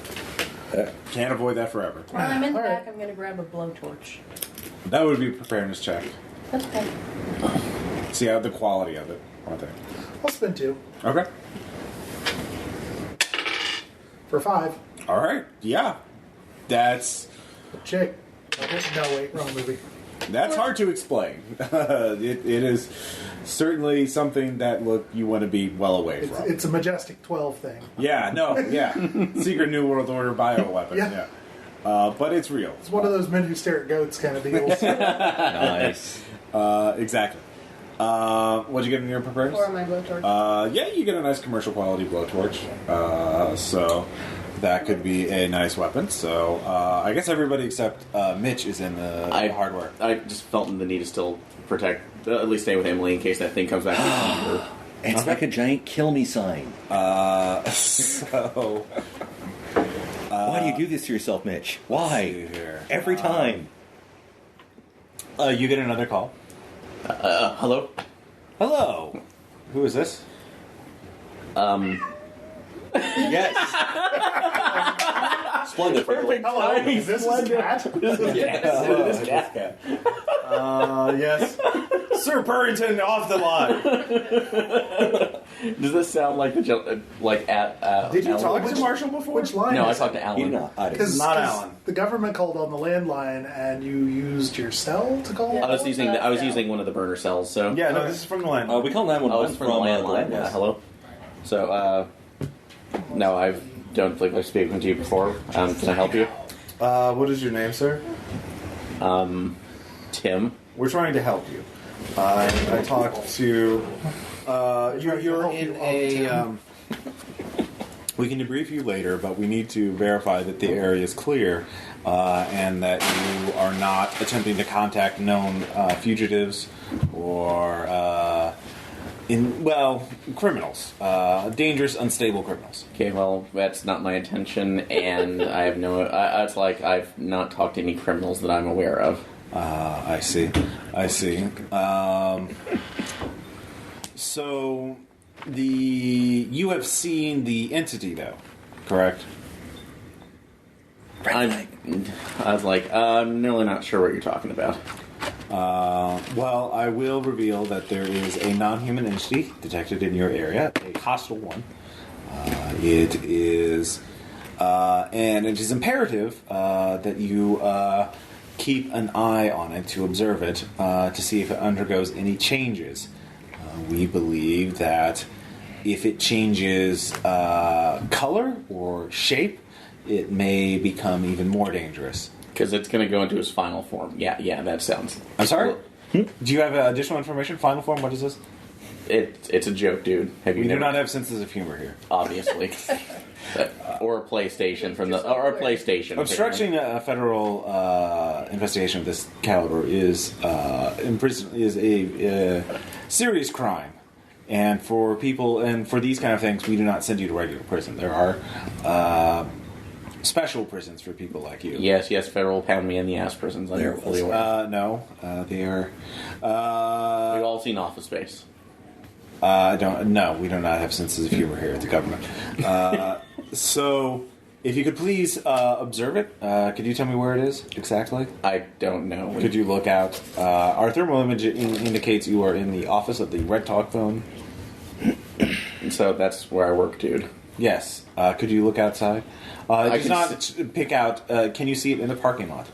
[SPEAKER 1] can't avoid that forever.
[SPEAKER 5] When I'm in the
[SPEAKER 4] All right.
[SPEAKER 5] back, I'm going to grab a blowtorch.
[SPEAKER 1] That would be a preparedness check.
[SPEAKER 5] That's okay.
[SPEAKER 1] See how the quality of it. I think.
[SPEAKER 4] I'll spin 2.
[SPEAKER 1] Okay.
[SPEAKER 4] For 5.
[SPEAKER 1] All right. Yeah, that's
[SPEAKER 4] Chick. Okay. No, wait. Wrong movie.
[SPEAKER 1] hard to explain. it is certainly something that you want to be well away from.
[SPEAKER 4] It's a majestic 12 thing.
[SPEAKER 1] Yeah, no, yeah. Secret New World Order bioweapon,
[SPEAKER 4] Yeah.
[SPEAKER 1] yeah. But it's real.
[SPEAKER 4] It's one of those men who stare at goats kind of deals.
[SPEAKER 2] Nice.
[SPEAKER 1] Exactly. What'd you get in your preparedness?
[SPEAKER 5] Or my blowtorch.
[SPEAKER 1] Yeah, you get a nice commercial quality blowtorch. So that could be a nice weapon. So I guess everybody except Mitch is in the hardware.
[SPEAKER 3] I just felt the need to still protect at least stay with Emily in case that thing comes back to her.
[SPEAKER 2] It's like a giant kill me sign.
[SPEAKER 1] So...
[SPEAKER 2] Why do you do this to yourself, Mitch? Why?
[SPEAKER 1] Here.
[SPEAKER 2] Every time.
[SPEAKER 1] You get another call.
[SPEAKER 3] Hello?
[SPEAKER 1] Hello. Who is this?
[SPEAKER 2] Yes. Splendid.
[SPEAKER 3] Perfect.
[SPEAKER 4] Hello, is this his cat?
[SPEAKER 1] Yes. Sir Purrington, off the line.
[SPEAKER 3] Does this sound like the
[SPEAKER 1] Did you
[SPEAKER 3] Alan?
[SPEAKER 1] talk to Marshall before?
[SPEAKER 4] Which line?
[SPEAKER 3] No, I
[SPEAKER 4] is
[SPEAKER 3] talked
[SPEAKER 4] it?
[SPEAKER 3] to Alan.
[SPEAKER 2] You know, I didn't.
[SPEAKER 4] Because
[SPEAKER 1] Not Alan.
[SPEAKER 4] the government called on the landline, and you used your cell to call.
[SPEAKER 5] Yeah.
[SPEAKER 3] I was using one of the burner cells. So
[SPEAKER 1] Yeah, no, this is from the land.
[SPEAKER 2] We call 911
[SPEAKER 3] I was from the landline.
[SPEAKER 2] yes.
[SPEAKER 3] Hello. So no, I don't believe I've spoken to you before. Can I help you?
[SPEAKER 1] What is your name, sir?
[SPEAKER 3] Tim.
[SPEAKER 1] We're trying to help you. I talked to... you're in a... we can debrief you later, but we need to verify that the area is clear and that you are not attempting to contact known fugitives or... criminals. Dangerous, unstable criminals.
[SPEAKER 3] Okay, well, that's not my intention, and I have no... it's like I've not talked to any criminals that I'm aware of.
[SPEAKER 1] I see. So, you have seen the entity, though, correct?
[SPEAKER 3] I was like, I'm really not sure what you're talking about.
[SPEAKER 1] Well, I will reveal that there is a non-human entity detected in your area, a hostile one. It is imperative that you keep an eye on it to observe it to see if it undergoes any changes. We believe that if it changes color or shape, it may become even more dangerous.
[SPEAKER 3] Because it's going to go into its final form. Yeah, that sounds...
[SPEAKER 1] I'm sorry? Do you have additional information? Final form, what is this?
[SPEAKER 3] It's a joke, dude. Have you
[SPEAKER 1] We do
[SPEAKER 3] never...
[SPEAKER 1] not have senses of humor here.
[SPEAKER 3] Obviously. Or a PlayStation or a PlayStation.
[SPEAKER 1] Obstructing a federal investigation of this caliber is a serious crime, and for these kind of things, we do not send you to regular prison. There are special prisons for people like you.
[SPEAKER 3] Yes, federal pound me in the ass prisons. I'm fully aware.
[SPEAKER 1] No, they are.
[SPEAKER 3] We've all seen Office Space.
[SPEAKER 1] No, we do not have senses of humor here at the government. So, if you could please observe it, could you tell me where it is exactly?
[SPEAKER 3] I don't know.
[SPEAKER 1] Could you look out? Our thermal image indicates you are in the office of the Red Talk phone.
[SPEAKER 3] So that's where I work, dude.
[SPEAKER 1] Yes. Could you look outside? Does not pick out. Can you see it in the parking lot?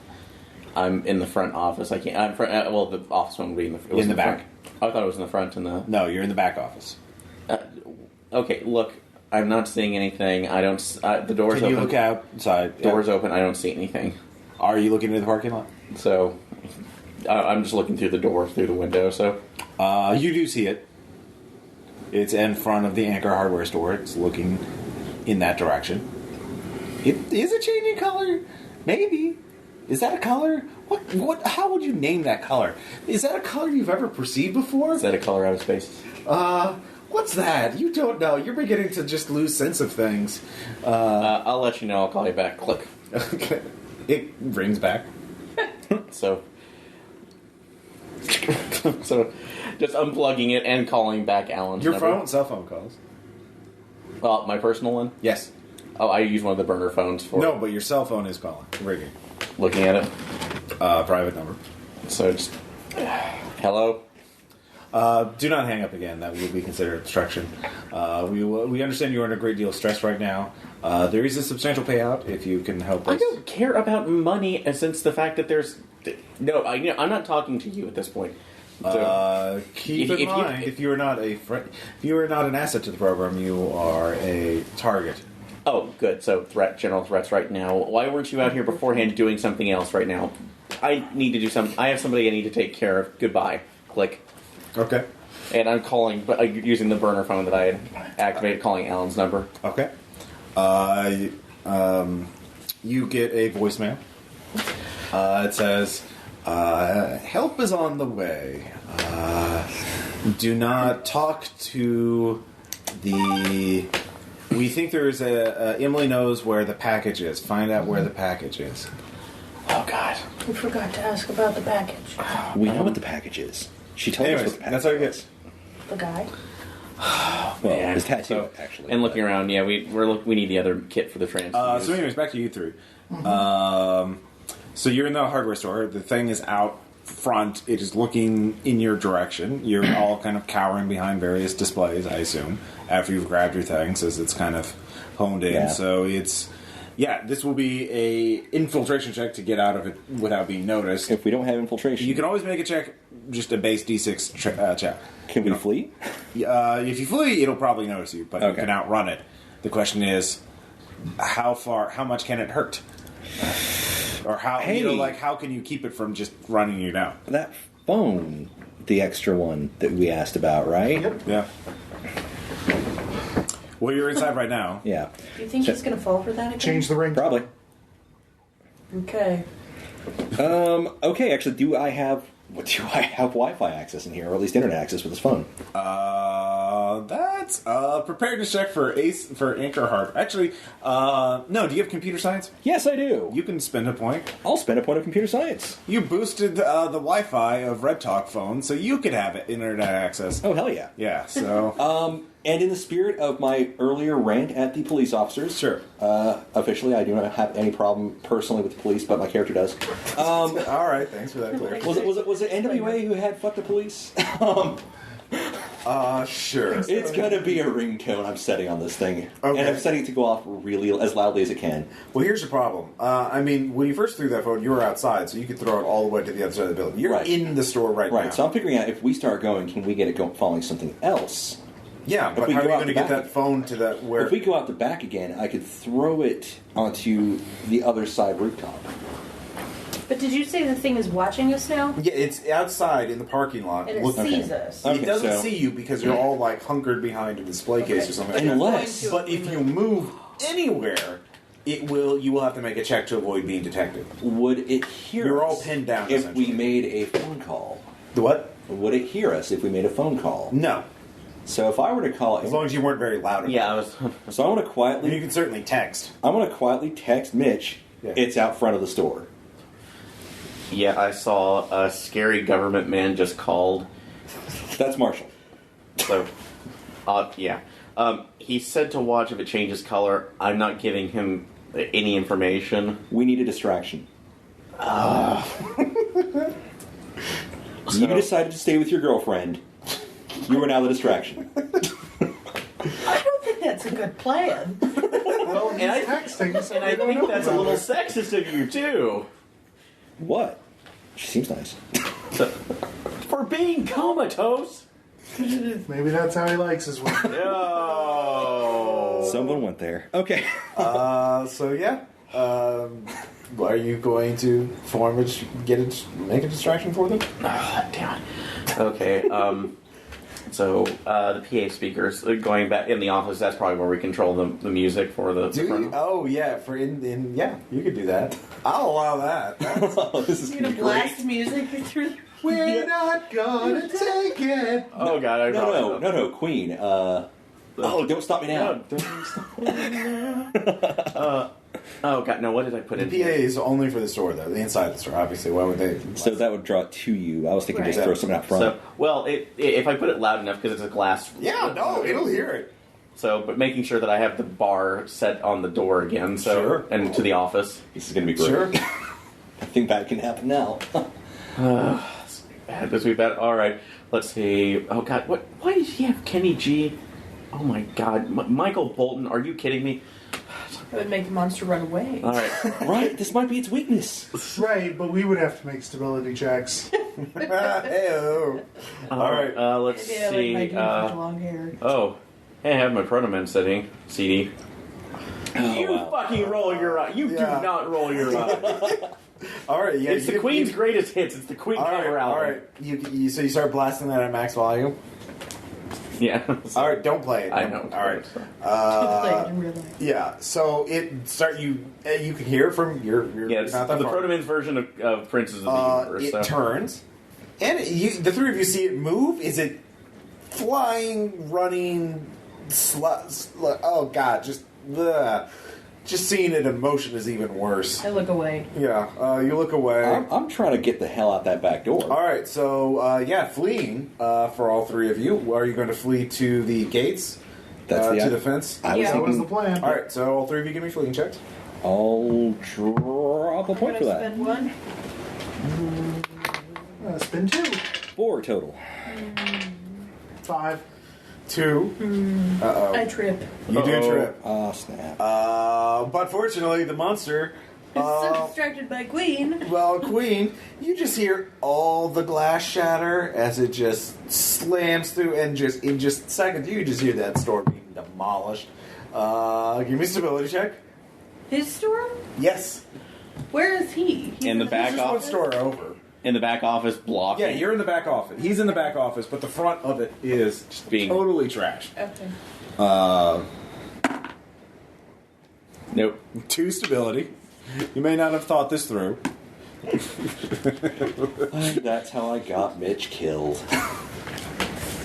[SPEAKER 3] I'm in the front office. I can't. I'm front. Well, the office one would be in the
[SPEAKER 1] back.
[SPEAKER 3] Front. I thought it was in the front.
[SPEAKER 1] No, you're in the back office.
[SPEAKER 3] Okay, look. I'm not seeing anything. I don't. The door's
[SPEAKER 1] Can
[SPEAKER 3] open.
[SPEAKER 1] you look outside?
[SPEAKER 3] Door's open. I don't see anything.
[SPEAKER 1] Are you looking into the parking lot?
[SPEAKER 3] So, I'm just looking through the door, through the window. So,
[SPEAKER 1] you do see it. It's in front of the Anchor Hardware store. It's looking in that direction. It is a changing color. Maybe. Is that a color? What? How would you name that color? Is that a color you've ever perceived before?
[SPEAKER 3] is that a color out of space?
[SPEAKER 1] What's that? You don't know. You're beginning to just lose sense of things.
[SPEAKER 3] I'll let you know. I'll call you back. Click.
[SPEAKER 1] Okay. It rings back.
[SPEAKER 3] So, just unplugging it and calling back Alan's
[SPEAKER 1] Your
[SPEAKER 3] number.
[SPEAKER 1] cell phone calls.
[SPEAKER 3] My personal one?
[SPEAKER 1] Yes.
[SPEAKER 3] Oh, I use one of the burner phones for
[SPEAKER 1] No, but your cell phone is calling. Ringing.
[SPEAKER 3] looking at it.
[SPEAKER 1] Private number.
[SPEAKER 3] So just... Hello?
[SPEAKER 1] Do not hang up again. That will be considered obstruction. We understand you are in a great deal of stress right now. There is a substantial payout if you can help us.
[SPEAKER 3] I don't care about money since the fact that there's... No, I'm not talking to you at this point. So,
[SPEAKER 1] Keep in mind, if you are not if you are not an asset to the program, you are a target.
[SPEAKER 3] oh, good. So general threats right now. Why weren't you out here beforehand doing something else right now? I need to do something. I have somebody I need to take care of. Goodbye. Click.
[SPEAKER 1] Okay.
[SPEAKER 3] And I'm calling, but using the burner phone that I had activated, calling Alan's number.
[SPEAKER 1] Okay. You get a voicemail. It says, "Help is on the way. Do not talk to the... We think there is Emily knows where the package is. Find out where the package is.
[SPEAKER 3] Oh, God.
[SPEAKER 5] We forgot to ask about the package.
[SPEAKER 2] We know what the package is. She told us
[SPEAKER 1] Anyways,
[SPEAKER 2] what the package
[SPEAKER 1] that's how it gets.
[SPEAKER 5] The guy?
[SPEAKER 2] Well, his tattoo,
[SPEAKER 3] So,
[SPEAKER 2] actually.
[SPEAKER 3] And looking around, yeah, we need the other kit for the trans.
[SPEAKER 1] So anyways, back to you three. So you're in the hardware store. The thing is out front. It is looking in your direction. You're all kind of cowering behind various displays, I assume, after you've grabbed your things, as it's kind of honed in.
[SPEAKER 2] Yeah.
[SPEAKER 1] So it's... Yeah, this will be a infiltration check to get out of it without being noticed.
[SPEAKER 2] If we don't have infiltration,
[SPEAKER 1] You can always make a check, just a base D6 check.
[SPEAKER 2] can we flee?
[SPEAKER 1] If you flee, it'll probably notice you, but you
[SPEAKER 2] Okay.
[SPEAKER 1] can outrun it. The question is, how much can it hurt? Or how, how can you keep it from just running you down?
[SPEAKER 2] That phone, the extra one that we asked about, right?
[SPEAKER 4] Yep.
[SPEAKER 1] Yeah. Well, you're inside right now.
[SPEAKER 2] Yeah.
[SPEAKER 5] Do you think he's going to fall for that again?
[SPEAKER 4] Change the ring.
[SPEAKER 2] Probably.
[SPEAKER 5] Okay.
[SPEAKER 2] Okay, actually, do I have Wi-Fi access in here, or at least internet access with this phone?
[SPEAKER 1] That's preparedness check for Anchor Hard. Actually, no. Do you have computer science?
[SPEAKER 2] Yes, I do.
[SPEAKER 1] You can spend a point.
[SPEAKER 2] I'll spend a point of computer science.
[SPEAKER 1] You boosted the Wi-Fi of Red Talk phone, so you could have it internet access.
[SPEAKER 2] Oh, hell yeah.
[SPEAKER 1] Yeah. So.
[SPEAKER 2] And in the spirit of my earlier rant at the police officers,
[SPEAKER 1] Sure.
[SPEAKER 2] Officially, I do not have any problem personally with the police, but my character does.
[SPEAKER 1] All right. Thanks for that clear.
[SPEAKER 2] Was it NWA who had "fuck the police"?
[SPEAKER 1] Sure.
[SPEAKER 2] It's gonna be a ringtone I'm setting on this thing,
[SPEAKER 1] Okay.
[SPEAKER 2] and I'm setting it to go off really as loudly as it can.
[SPEAKER 1] Well, here's the problem. I mean, when you first threw that phone, you were outside, so you could throw it all the way to the other side of the building. You're
[SPEAKER 2] Right.
[SPEAKER 1] in the store right now.
[SPEAKER 2] Right. So I'm figuring out if we start going, can we get it following something else?
[SPEAKER 1] Yeah, but
[SPEAKER 2] we
[SPEAKER 1] how are
[SPEAKER 2] go
[SPEAKER 1] you
[SPEAKER 2] out
[SPEAKER 1] going to
[SPEAKER 2] the
[SPEAKER 1] get
[SPEAKER 2] back-
[SPEAKER 1] that phone to that where?
[SPEAKER 2] If we go out the back again, I could throw it onto the other side rooftop.
[SPEAKER 5] But did you say the thing is watching us now?
[SPEAKER 1] Yeah, it's outside in the parking lot.
[SPEAKER 5] And it
[SPEAKER 1] looking-
[SPEAKER 5] sees us.
[SPEAKER 2] Okay,
[SPEAKER 1] It doesn't
[SPEAKER 2] so-
[SPEAKER 1] see you because you're all like hunkered behind a display case or something. Like that.
[SPEAKER 2] Unless,
[SPEAKER 1] But if you move anywhere, you will have to make a check to avoid being detected.
[SPEAKER 2] would it hear
[SPEAKER 1] You're
[SPEAKER 2] us
[SPEAKER 1] all pinned down,
[SPEAKER 2] if
[SPEAKER 1] essentially.
[SPEAKER 2] we made a phone call?
[SPEAKER 1] The what?
[SPEAKER 2] Would it hear us if we made a phone call?
[SPEAKER 1] No,
[SPEAKER 2] So if I were to call,
[SPEAKER 1] as long as you weren't very loud. About
[SPEAKER 3] Yeah, I
[SPEAKER 1] it.
[SPEAKER 3] was.
[SPEAKER 2] so I want to
[SPEAKER 1] You
[SPEAKER 2] quietly,
[SPEAKER 1] can certainly text.
[SPEAKER 2] text Mitch.
[SPEAKER 1] Yeah.
[SPEAKER 2] It's out front of the store.
[SPEAKER 3] Yeah, I saw a scary government man just called.
[SPEAKER 2] That's Marshall.
[SPEAKER 3] So, yeah. He said to watch if it changes color. I'm not giving him any information.
[SPEAKER 2] We need a distraction.
[SPEAKER 3] So-
[SPEAKER 2] You decided to stay with your girlfriend. You are now the distraction.
[SPEAKER 6] I don't think that's a good plan.
[SPEAKER 4] Well, he's
[SPEAKER 3] And I-
[SPEAKER 4] texting, so
[SPEAKER 3] And I
[SPEAKER 4] we don't
[SPEAKER 3] think
[SPEAKER 4] know
[SPEAKER 3] that's a
[SPEAKER 4] about
[SPEAKER 3] little
[SPEAKER 4] it.
[SPEAKER 3] sexist of you, too.
[SPEAKER 2] What? She seems nice.
[SPEAKER 3] For being comatose.
[SPEAKER 4] Maybe that's how he likes his women.
[SPEAKER 3] No.
[SPEAKER 2] Someone went there. Okay.
[SPEAKER 1] So yeah. Are you going to make a distraction for them?
[SPEAKER 3] Ah, damn it. Okay. So the PA speakers going back in the office. That's probably where we control the music for the.
[SPEAKER 1] Do you? Oh yeah, for in yeah, you could do that. I'll allow that. That's-
[SPEAKER 2] Oh, this is
[SPEAKER 6] You're
[SPEAKER 2] gonna
[SPEAKER 6] gonna
[SPEAKER 2] be
[SPEAKER 6] blast
[SPEAKER 2] great.
[SPEAKER 6] music through.
[SPEAKER 4] We're not gonna take it.
[SPEAKER 3] Oh god, I probably
[SPEAKER 2] No, Queen. Oh, don't stop me now.
[SPEAKER 3] Oh god, no. What did I put in?
[SPEAKER 1] the PA is only for the store though, the inside of the store. Obviously, why would they?
[SPEAKER 2] So that would draw it to you. I was thinking just
[SPEAKER 5] Right.
[SPEAKER 2] throw something out front.
[SPEAKER 3] So, well, if I put it loud enough because it's a glass.
[SPEAKER 1] Yeah, no, it'll hear it.
[SPEAKER 3] So, but making sure that I have the bar set on the door again. So,
[SPEAKER 1] Sure.
[SPEAKER 3] and to the office.
[SPEAKER 2] This is going to be great.
[SPEAKER 1] Sure.
[SPEAKER 2] I think that can happen now.
[SPEAKER 3] This would be bad. All right, let's see. Oh god, what? Why did he have Kenny G? Oh my god, Michael Bolton. Are you kidding me?
[SPEAKER 5] That would make the monster run away.
[SPEAKER 3] All right.
[SPEAKER 2] Right? This might be its weakness.
[SPEAKER 4] Right, but we would have to make stability checks.
[SPEAKER 1] Hey-oh. All right.
[SPEAKER 3] Let's
[SPEAKER 6] Yeah,
[SPEAKER 3] see.
[SPEAKER 6] like my dude with long hair.
[SPEAKER 3] Oh, hey, I have my pronomen setting. CD. You
[SPEAKER 2] wow.
[SPEAKER 3] fucking roll your eye. You
[SPEAKER 1] Yeah.
[SPEAKER 3] do not roll your eye.
[SPEAKER 1] All right. Yeah,
[SPEAKER 3] It's the
[SPEAKER 1] you-
[SPEAKER 3] Queen's
[SPEAKER 1] you-
[SPEAKER 3] greatest hits. It's the Queen
[SPEAKER 1] All
[SPEAKER 3] cover
[SPEAKER 1] right. All
[SPEAKER 3] album.
[SPEAKER 1] right. So you start blasting that at max volume.
[SPEAKER 3] Yeah.
[SPEAKER 1] All right. Don't play it.
[SPEAKER 3] I know.
[SPEAKER 1] All right.
[SPEAKER 6] Play it in real life.
[SPEAKER 1] Yeah. So you can hear it from your
[SPEAKER 3] Yeah, it's
[SPEAKER 1] not
[SPEAKER 3] the
[SPEAKER 1] that far.
[SPEAKER 3] pronomen's version of Princes of the Universe.
[SPEAKER 1] It
[SPEAKER 3] So.
[SPEAKER 1] turns And the three of you see it move. Is it flying, running, oh god, just seeing it in motion is even worse.
[SPEAKER 5] I look away.
[SPEAKER 1] Yeah, you look away.
[SPEAKER 2] I'm trying to get the hell out that back door.
[SPEAKER 1] All right, so fleeing for all three of you. Are you going to flee to the gates? To the fence?
[SPEAKER 4] That was the plan.
[SPEAKER 1] All right, so all three of you give me fleeing checks.
[SPEAKER 2] I'll drop a point for that.
[SPEAKER 5] Spend one.
[SPEAKER 4] Spin 2.
[SPEAKER 2] 4 total.
[SPEAKER 4] 5.
[SPEAKER 1] 2.
[SPEAKER 5] I trip.
[SPEAKER 1] You do trip.
[SPEAKER 2] Oh, snap.
[SPEAKER 1] But fortunately, the monster...
[SPEAKER 5] so distracted by Queen.
[SPEAKER 1] Well, Queen, you just hear all the glass shatter as it just slams through, and just in just seconds, you just hear that store being demolished. Give me a stability check.
[SPEAKER 5] His store?
[SPEAKER 1] Yes.
[SPEAKER 5] Where is he? He's
[SPEAKER 3] In the back
[SPEAKER 1] Just one
[SPEAKER 3] office.
[SPEAKER 1] store over.
[SPEAKER 3] In the back office, blocking.
[SPEAKER 1] Yeah, you're in the back office. He's in the back office, but the front of it is just
[SPEAKER 3] Being-
[SPEAKER 1] totally trashed.
[SPEAKER 5] Okay.
[SPEAKER 3] Nope.
[SPEAKER 1] 2 stability. You may not have thought this through.
[SPEAKER 2] That's how I got Mitch killed.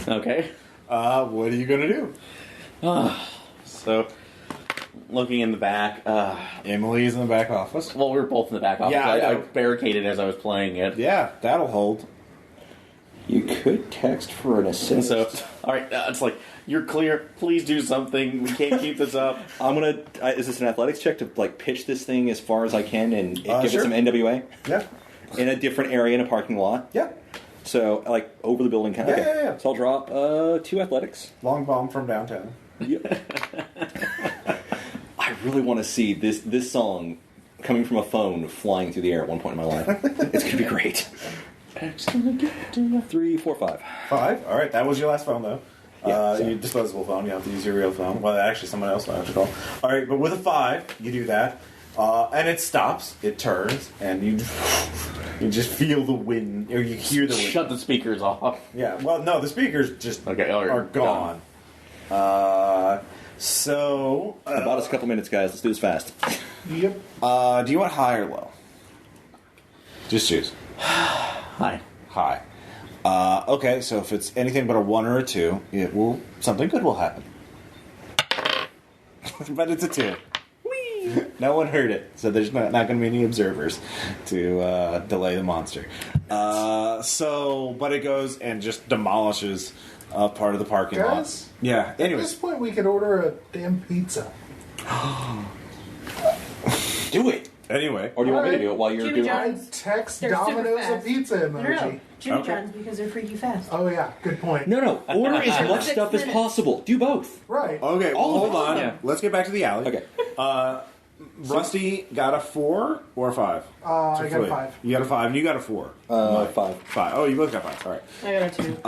[SPEAKER 3] Okay.
[SPEAKER 1] What are you going to do?
[SPEAKER 3] So, looking in the back.
[SPEAKER 1] Emily's in the back office.
[SPEAKER 3] Well, we were both in the back office.
[SPEAKER 1] Yeah,
[SPEAKER 3] I
[SPEAKER 1] I-
[SPEAKER 3] barricaded as I was playing it.
[SPEAKER 1] Yeah, that'll hold.
[SPEAKER 2] You could text for an assist.
[SPEAKER 3] So, all right, it's like, you're clear. Please do something. We can't keep this up.
[SPEAKER 2] I'm gonna. Is this an athletics check to like pitch this thing as far as I can and give
[SPEAKER 1] Sure.
[SPEAKER 2] it some NWA
[SPEAKER 1] Yeah.
[SPEAKER 2] in a different area in a parking lot?
[SPEAKER 1] Yeah.
[SPEAKER 2] So like over the building, kind of.
[SPEAKER 1] Yeah, yeah.
[SPEAKER 2] So I'll drop 2 athletics.
[SPEAKER 1] Long bomb from downtown.
[SPEAKER 2] I really want to see this song coming from a phone flying through the air at one point in my life. It's gonna be great. 3, 4, 5.
[SPEAKER 1] 5. All right, that was your last phone, though.
[SPEAKER 2] Yeah,
[SPEAKER 1] your disposable phone. You have to use your real phone. Well, actually, someone else might have to call. All right, but with a 5, you do that, and it stops. It turns, and you just feel the wind, or you hear the wind.
[SPEAKER 3] Shut the speakers off.
[SPEAKER 1] Yeah. Well, no, the speakers just
[SPEAKER 3] Okay,
[SPEAKER 1] are gone. So,
[SPEAKER 2] About us a couple minutes, guys. Let's do this fast.
[SPEAKER 4] Yep.
[SPEAKER 1] do you want high or low? Just choose.
[SPEAKER 3] Hi.
[SPEAKER 1] High. Okay, so if it's anything but a 1 or a 2, something good will happen. But it's a 2. Whee! No one heard it, so there's not going to be any observers to delay the monster. But it goes and just demolishes part of the parking lot.
[SPEAKER 4] Guys?
[SPEAKER 1] Yeah.
[SPEAKER 4] At this
[SPEAKER 1] Anyways,
[SPEAKER 4] point, we could order a damn pizza.
[SPEAKER 2] Do it.
[SPEAKER 1] anyway.
[SPEAKER 2] Or do you want me to do it while you're
[SPEAKER 5] Jimmy
[SPEAKER 2] doing
[SPEAKER 5] John's.
[SPEAKER 2] it?
[SPEAKER 4] I text
[SPEAKER 5] They're super
[SPEAKER 4] Domino's a
[SPEAKER 5] fast.
[SPEAKER 4] pizza
[SPEAKER 5] No,
[SPEAKER 4] emoji.
[SPEAKER 5] Jimmy
[SPEAKER 1] Okay.
[SPEAKER 5] John's because they're freaky fast.
[SPEAKER 4] Oh yeah, good point.
[SPEAKER 2] No. Order as much
[SPEAKER 5] 6
[SPEAKER 2] stuff as
[SPEAKER 5] minutes.
[SPEAKER 2] possible. Do both.
[SPEAKER 4] Right.
[SPEAKER 1] Okay, well,
[SPEAKER 2] All of
[SPEAKER 1] hold on.
[SPEAKER 3] Yeah.
[SPEAKER 1] Let's get back to the alley.
[SPEAKER 2] Okay.
[SPEAKER 1] Rusty got a 4 or a 5?
[SPEAKER 4] I got a 5.
[SPEAKER 1] You got a 5, and you got a 4.
[SPEAKER 2] 5.
[SPEAKER 1] 5. Oh, you both got 5. All right.
[SPEAKER 5] I got a 2.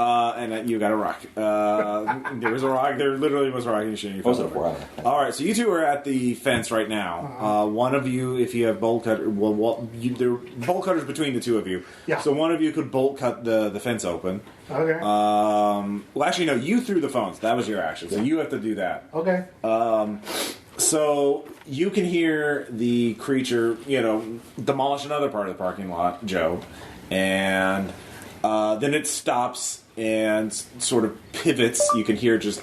[SPEAKER 1] And you got a rock. There was a rock. There literally was a rock. You shouldn't.
[SPEAKER 2] Was it a 4?
[SPEAKER 1] All right. So you two are at the fence right now. One of you, if you have bolt cutter, there are bolt cutters between the two of you.
[SPEAKER 4] Yeah.
[SPEAKER 1] So one of you could bolt cut the fence open.
[SPEAKER 4] Okay.
[SPEAKER 1] Well, actually, no. You threw the phones. That was your action. So you have to do that.
[SPEAKER 4] Okay.
[SPEAKER 1] So you can hear the creature, demolish another part of the parking lot, Joe, and then it stops and sort of pivots. You can hear just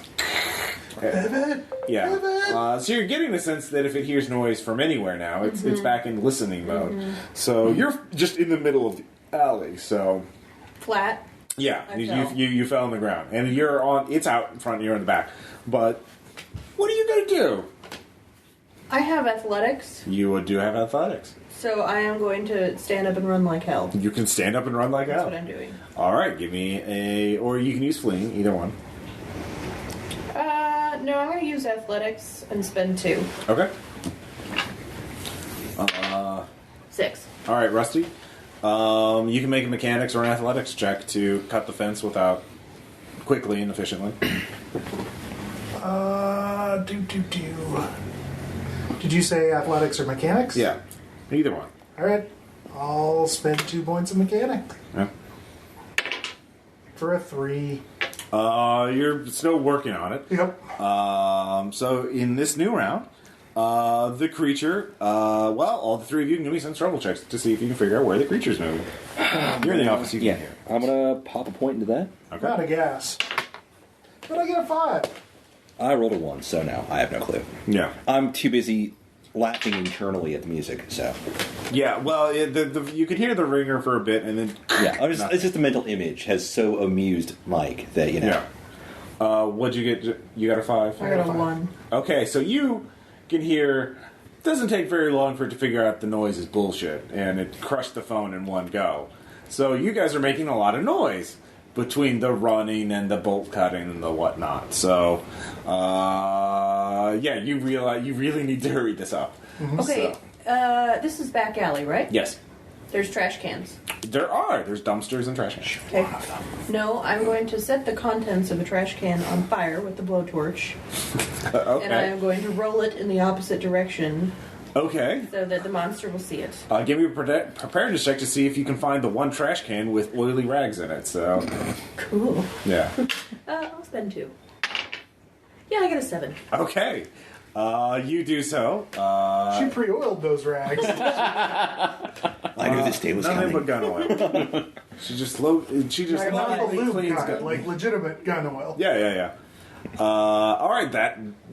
[SPEAKER 4] Pivot.
[SPEAKER 1] yeah.
[SPEAKER 4] Pivot.
[SPEAKER 1] So you're getting the sense that if it hears noise from anywhere now, it's back in listening mode. So you're just in the middle of the alley. So
[SPEAKER 5] Flat.
[SPEAKER 1] yeah,
[SPEAKER 5] I
[SPEAKER 1] you
[SPEAKER 5] fell.
[SPEAKER 1] you fell on the ground, and you're on. It's out in front. You're in the back. But what are you gonna do?
[SPEAKER 5] I have athletics,
[SPEAKER 1] You do have athletics.
[SPEAKER 5] so I am going to stand up and run like hell.
[SPEAKER 1] You can stand up and run like
[SPEAKER 5] That's
[SPEAKER 1] hell.
[SPEAKER 5] what I'm doing.
[SPEAKER 1] All right, give me or you can use fleeing, either one.
[SPEAKER 5] No, I'm going to use athletics and spend 2.
[SPEAKER 1] Okay.
[SPEAKER 5] 6.
[SPEAKER 1] All right, Rusty. You can make a mechanics or an athletics check to cut the fence without quickly and efficiently.
[SPEAKER 4] Did you say athletics or mechanics?
[SPEAKER 1] Yeah, either one.
[SPEAKER 4] All right. I'll spend 2 points of mechanic
[SPEAKER 1] Yeah.
[SPEAKER 4] for a 3.
[SPEAKER 1] You're still working on it.
[SPEAKER 4] Yep.
[SPEAKER 1] So in this new round, The creature, well, all the three of you can give me some trouble checks to see if you can figure out where the creature's moving. You're in the office, you can hear.
[SPEAKER 2] I'm gonna pop a point into that.
[SPEAKER 1] Okay.
[SPEAKER 4] Not a gas. But I get a 5.
[SPEAKER 2] I rolled a 1, so no, I have no clue.
[SPEAKER 1] Yeah.
[SPEAKER 2] I'm too busy laughing internally at the music, so
[SPEAKER 1] Yeah, well, you could hear the ringer for a bit, and then...
[SPEAKER 2] yeah. It's just the mental image has so amused Mike that
[SPEAKER 1] Yeah. What'd you get? You got a 5?
[SPEAKER 5] I got a 1.
[SPEAKER 1] Okay, so you can hear... It doesn't take very long for it to figure out the noise is bullshit, and it crushed the phone in one go. So you guys are making a lot of noise between the running and the bolt cutting and the whatnot. So, yeah, you realize you really need to hurry this up.
[SPEAKER 5] Okay, this is back alley, right?
[SPEAKER 1] Yes.
[SPEAKER 5] There's trash cans.
[SPEAKER 1] There's dumpsters and trash cans.
[SPEAKER 5] Okay. No, I'm going to set the contents of a trash can on fire with the blowtorch,
[SPEAKER 1] Okay.
[SPEAKER 5] and I am going to roll it in the opposite direction
[SPEAKER 1] Okay.
[SPEAKER 5] so that the monster will see it.
[SPEAKER 1] Give me a preparedness check to see if you can find the one trash can with oily rags in it. So,
[SPEAKER 5] Cool.
[SPEAKER 1] yeah.
[SPEAKER 5] I'll spend 2. Yeah, I get a 7.
[SPEAKER 1] Okay. You do so.
[SPEAKER 4] She pre-oiled those rags.
[SPEAKER 2] I knew this day was
[SPEAKER 1] Nothing
[SPEAKER 2] coming.
[SPEAKER 1] but gun oil. She just
[SPEAKER 4] Not the
[SPEAKER 1] lightly
[SPEAKER 4] lube
[SPEAKER 1] cleans
[SPEAKER 4] kind,
[SPEAKER 1] gun.
[SPEAKER 4] like legitimate gun oil.
[SPEAKER 1] Yeah. All right,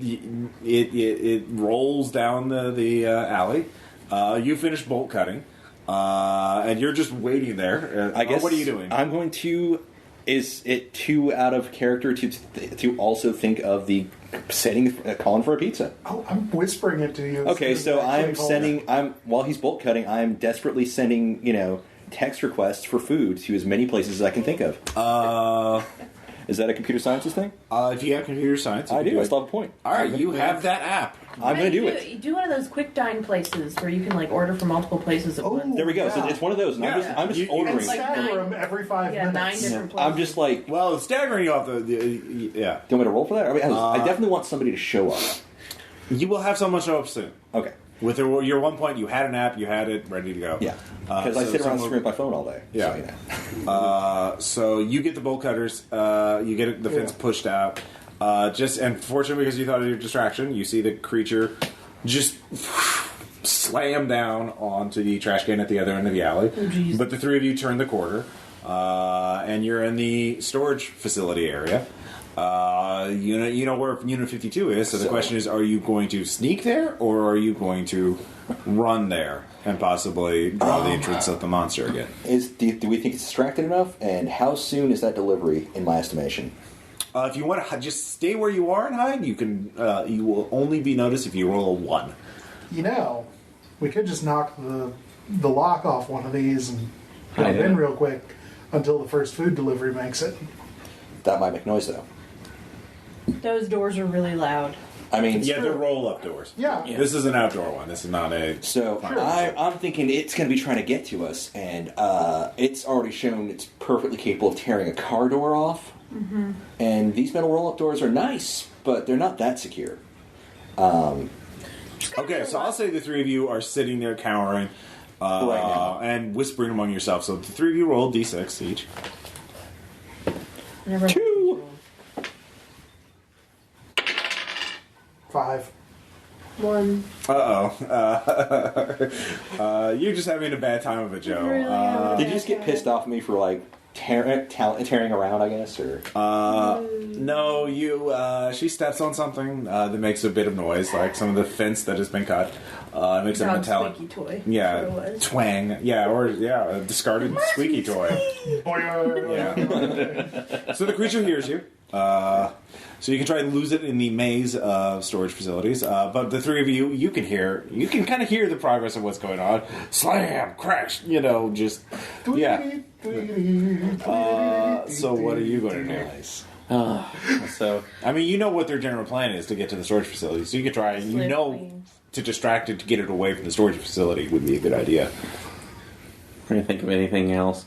[SPEAKER 1] it rolls down the alley. You finish bolt cutting, and you're just waiting there.
[SPEAKER 2] I guess.
[SPEAKER 1] What are you doing?
[SPEAKER 2] I'm going to. Is it too out of character to also think of the setting, calling for a pizza?
[SPEAKER 4] Oh, I'm whispering it to you.
[SPEAKER 2] Okay,
[SPEAKER 4] It's
[SPEAKER 2] so
[SPEAKER 4] actually
[SPEAKER 2] I'm
[SPEAKER 4] called-
[SPEAKER 2] sending. While he's bolt cutting, I'm desperately sending text requests for food to as many places as I can think of. Is that a computer sciences thing?
[SPEAKER 1] If you have computer science, you
[SPEAKER 2] I
[SPEAKER 1] can
[SPEAKER 2] do. I
[SPEAKER 1] it.
[SPEAKER 2] still have a point.
[SPEAKER 1] All right, you have that app.
[SPEAKER 2] I'm going to do it.
[SPEAKER 5] You do one of those quick dine places where you can like order from multiple places at once.
[SPEAKER 2] There we go. So
[SPEAKER 4] Yeah.
[SPEAKER 2] it's one of those. And
[SPEAKER 1] Yeah.
[SPEAKER 2] I'm just
[SPEAKER 1] You-
[SPEAKER 4] And
[SPEAKER 2] ordering.
[SPEAKER 5] Like
[SPEAKER 4] stagger
[SPEAKER 5] 9
[SPEAKER 4] them every 5
[SPEAKER 5] Yeah, 9
[SPEAKER 4] minutes.
[SPEAKER 5] different places.
[SPEAKER 2] I'm just like.
[SPEAKER 1] Well, it's staggering you off the yeah.
[SPEAKER 2] Do you want me to roll for that? I definitely want somebody to show up.
[SPEAKER 1] You will have someone show up soon.
[SPEAKER 2] Okay.
[SPEAKER 1] With your 1 point, you had an app, you had it ready to go.
[SPEAKER 2] Yeah. Because I
[SPEAKER 1] so
[SPEAKER 2] sit around
[SPEAKER 1] someone-
[SPEAKER 2] screwing with my phone all day.
[SPEAKER 1] Yeah.
[SPEAKER 2] So,
[SPEAKER 1] So you get the bolt cutters, you get the fence pushed out. And fortunately, because you thought of your distraction, you see the creature just slam down onto the trash can at the other end of the alley.
[SPEAKER 5] Oh, geez.
[SPEAKER 1] But the three of you turn the corner, and you're in the storage facility area. You know where Unit 52 is, so the question is, are you going to sneak there, or are you going to run there and possibly draw the entrance of the monster again?
[SPEAKER 2] do we think it's distracted enough? And how soon is that delivery, in my estimation?
[SPEAKER 1] If you want to just stay where you are and hide, you can. You will only be noticed if you roll a 1.
[SPEAKER 4] You know, we could just knock the lock off one of these and
[SPEAKER 3] Hide
[SPEAKER 4] hide
[SPEAKER 3] it.
[SPEAKER 4] in real quick until the first food delivery makes it.
[SPEAKER 2] That might make noise, though.
[SPEAKER 5] Those doors are really loud.
[SPEAKER 2] I mean,
[SPEAKER 1] Yeah, they're roll-up doors.
[SPEAKER 4] Yeah.
[SPEAKER 1] This is an outdoor one. This is not a.
[SPEAKER 2] so I'm thinking it's going to be trying to get to us, and it's already shown it's perfectly capable of tearing a car door off. Mm-hmm. And these metal roll-up doors are nice, but they're not that secure.
[SPEAKER 1] Okay, so I'll say the three of you are sitting there cowering
[SPEAKER 2] Right now.
[SPEAKER 1] and whispering among yourselves. So the three of you roll d6 each.
[SPEAKER 5] Never
[SPEAKER 2] 2.
[SPEAKER 4] 5.
[SPEAKER 5] 1.
[SPEAKER 1] You're just having a bad time of it, Joe.
[SPEAKER 5] Really?
[SPEAKER 2] Did you just get pissed off at me for like tearing around? I guess, or
[SPEAKER 1] No, she steps on something that makes a bit of noise, like some of the fence that has been cut. It makes a
[SPEAKER 5] Dog
[SPEAKER 1] metallic.
[SPEAKER 5] squeaky toy.
[SPEAKER 1] Yeah,
[SPEAKER 5] Sure was.
[SPEAKER 1] twang. Yeah, a discarded squeaky toy. Yeah. So the creature hears you. So you can try and lose it in the maze of storage facilities. But the three of you can kind of hear the progress of what's going on. Slam, crash, just, yeah. So what are you going to do?
[SPEAKER 3] So
[SPEAKER 1] I mean, you know what their general plan is to get to the storage facility. So you could try, to distract it, to get it away from the storage facility would be a good idea.
[SPEAKER 3] I'm trying to think of anything else.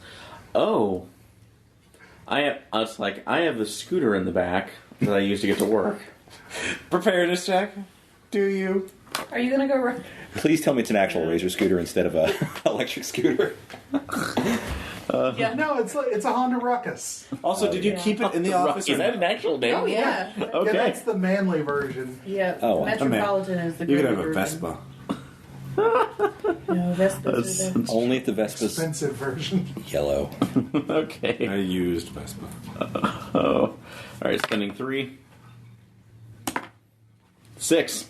[SPEAKER 3] Oh, I have the scooter in the back that I use to get to work.
[SPEAKER 1] Preparedness check? Do you?
[SPEAKER 5] Are you gonna go run?
[SPEAKER 2] please tell me it's an actual Razor scooter instead of a electric scooter.
[SPEAKER 5] Yeah.
[SPEAKER 4] No, it's a Honda Ruckus.
[SPEAKER 1] Also, did you keep it in the office?
[SPEAKER 3] Is that an actual name?
[SPEAKER 5] Oh yeah.
[SPEAKER 3] Okay.
[SPEAKER 4] Yeah, that's the manly version.
[SPEAKER 5] Yeah.
[SPEAKER 2] Oh, wow.
[SPEAKER 5] Metropolitan is the
[SPEAKER 1] You could
[SPEAKER 5] greater
[SPEAKER 1] have a
[SPEAKER 5] version.
[SPEAKER 1] Vespa.
[SPEAKER 5] No, Vespa's are the...
[SPEAKER 2] Only if the Vespa's
[SPEAKER 4] Expensive version.
[SPEAKER 2] yellow.
[SPEAKER 3] Okay.
[SPEAKER 1] I used Vespa.
[SPEAKER 3] Oh. All right, spending 3. 6.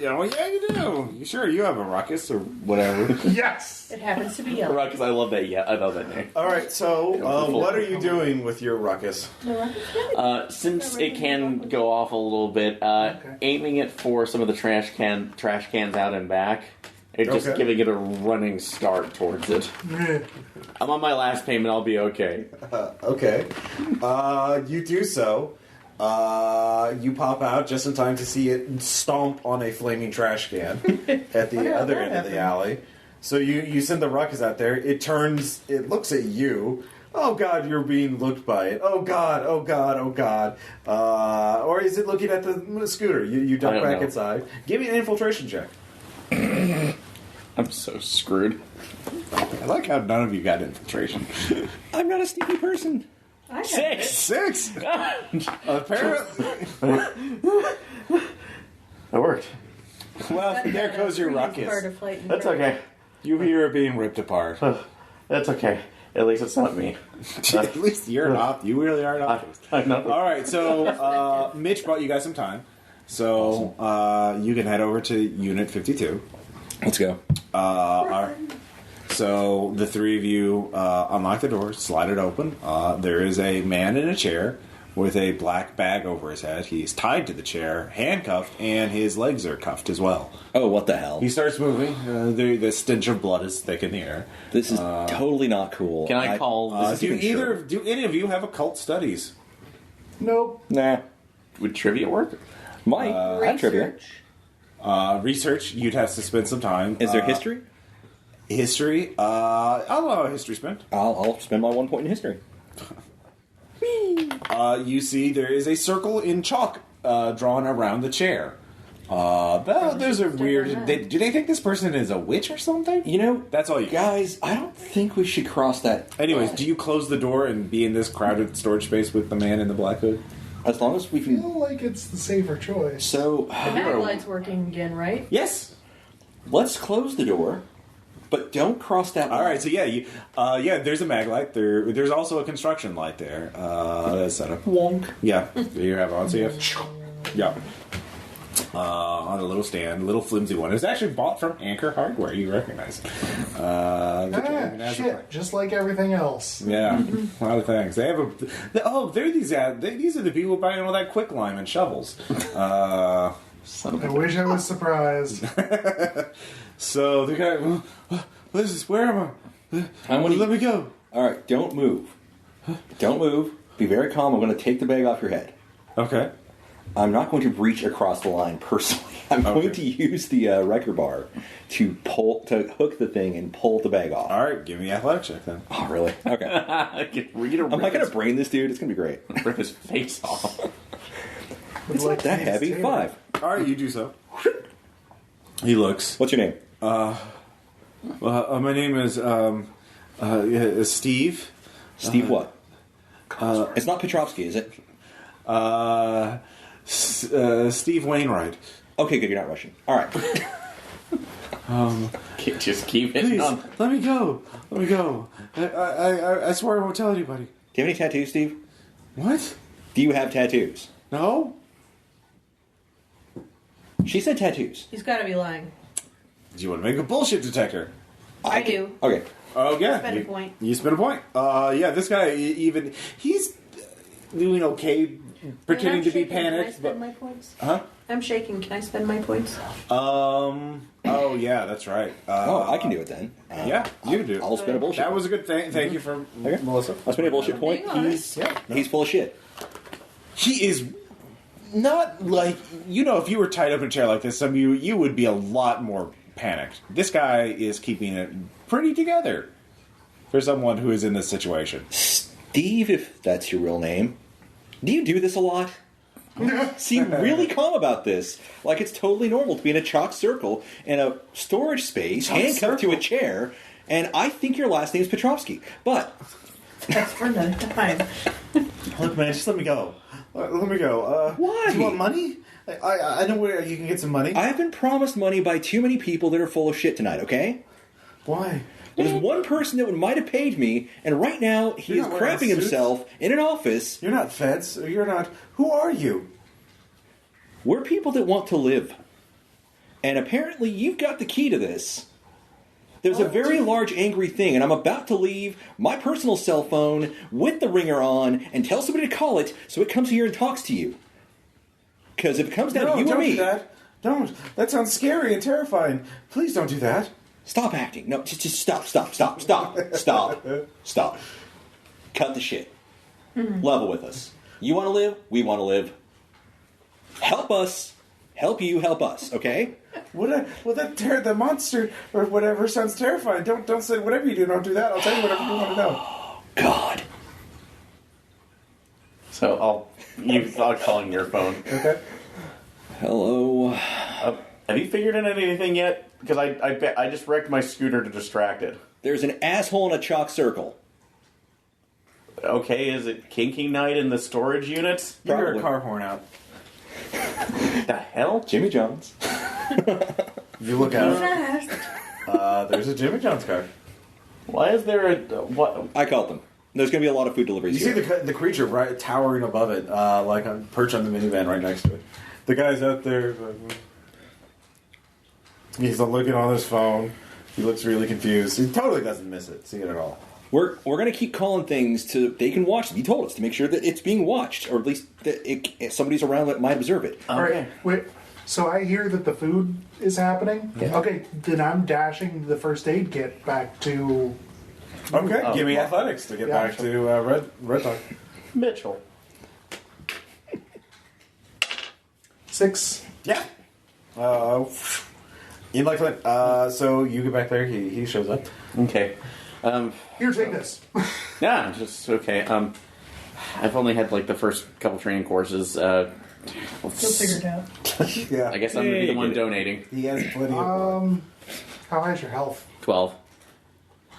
[SPEAKER 1] Oh yeah, you do. You sure you have a ruckus or whatever?
[SPEAKER 4] Yes.
[SPEAKER 5] It happens to be yellow.
[SPEAKER 3] Ruckus, I love that. Yeah, I love that name.
[SPEAKER 1] All right. So, what are you doing with your ruckus?
[SPEAKER 3] Since it can go off a little bit, aiming it for some of the trash cans out and back, and just
[SPEAKER 1] Okay.
[SPEAKER 3] giving it a running start towards it. I'm on my last payment. I'll be okay.
[SPEAKER 1] Okay. You do so. You pop out just in time to see it stomp on a flaming trash can at the other end of the alley. So you send the ruckus out there. It turns. It looks at you. Oh God, you're being looked by it. Oh God, oh God, oh God. Or is it looking at the scooter? You
[SPEAKER 3] I
[SPEAKER 1] duck
[SPEAKER 3] don't
[SPEAKER 1] back
[SPEAKER 3] know.
[SPEAKER 1] inside. Give me an infiltration check.
[SPEAKER 3] I'm so screwed.
[SPEAKER 1] I like how none of you got infiltration.
[SPEAKER 2] I'm not a sneaky person.
[SPEAKER 5] I got
[SPEAKER 3] 6.
[SPEAKER 1] 6. Apparently.
[SPEAKER 3] That worked.
[SPEAKER 1] Well,
[SPEAKER 5] it.
[SPEAKER 1] there goes your
[SPEAKER 5] Part
[SPEAKER 1] ruckus.
[SPEAKER 5] of flight and
[SPEAKER 3] That's
[SPEAKER 5] crash.
[SPEAKER 3] okay.
[SPEAKER 1] You hear it being ripped apart.
[SPEAKER 3] That's okay. At least it's not me.
[SPEAKER 1] At least you're not. You really are not.
[SPEAKER 3] I know.
[SPEAKER 1] All right, so Mitch bought you guys some time, so you can head over to Unit 52.
[SPEAKER 2] Let's go.
[SPEAKER 1] All right. So the three of you unlock the door, slide it open. There is a man in a chair with a black bag over his head. He's tied to the chair, handcuffed, and his legs are cuffed as well.
[SPEAKER 2] Oh, what the hell?
[SPEAKER 1] He starts moving. The stench of blood is thick in the air.
[SPEAKER 2] This is totally not cool.
[SPEAKER 3] Can I call?
[SPEAKER 1] Do any of you have occult studies?
[SPEAKER 4] Nope.
[SPEAKER 2] Nah.
[SPEAKER 3] Would trivia work?
[SPEAKER 2] Might. I have trivia.
[SPEAKER 1] Research. You'd have to spend some time.
[SPEAKER 2] Is there history?
[SPEAKER 1] History. I'll allow a history spend.
[SPEAKER 2] I'll spend my 1 point in history.
[SPEAKER 1] You see, there is a circle in chalk drawn around the chair. Those are weird. Do they think this person is a witch or something?
[SPEAKER 2] You know,
[SPEAKER 1] That's all you
[SPEAKER 2] guys, I don't think we should cross that.
[SPEAKER 1] Anyways, do you close the door and be in this crowded storage space with the man in the black hood?
[SPEAKER 2] As long as we
[SPEAKER 4] I
[SPEAKER 2] can.
[SPEAKER 4] feel like it's the safer choice.
[SPEAKER 2] So,
[SPEAKER 5] The mag light's working again, right?
[SPEAKER 1] Yes.
[SPEAKER 2] let's close the door, but don't cross that line.
[SPEAKER 1] All right. So yeah, there's a mag light. There's also a construction light there. That's set up.
[SPEAKER 2] Wonk.
[SPEAKER 1] Yeah, you have on. So you have. Yeah. On a little stand, a little flimsy one. It was actually bought from Anchor Hardware. You recognize it.
[SPEAKER 4] Shit, just like everything else.
[SPEAKER 1] Yeah, a lot of things. They have they're these are the people buying all that quicklime and shovels.
[SPEAKER 4] I wish I was surprised.
[SPEAKER 1] So the guy, what is this? Where am I? Let me go.
[SPEAKER 2] All right, don't move. Don't move. Be very calm. I'm going to take the bag off your head.
[SPEAKER 1] Okay.
[SPEAKER 2] I'm not going to reach across the line personally. I'm going to use the wrecker bar to hook the thing and pull the bag off.
[SPEAKER 1] All right, give me an athletic check then.
[SPEAKER 2] Oh, really? Okay.
[SPEAKER 3] I can read or
[SPEAKER 2] Am I going to brain this dude? It's going to be great.
[SPEAKER 3] rip his face off.
[SPEAKER 2] It's not that heavy. 5.
[SPEAKER 1] All right, you do so. He looks.
[SPEAKER 2] What's your name?
[SPEAKER 1] My name is Steve.
[SPEAKER 2] Steve what? It's not Petrovsky, is it?
[SPEAKER 1] Steve Wainwright.
[SPEAKER 2] Okay, good. You're not Russian. All right.
[SPEAKER 3] Just keep it
[SPEAKER 1] Please,
[SPEAKER 3] on.
[SPEAKER 1] let me go. Let me go. I swear I won't tell anybody.
[SPEAKER 2] Do you have any tattoos, Steve?
[SPEAKER 1] What?
[SPEAKER 2] Do you have tattoos?
[SPEAKER 1] No?
[SPEAKER 2] She said tattoos.
[SPEAKER 5] He's got to be lying.
[SPEAKER 1] Do you want to make a bullshit detector?
[SPEAKER 5] I do.
[SPEAKER 2] Okay.
[SPEAKER 1] Oh, yeah.
[SPEAKER 5] Spend a point.
[SPEAKER 1] You spend a point. Yeah, this guy, he's doing okay, pretending to be
[SPEAKER 5] Can I
[SPEAKER 1] panicked.
[SPEAKER 5] spend my points?
[SPEAKER 1] Huh?
[SPEAKER 5] I'm shaking. Can I spend my points?
[SPEAKER 1] Oh, yeah, that's right.
[SPEAKER 2] I can do it then.
[SPEAKER 1] Yeah, you can do it.
[SPEAKER 2] I'll spin a bullshit.
[SPEAKER 1] That was a good thing. Thank you for
[SPEAKER 2] Okay.
[SPEAKER 1] Melissa.
[SPEAKER 2] I'll spin a bullshit point.
[SPEAKER 5] Being honest.
[SPEAKER 2] He's full of shit.
[SPEAKER 1] He is not like, if you were tied up in a chair like this, some of you would be a lot more panicked. This guy is keeping it pretty together for someone who is in this situation.
[SPEAKER 2] Steve, if that's your real name, do you do this a lot? Seem really calm about this. Like it's totally normal to be in a chalk circle in a storage space, handcuffed to a chair, and I think your last name is Petrovsky. But
[SPEAKER 6] That's for another time.
[SPEAKER 1] Look, man, just let me go. Let me go.
[SPEAKER 2] Why?
[SPEAKER 1] Do you want money? I know where you can get some money.
[SPEAKER 2] I've been promised money by too many people that are full of shit tonight, okay?
[SPEAKER 1] Why?
[SPEAKER 2] There's one person that might have paid me, and right now he
[SPEAKER 1] You're
[SPEAKER 2] is
[SPEAKER 1] not wearing
[SPEAKER 2] crapping
[SPEAKER 1] suits?
[SPEAKER 2] himself in an office.
[SPEAKER 1] You're not feds. You're not. Who are you?
[SPEAKER 2] We're people that want to live. And apparently you've got the key to this. There's a very large angry thing, and I'm about to leave my personal cell phone with the ringer on and tell somebody to call it so it comes here and talks to you. Because if it comes down to you
[SPEAKER 1] don't
[SPEAKER 2] or me...
[SPEAKER 1] do that. Don't. That sounds scary and terrifying. Please don't do that.
[SPEAKER 2] Stop acting. No, just stop. Stop. Cut the shit. Level with us. You want to live? We want to live. Help us. Help you, help us, okay?
[SPEAKER 1] The monster or whatever sounds terrifying. Don't say whatever you do. Don't do that. I'll tell you whatever you want to know.
[SPEAKER 2] God.
[SPEAKER 3] So I'll call in your phone.
[SPEAKER 1] Okay.
[SPEAKER 2] Hello.
[SPEAKER 3] Have you figured out anything yet? Because I just wrecked my scooter to distract it.
[SPEAKER 2] There's an asshole in a chalk circle.
[SPEAKER 3] Okay, is it kinky night in the storage units?
[SPEAKER 1] You hear
[SPEAKER 2] Probably.
[SPEAKER 1] a car horn out.
[SPEAKER 3] The hell?
[SPEAKER 2] Jimmy John's.
[SPEAKER 1] If you look out, there's a Jimmy John's car.
[SPEAKER 3] Why is there a what?
[SPEAKER 2] I called them. There's going to be a lot of food
[SPEAKER 1] You
[SPEAKER 2] deliveries
[SPEAKER 1] see
[SPEAKER 2] here.
[SPEAKER 1] the creature right towering above it, like a perch on the minivan right next to it. The guy's out there. He's looking on his phone. He looks really confused. He totally doesn't see it at all.
[SPEAKER 2] We're going to keep calling things to they can watch it. He told us to make sure that it's being watched, or at least that if somebody's around that might observe it.
[SPEAKER 4] All right, wait. So I hear that the food is happening.
[SPEAKER 2] Yeah.
[SPEAKER 4] Okay, then I'm dashing the first aid kit back to.
[SPEAKER 1] Okay, give me athletics to get
[SPEAKER 4] Yeah,
[SPEAKER 1] back to Red Dog.
[SPEAKER 3] Mitchell.
[SPEAKER 4] 6.
[SPEAKER 1] Yeah. You'd like so you get back there. He shows up.
[SPEAKER 3] Okay.
[SPEAKER 4] Here, take this.
[SPEAKER 3] Yeah, just okay. I've only had like the first couple training courses.
[SPEAKER 6] You'll figure it out.
[SPEAKER 1] Yeah.
[SPEAKER 3] I guess I'm gonna be the one donating.
[SPEAKER 1] He has plenty of.
[SPEAKER 4] How high's your health?
[SPEAKER 3] 12.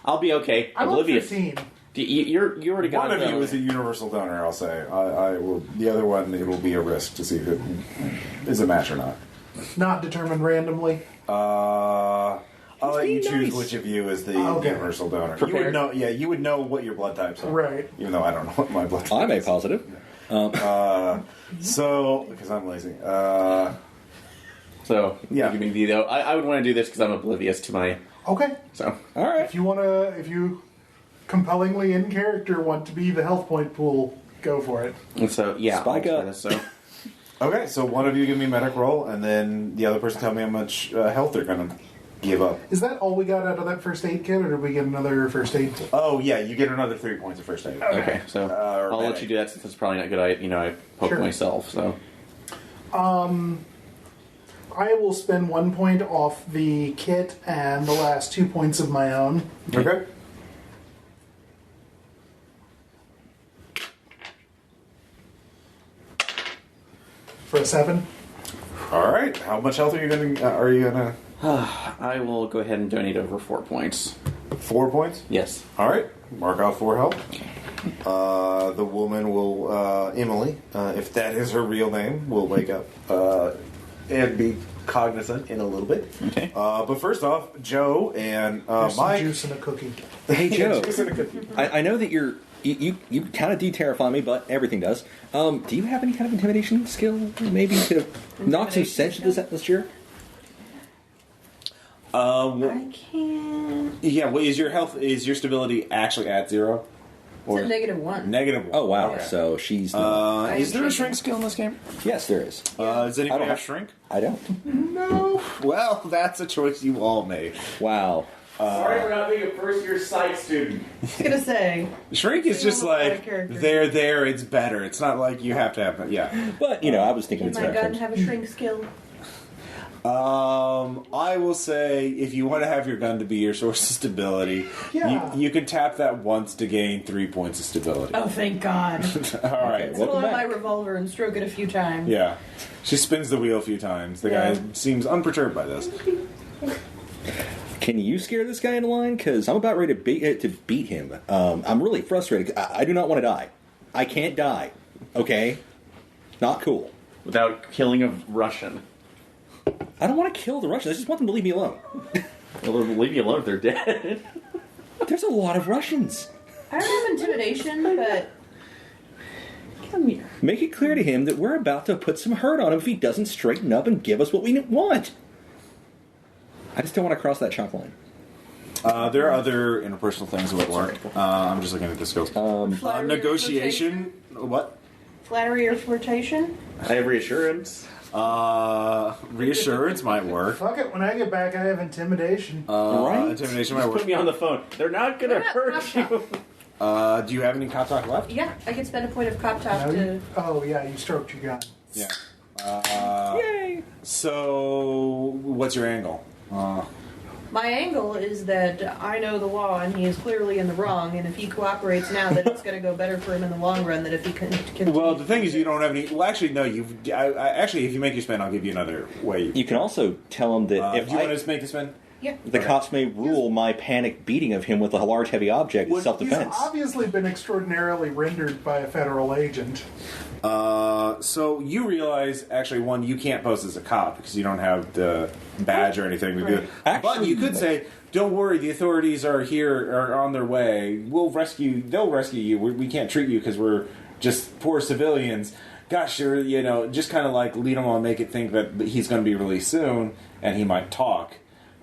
[SPEAKER 3] I'll be okay.
[SPEAKER 4] I'm on
[SPEAKER 3] Oblivious.
[SPEAKER 4] 15.
[SPEAKER 3] You already got
[SPEAKER 1] One of you is a universal donor. I'll say. I will. The other one, it will be a risk to see if it is a match or not.
[SPEAKER 4] Not determined randomly.
[SPEAKER 1] I'll let you
[SPEAKER 2] being
[SPEAKER 1] choose
[SPEAKER 2] nice.
[SPEAKER 1] which of you is the
[SPEAKER 4] Okay.
[SPEAKER 1] universal donor. You would
[SPEAKER 3] Prepared.
[SPEAKER 1] know. Yeah, you would know what your blood types are.
[SPEAKER 4] Right.
[SPEAKER 1] Even though I don't know what my blood type
[SPEAKER 2] I'm A
[SPEAKER 1] is.
[SPEAKER 2] positive.
[SPEAKER 1] So, because I'm lazy.
[SPEAKER 3] So
[SPEAKER 1] Yeah.
[SPEAKER 3] give me the though. I would want to do this because I'm oblivious to my.
[SPEAKER 4] Okay.
[SPEAKER 3] So
[SPEAKER 2] All right.
[SPEAKER 4] If you compellingly in character want to be the health point pool, go for it.
[SPEAKER 3] and so yeah.
[SPEAKER 2] Spike
[SPEAKER 3] I'll
[SPEAKER 2] up.
[SPEAKER 3] try this, so
[SPEAKER 1] Okay, so one of you give me a medic roll, and then the other person tell me how much health they're going to give up.
[SPEAKER 4] Is that all we got out of that first aid kit, or did we get another first aid kit?
[SPEAKER 1] Oh, yeah, you get another 3 points of first aid.
[SPEAKER 3] okay. So
[SPEAKER 1] or
[SPEAKER 3] I'll let
[SPEAKER 1] medic.
[SPEAKER 3] you do that since it's probably not good. I poke
[SPEAKER 4] Sure.
[SPEAKER 3] myself. So
[SPEAKER 4] I will spend 1 point off the kit and the last 2 points of my own.
[SPEAKER 1] Okay.
[SPEAKER 4] For a 7.
[SPEAKER 1] All right. How much health are you going to?
[SPEAKER 3] I will go ahead and donate over 4 points.
[SPEAKER 1] 4 points.
[SPEAKER 3] Yes.
[SPEAKER 1] All right. Mark out 4 health. The woman will, Emily, if that is her real name, will wake up and be cognizant in a little bit.
[SPEAKER 3] Okay.
[SPEAKER 1] But first off, Joe and
[SPEAKER 4] There's some
[SPEAKER 1] Mike.
[SPEAKER 4] juice and a cookie.
[SPEAKER 2] Hey, Joe.
[SPEAKER 1] Juice and a cookie.
[SPEAKER 2] I know that you kind of do terrify me, but everything does. Do you have any kind of intimidation skill, maybe, to knock some sense into this atmosphere?
[SPEAKER 5] I can't.
[SPEAKER 1] Yeah. Well, is your stability actually at 0?
[SPEAKER 5] It's a -1.
[SPEAKER 1] Negative 1.
[SPEAKER 2] Oh, wow.
[SPEAKER 1] Okay.
[SPEAKER 2] So she's not.
[SPEAKER 1] Is there a shrink skill in this game?
[SPEAKER 2] Yes, there is.
[SPEAKER 1] Does
[SPEAKER 2] I
[SPEAKER 1] anybody
[SPEAKER 2] don't
[SPEAKER 1] have
[SPEAKER 2] have-
[SPEAKER 1] shrink?
[SPEAKER 2] I don't.
[SPEAKER 1] No. Well, that's a choice you all made.
[SPEAKER 2] Wow.
[SPEAKER 3] Sorry for not being a first-year psych student.
[SPEAKER 6] I was gonna say.
[SPEAKER 1] Shrink is
[SPEAKER 5] You
[SPEAKER 1] just
[SPEAKER 5] don't look like
[SPEAKER 1] like
[SPEAKER 5] a character.
[SPEAKER 1] they're there. It's better. It's not like you have to have. Yeah.
[SPEAKER 2] But, I was thinking
[SPEAKER 5] Can
[SPEAKER 2] it's
[SPEAKER 5] my gun
[SPEAKER 2] better.
[SPEAKER 5] have a shrink skill?
[SPEAKER 1] I will say if you want to have your gun to be your source of stability,
[SPEAKER 4] Yeah.
[SPEAKER 1] you can tap that once to gain 3 points of stability.
[SPEAKER 5] Oh, thank God.
[SPEAKER 1] All right.
[SPEAKER 2] well-
[SPEAKER 5] Pull out my
[SPEAKER 2] back.
[SPEAKER 5] revolver and stroke it a few times.
[SPEAKER 1] Yeah. She spins the wheel a few times. The guy seems unperturbed by this.
[SPEAKER 2] Can you scare this guy in line? Because I'm about ready to beat him. I'm really frustrated. I do not want to die. I can't die. Okay? Not cool.
[SPEAKER 3] Without killing a Russian.
[SPEAKER 2] I don't want to kill the Russians. I just want them to leave me alone.
[SPEAKER 3] Well, they'll leave you alone if they're dead.
[SPEAKER 2] There's a lot of Russians.
[SPEAKER 5] I don't have intimidation, but
[SPEAKER 3] Come here.
[SPEAKER 2] Make it clear to him that we're about to put some hurt on him if he doesn't straighten up and give us what we want. I just don't want to cross that chalk line.
[SPEAKER 1] There are other interpersonal things that would work. I'm just looking at the skills.
[SPEAKER 5] Flattery or
[SPEAKER 1] Negotiation. What?
[SPEAKER 5] flattery or flirtation.
[SPEAKER 3] I have reassurance.
[SPEAKER 1] Reassurance might work.
[SPEAKER 4] Fuck it, when I get back, I have intimidation.
[SPEAKER 2] Right?
[SPEAKER 1] Intimidation might
[SPEAKER 3] Just
[SPEAKER 1] work.
[SPEAKER 3] put me on the phone. They're not gonna hurt
[SPEAKER 5] Cop
[SPEAKER 3] you.
[SPEAKER 5] talk.
[SPEAKER 1] Do you have any cop talk left?
[SPEAKER 5] Yeah, I could spend a point of cop talk to.
[SPEAKER 4] Oh, yeah, you stroked your gun.
[SPEAKER 1] Yeah.
[SPEAKER 2] Yay!
[SPEAKER 1] So, what's your angle?
[SPEAKER 5] My angle is that I know the law and he is clearly in the wrong, and if he cooperates now, then it's going to go better for him in the long run than if he can.
[SPEAKER 1] Well, the thing is, you don't have any. Well, actually, no. Actually, if you make your spin, I'll give you another way.
[SPEAKER 2] You can also tell him that if
[SPEAKER 1] do you want to just make the spin?
[SPEAKER 5] Yeah.
[SPEAKER 2] the cops may rule my panic beating of him with a large, heavy object as
[SPEAKER 4] He's
[SPEAKER 2] self-defense.
[SPEAKER 4] obviously been extraordinarily rendered by a federal agent.
[SPEAKER 1] So you realize, actually, one, you can't pose as a cop because you don't have the badge or anything to do it. But you could say, "Don't worry, the authorities are here, are on their way. We'll rescue. They'll rescue you. We can't treat you because we're just poor civilians." Gosh, just kind of like lead him on, make it think that he's going to be released soon, and he might talk.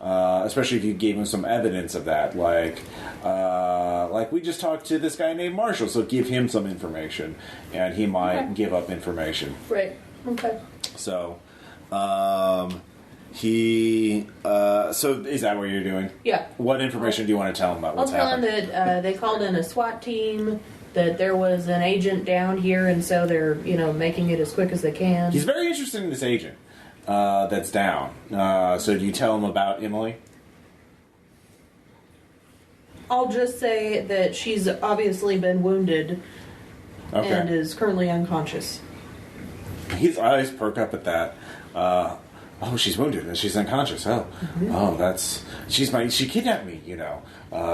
[SPEAKER 1] Especially if you gave him some evidence of that, like we just talked to this guy named Marshall, so give him some information, and he might give up information.
[SPEAKER 5] Right. Okay.
[SPEAKER 1] So, so is that what you're doing?
[SPEAKER 5] Yeah.
[SPEAKER 1] What information do you want to tell him about
[SPEAKER 5] I'll
[SPEAKER 1] what's
[SPEAKER 5] tell him
[SPEAKER 1] happened?
[SPEAKER 5] that they called in a SWAT team, that there was an agent down here, and so they're making it as quick as they can.
[SPEAKER 1] He's very interested in this agent that's down. So do you tell him about Emily?
[SPEAKER 5] I'll just say that she's obviously been wounded and is currently unconscious.
[SPEAKER 1] His eyes perk up at that. Oh, she's wounded and she's unconscious. Oh, she kidnapped me.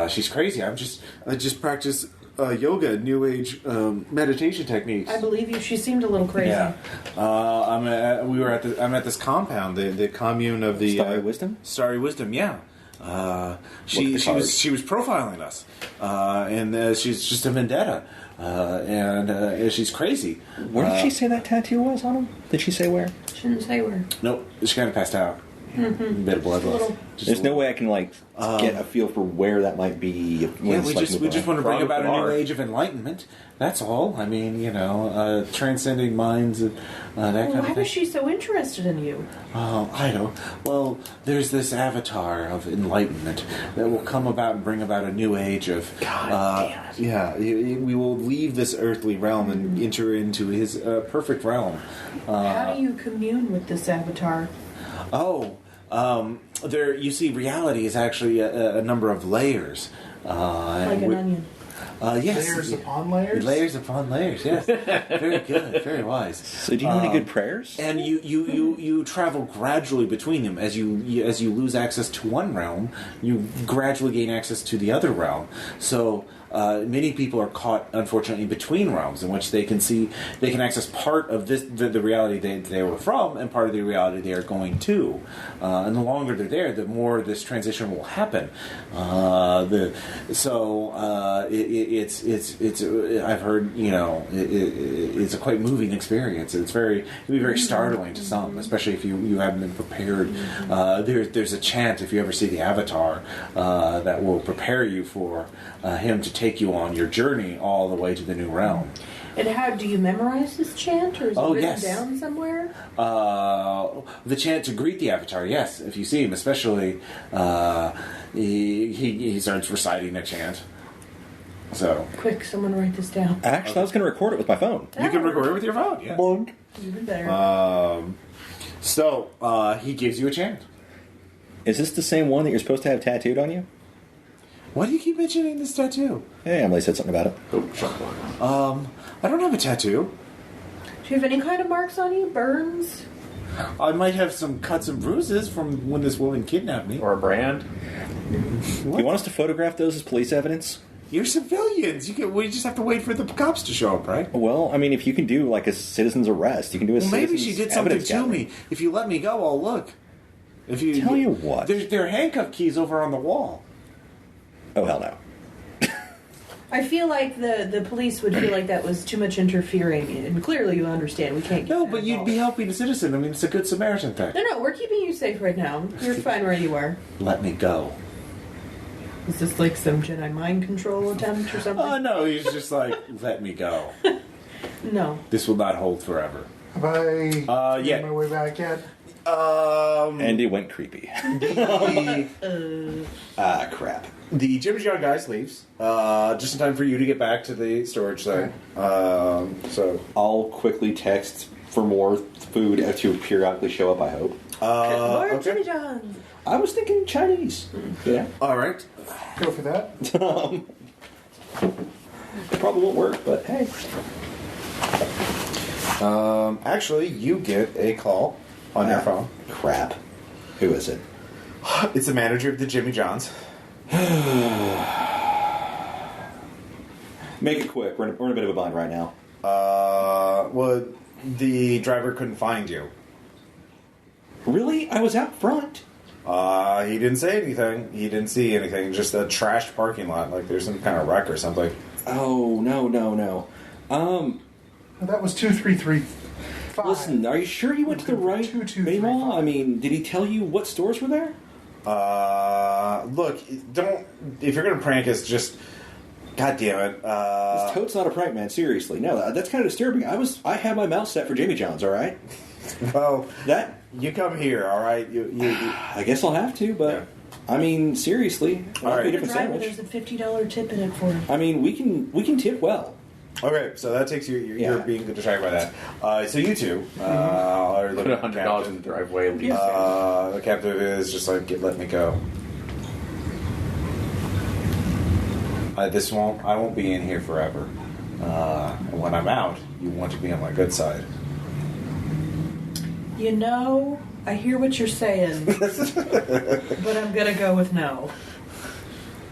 [SPEAKER 1] She's crazy. I just practice yoga, new age meditation techniques.
[SPEAKER 5] I believe you. She seemed a little crazy.
[SPEAKER 1] Yeah, I'm at this compound, the commune of the
[SPEAKER 2] Starry Wisdom.
[SPEAKER 1] Starry Wisdom. Yeah. She was profiling us, and she's just a vendetta, and she's crazy.
[SPEAKER 2] Where did she say that tattoo was on him? Did she say where?
[SPEAKER 5] She didn't say where.
[SPEAKER 1] Nope, she kind of passed out. A bit of blood loss.
[SPEAKER 2] There's no way I can get a feel for where that might be.
[SPEAKER 1] Yeah, we just want to bring about a new age of enlightenment. That's all. I mean, transcending minds and that kind of thing.
[SPEAKER 5] Why was she so interested in you?
[SPEAKER 1] Oh, I don't. Well, there's this avatar of enlightenment that will come about and bring about a new age of.
[SPEAKER 2] God damn it.
[SPEAKER 1] Yeah, we will leave this earthly realm and enter into his perfect realm.
[SPEAKER 5] How do you commune with this avatar?
[SPEAKER 1] There. You see, reality is actually a number of layers.
[SPEAKER 5] Like an onion.
[SPEAKER 1] Yes.
[SPEAKER 4] Layers upon layers?
[SPEAKER 1] Layers upon layers, yes. Very good, very wise.
[SPEAKER 2] So do you know any good prayers?
[SPEAKER 1] And you travel gradually between them. As you lose access to one realm, you gradually gain access to the other realm. So many people are caught, unfortunately, between realms in which they can access part of the reality they were from and part of the reality they are going to. And the longer they're there, the more this transition will happen. It's I've heard it's a quite moving experience. It can be very startling to some, especially if you haven't been prepared. There's a chant, if you ever see the Avatar, that will prepare you for him to take you on your journey all the way to the new realm.
[SPEAKER 5] And how do you memorize this chant, or is it written down somewhere?
[SPEAKER 1] The chant to greet the Avatar, yes. If you see him, especially, he starts reciting a chant. So
[SPEAKER 5] Quick, someone write this down.
[SPEAKER 2] Actually, I was going to record it with my phone.
[SPEAKER 1] you can record it with your phone. Yes.
[SPEAKER 5] Even better.
[SPEAKER 1] So he gives you a chant.
[SPEAKER 2] Is this the same one that you're supposed to have tattooed on you?
[SPEAKER 1] Why do you keep mentioning this tattoo?
[SPEAKER 2] Hey, Emily said something about it.
[SPEAKER 1] I don't have a tattoo.
[SPEAKER 5] Do you have any kind of marks on you? Burns?
[SPEAKER 1] I might have some cuts and bruises from when this woman kidnapped me.
[SPEAKER 3] Or a brand.
[SPEAKER 2] You want us to photograph those as police evidence?
[SPEAKER 1] You're civilians. We just have to wait for the cops to show up, right?
[SPEAKER 2] Well, I mean, if you can do like a citizen's arrest, you can do a
[SPEAKER 1] Well,
[SPEAKER 2] citizen's
[SPEAKER 1] maybe she did something
[SPEAKER 2] evidence
[SPEAKER 1] to
[SPEAKER 2] gathering.
[SPEAKER 1] me. If you let me go, I'll look. If you
[SPEAKER 2] Tell you what.
[SPEAKER 1] there are handcuff keys over on the wall.
[SPEAKER 2] Oh, hell no.
[SPEAKER 5] I feel like the police would feel like that was too much interfering, and clearly you understand we can't get
[SPEAKER 1] No,
[SPEAKER 5] that
[SPEAKER 1] but you'd
[SPEAKER 5] involved.
[SPEAKER 1] be helping a citizen. I mean, it's a good Samaritan thing.
[SPEAKER 5] No, we're keeping you safe right now. You're fine where you are.
[SPEAKER 1] Let me go.
[SPEAKER 5] Is this like some Jedi mind control attempt or something?
[SPEAKER 1] Oh, no, he's just like, let me go.
[SPEAKER 5] No.
[SPEAKER 1] This will not hold forever.
[SPEAKER 4] Have I
[SPEAKER 1] yeah.
[SPEAKER 4] made my way back yet?
[SPEAKER 2] And it went creepy. Crap.
[SPEAKER 1] The Jimmy John guys leaves just in time for you to get back to the storage thing. So
[SPEAKER 2] I'll quickly text for more food to periodically show up, I hope.
[SPEAKER 5] More
[SPEAKER 1] okay.
[SPEAKER 5] Jimmy John's.
[SPEAKER 2] I was thinking Chinese. Yeah.
[SPEAKER 1] All right.
[SPEAKER 4] Go for that.
[SPEAKER 2] It probably won't work, but hey.
[SPEAKER 1] Actually, you get a call on your phone.
[SPEAKER 2] Crap. Who is it?
[SPEAKER 1] It's the manager of the Jimmy John's.
[SPEAKER 2] Make it quick. We're in a bit of a bind right now.
[SPEAKER 1] Well, the driver couldn't find you.
[SPEAKER 2] Really? I was out front.
[SPEAKER 1] He didn't say anything. He didn't see anything. Just a trashed parking lot, like there's some kind of wreck or something.
[SPEAKER 2] Oh, no.
[SPEAKER 4] That was 2335.
[SPEAKER 2] Listen, are you sure you went to the right
[SPEAKER 4] 2235.
[SPEAKER 2] mall? I mean, did he tell you what stores were there?
[SPEAKER 1] Look, don't. If you're gonna prank us, just. God damn it.
[SPEAKER 2] This tote's not a prank, man. Seriously, no, that's kind of disturbing. I had my mouth set for Jimmy John's. All right.
[SPEAKER 1] Well,
[SPEAKER 2] That
[SPEAKER 1] you come here, all right. You
[SPEAKER 2] I guess I'll have to, but
[SPEAKER 1] Yeah.
[SPEAKER 2] I mean, seriously, it
[SPEAKER 1] All
[SPEAKER 2] might
[SPEAKER 1] right.
[SPEAKER 2] be a different
[SPEAKER 5] Driver,
[SPEAKER 2] sandwich.
[SPEAKER 5] there's a $50 tip in it for him.
[SPEAKER 2] I mean, we can tip well.
[SPEAKER 1] Okay, so that takes you. You're
[SPEAKER 2] Yeah.
[SPEAKER 1] being distracted by that. So you two are
[SPEAKER 3] Put
[SPEAKER 1] looking at
[SPEAKER 3] $100 in the driveway. Leave.
[SPEAKER 1] The captive is just like, let me go. I won't be in here forever. And when I'm out, you want to be on my good side.
[SPEAKER 5] You know, I hear what you're saying, but I'm gonna go with no.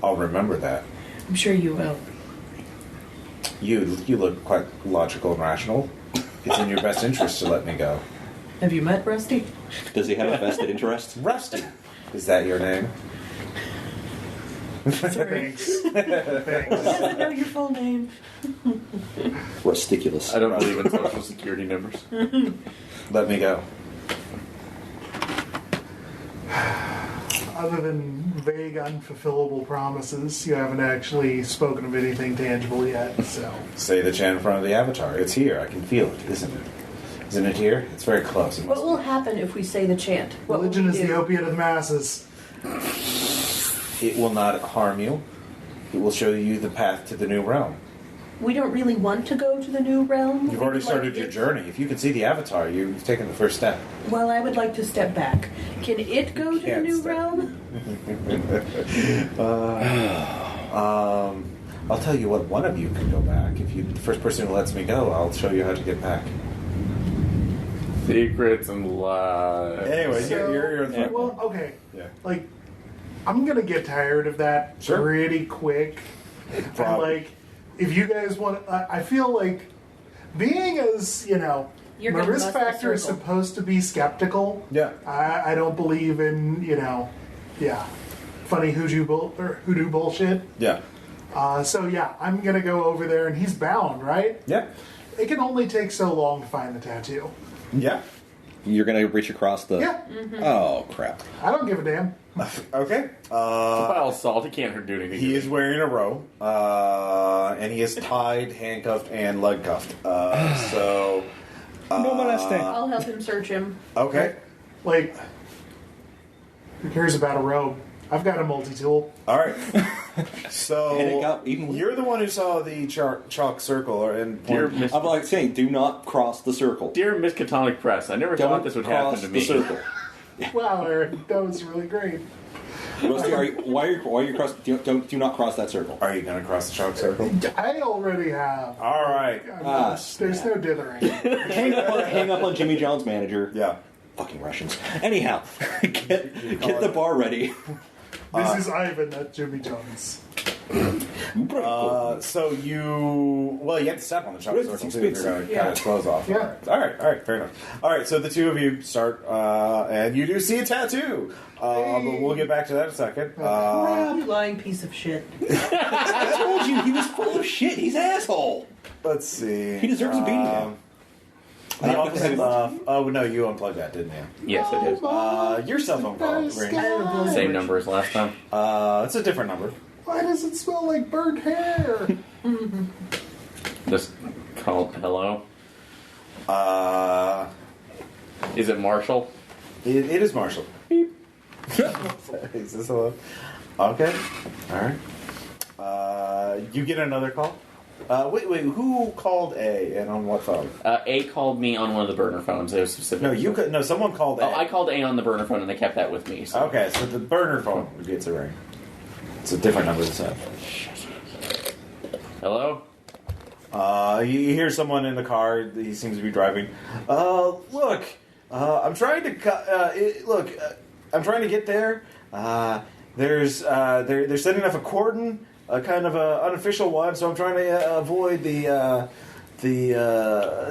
[SPEAKER 1] I'll remember that.
[SPEAKER 5] I'm sure you will.
[SPEAKER 1] You look quite logical and rational. It's in your best interest to let me go.
[SPEAKER 5] Have you met Rusty?
[SPEAKER 2] Does he have a vested interest?
[SPEAKER 1] Rusty, is that your name?
[SPEAKER 5] Sorry.
[SPEAKER 4] Thanks.
[SPEAKER 5] He doesn't know your full name.
[SPEAKER 2] Ridiculous.
[SPEAKER 3] I don't believe in social security numbers.
[SPEAKER 1] Let me go.
[SPEAKER 4] Other than vague, unfulfillable promises, you haven't actually spoken of anything tangible yet, so.
[SPEAKER 1] Say the chant in front of the avatar. It's here. I can feel it, isn't it? Isn't it here? It's very close. It must
[SPEAKER 5] What will happen if we say the chant? What will
[SPEAKER 4] Religion
[SPEAKER 5] we
[SPEAKER 4] is
[SPEAKER 5] do?
[SPEAKER 4] the opiate of the masses.
[SPEAKER 1] It will not harm you. It will show you the path to the new realm.
[SPEAKER 5] We don't really want to go to the new realm.
[SPEAKER 1] You've already
[SPEAKER 5] We'd
[SPEAKER 1] started
[SPEAKER 5] like
[SPEAKER 1] your
[SPEAKER 5] it-
[SPEAKER 1] journey. If you can see the avatar, you've taken the first step.
[SPEAKER 5] Well, I would like to step back. Can it go to the
[SPEAKER 1] can't
[SPEAKER 5] new
[SPEAKER 1] step.
[SPEAKER 5] realm?
[SPEAKER 1] I'll tell you what. One of you can go back. If you, the first person who lets me go, I'll show you how to get back.
[SPEAKER 3] Secrets and lies.
[SPEAKER 1] Anyway,
[SPEAKER 4] So-
[SPEAKER 1] you're the
[SPEAKER 4] Well, okay.
[SPEAKER 1] Yeah.
[SPEAKER 4] Like, I'm gonna get tired of that
[SPEAKER 1] Sure.
[SPEAKER 4] pretty quick. And,
[SPEAKER 1] Problem.
[SPEAKER 4] like, if you guys want, I feel like being as,
[SPEAKER 5] You're
[SPEAKER 4] my
[SPEAKER 5] gonna
[SPEAKER 4] risk
[SPEAKER 5] bust the
[SPEAKER 4] factor is
[SPEAKER 5] circle.
[SPEAKER 4] supposed to be skeptical.
[SPEAKER 1] Yeah.
[SPEAKER 4] I don't believe in, funny hoodoo bullshit.
[SPEAKER 1] Yeah.
[SPEAKER 4] So yeah, I'm gonna go over there, and he's bound, right?
[SPEAKER 1] Yeah.
[SPEAKER 4] It can only take so long to find the tattoo.
[SPEAKER 1] Yeah.
[SPEAKER 2] You're gonna reach across the.
[SPEAKER 4] Yeah,
[SPEAKER 2] Oh crap!
[SPEAKER 4] I don't give a damn.
[SPEAKER 1] Okay.
[SPEAKER 3] Pile of salt. He can't do anything.
[SPEAKER 1] He is wearing a robe, and he is tied, handcuffed, and leg cuffed.
[SPEAKER 2] No molesting.
[SPEAKER 5] I'll help him search him.
[SPEAKER 1] Okay.
[SPEAKER 4] Like, who cares about a robe? I've got a multi-tool.
[SPEAKER 1] All right. So
[SPEAKER 2] And it got even weirder.
[SPEAKER 1] you're the one who saw the chalk circle, and
[SPEAKER 3] Dear Miss,
[SPEAKER 2] I'm like saying, do not cross the circle.
[SPEAKER 3] dear Miss Catonic Press, I never
[SPEAKER 2] Don't
[SPEAKER 3] thought this would happen
[SPEAKER 2] cross
[SPEAKER 3] to
[SPEAKER 2] the
[SPEAKER 3] me.
[SPEAKER 2] circle.
[SPEAKER 4] Wow, Aaron, that was really great.
[SPEAKER 2] Rusty, why are you cross? Do not cross that circle.
[SPEAKER 1] are you going to cross the chalk circle?
[SPEAKER 4] I already have.
[SPEAKER 1] All right.
[SPEAKER 4] There's no dithering.
[SPEAKER 2] Hang up on Jimmy John's manager.
[SPEAKER 1] Yeah.
[SPEAKER 2] Fucking Russians. Anyhow, get the bar ready.
[SPEAKER 4] This is Ivan, not Jimmy Jones.
[SPEAKER 1] So you have to step on the chocolate circle too. You're going to kind of close off.
[SPEAKER 4] Yeah.
[SPEAKER 1] All right, fair enough. All right, so the two of you start, and you do see a tattoo. But we'll get back to that in a second.
[SPEAKER 6] You lying piece of shit.
[SPEAKER 2] I told you he was full of shit. He's an asshole.
[SPEAKER 1] Let's see.
[SPEAKER 2] He deserves a beating now.
[SPEAKER 1] The opposite of. Oh no, you unplugged that, didn't you?
[SPEAKER 3] Yes, it is.
[SPEAKER 1] Your cell phone call.
[SPEAKER 3] Same number as last time.
[SPEAKER 1] It's a different number.
[SPEAKER 4] Why does it smell like burnt hair?
[SPEAKER 3] Just call hello. Is it Marshall?
[SPEAKER 1] It is Marshall. Beep. Is this hello? Okay. All right. You get another call. Wait. Who called A and on what phone?
[SPEAKER 3] A called me on one of the burner phones. It was specific.
[SPEAKER 1] No, someone called A.
[SPEAKER 3] Oh, I called A on the burner phone, and they kept that with me. So.
[SPEAKER 1] Okay, so the burner phone gets a ring. It's a different number this time.
[SPEAKER 3] Hello?
[SPEAKER 1] You hear someone in the car. He seems to be driving. Look, I'm trying to I'm trying to get there. They're setting up a cordon, a kind of a unofficial one. So I'm trying to avoid the.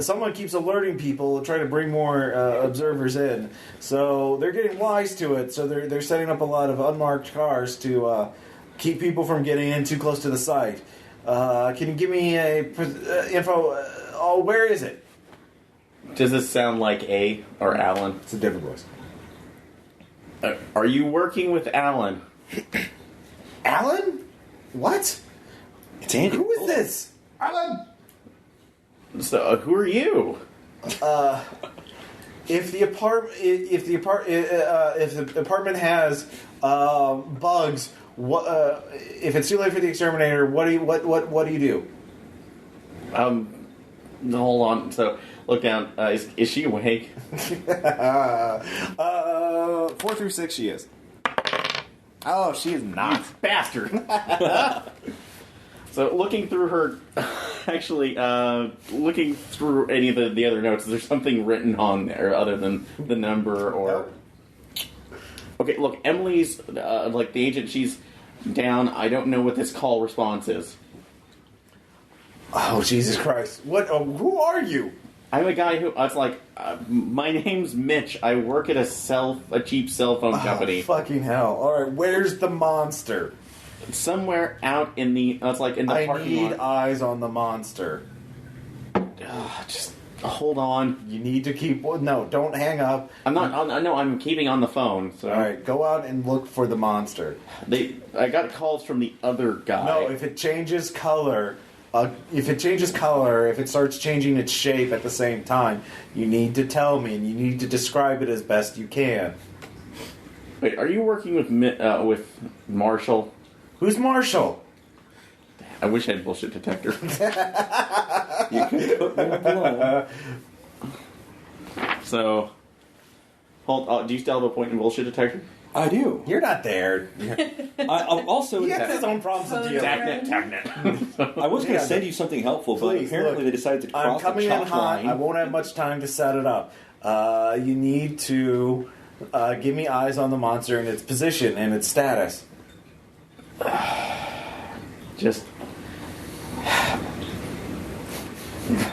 [SPEAKER 1] Someone keeps alerting people, trying to bring more observers in. So they're getting wise to it. So they're setting up a lot of unmarked cars to keep people from getting in too close to the site. Can you give me info? Where is it?
[SPEAKER 3] Does this sound like A or Alan?
[SPEAKER 1] It's a different voice.
[SPEAKER 3] Are you working with Alan?
[SPEAKER 1] Alan? What?
[SPEAKER 2] It's Andy.
[SPEAKER 1] Who is this?
[SPEAKER 4] Alan!
[SPEAKER 3] So, who are you?
[SPEAKER 1] If the apartment has bugs, if it's too late for the exterminator, what do you do?
[SPEAKER 3] Hold on. So, look down. Is she awake?
[SPEAKER 1] 4 through 6, she is. Oh, she is not.
[SPEAKER 3] You bastard. So, looking through her, actually, looking through any of the other notes, is there something written on there other than the number or? Okay, look, Emily's like the agent. She's down. I don't know what this call response is.
[SPEAKER 1] Oh, Jesus Christ! What? Who are you?
[SPEAKER 3] I'm a guy who. It's like my name's Mitch. I work at a cheap cell phone company.
[SPEAKER 1] Fucking hell! All right, where's the monster?
[SPEAKER 3] Somewhere out in the. It's like in the parking lot.
[SPEAKER 1] I need eyes on the monster.
[SPEAKER 3] Just hold on.
[SPEAKER 1] You need to keep. No, don't hang up.
[SPEAKER 3] I'm not. No, I'm keeping on the phone. So.
[SPEAKER 1] All right, go out and look for the monster.
[SPEAKER 3] I got calls from the other guy.
[SPEAKER 1] No, if it changes color. If it starts changing its shape at the same time, you need to tell me, and you need to describe it as best you can.
[SPEAKER 3] Wait, are you working with Marshall?
[SPEAKER 1] Who's Marshall?
[SPEAKER 3] I wish I had bullshit detector.
[SPEAKER 2] You can put me below.
[SPEAKER 3] So, hold. Do you still have a point in bullshit detector?
[SPEAKER 2] I do.
[SPEAKER 1] You're not there.
[SPEAKER 2] I'm also.
[SPEAKER 1] He has his own problems to deal with.
[SPEAKER 3] Tagnet.
[SPEAKER 2] I was going to send you something helpful, but
[SPEAKER 1] Please,
[SPEAKER 2] apparently
[SPEAKER 1] look,
[SPEAKER 2] they decided to cross
[SPEAKER 1] I'm coming
[SPEAKER 2] the
[SPEAKER 1] in
[SPEAKER 2] chalk
[SPEAKER 1] hot.
[SPEAKER 2] line.
[SPEAKER 1] I won't have much time to set it up. You need to give me eyes on the monster and its position and its status.
[SPEAKER 3] Just.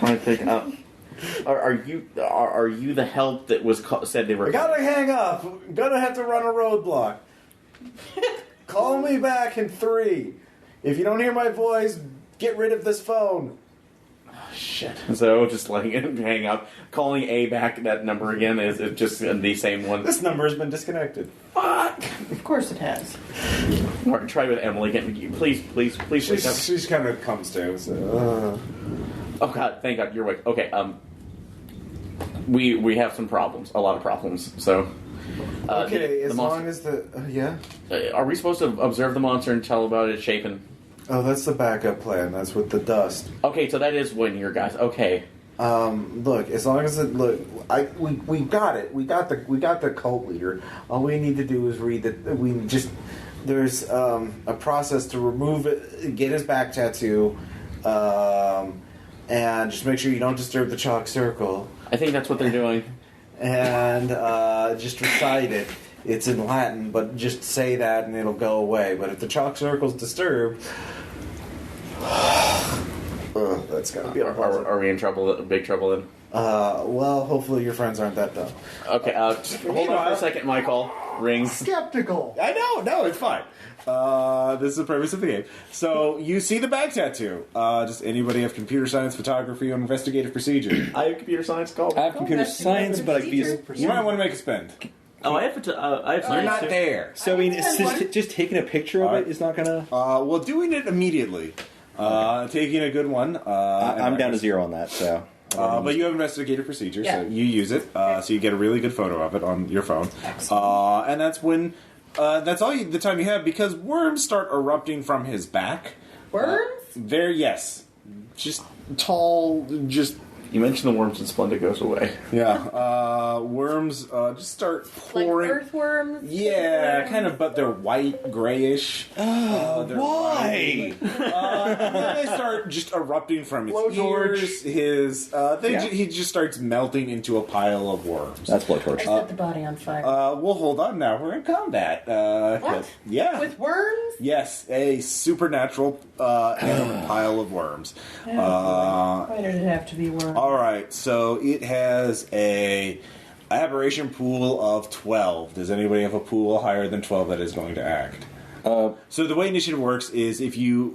[SPEAKER 3] I think. Are you the help that was said they were?
[SPEAKER 1] I gotta hang up. I'm gonna have to run a roadblock. Call me back in 3. If you don't hear my voice, get rid of this phone.
[SPEAKER 3] Oh, shit. So just letting it hang up. Calling A back that number again is it just the same one?
[SPEAKER 1] This number has been disconnected.
[SPEAKER 3] Fuck.
[SPEAKER 6] Of course it has.
[SPEAKER 3] All right, try with Emily. Please wake up.
[SPEAKER 1] She's kind of comes to. So,
[SPEAKER 3] Oh God, thank God you're awake. Okay, we have some problems, a lot of problems. So,
[SPEAKER 1] okay, as long as the yeah.
[SPEAKER 3] Are we supposed to observe the monster and tell about its shape and?
[SPEAKER 1] Oh, that's the backup plan. That's with the dust.
[SPEAKER 3] Okay, so that is one of your guys. Okay.
[SPEAKER 1] Look, as long as we got it. We got the cult leader. All we need to do is read that. There's a process to remove it, get his back tattoo, and just make sure you don't disturb the chalk circle.
[SPEAKER 3] I think that's what they're doing.
[SPEAKER 1] and just recite it. It's in Latin, but just say that and it'll go away. But if the chalk circle's disturbed, that's gonna be unpleasant.
[SPEAKER 3] Are we in trouble? Big trouble then?
[SPEAKER 1] Well, hopefully your friends aren't that dumb.
[SPEAKER 3] Okay, hold on for a second, Michael. Rings.
[SPEAKER 4] Skeptical.
[SPEAKER 1] I know, no, it's fine. This is the premise of the game. So you see the bag tattoo. Does anybody have computer science, photography, or investigative procedure?
[SPEAKER 3] I have computer science call.
[SPEAKER 2] I have computer science, but I could use.
[SPEAKER 1] You might want to make a spend.
[SPEAKER 3] Oh, I have
[SPEAKER 1] You're
[SPEAKER 3] science
[SPEAKER 1] not
[SPEAKER 3] too.
[SPEAKER 1] there.
[SPEAKER 2] So I mean, it's just taking a picture of it is not gonna.
[SPEAKER 1] Well, doing it immediately. Taking a good one.
[SPEAKER 2] I'm down to 0 on that. So.
[SPEAKER 1] But you have investigative procedure,
[SPEAKER 5] Yeah.
[SPEAKER 1] so you use it. So you get a really good photo of it on your phone. And that's when. That's all the time you have because worms start erupting from his back.
[SPEAKER 5] Worms?
[SPEAKER 1] Yes. Just tall, just.
[SPEAKER 3] You mentioned the worms and Splenda goes away.
[SPEAKER 1] Yeah. Worms just start
[SPEAKER 5] Like
[SPEAKER 1] pouring.
[SPEAKER 5] earthworms?
[SPEAKER 1] Yeah, kind of, but they're white, grayish.
[SPEAKER 2] Why?
[SPEAKER 1] And then they start just erupting from his
[SPEAKER 4] Blowtorch.
[SPEAKER 1] ears. He just starts melting into a pile of worms.
[SPEAKER 2] That's blowtorch.
[SPEAKER 5] Set the body on fire.
[SPEAKER 1] Well, hold on now. We're in combat.
[SPEAKER 5] What?
[SPEAKER 1] Yeah.
[SPEAKER 5] With worms?
[SPEAKER 1] Yes, a supernatural animal pile of worms.
[SPEAKER 5] Why did it have to be worms?
[SPEAKER 1] All right, so it has a aberration pool of 12. Does anybody have a pool higher than 12 that is going to act? So the way initiative works is if your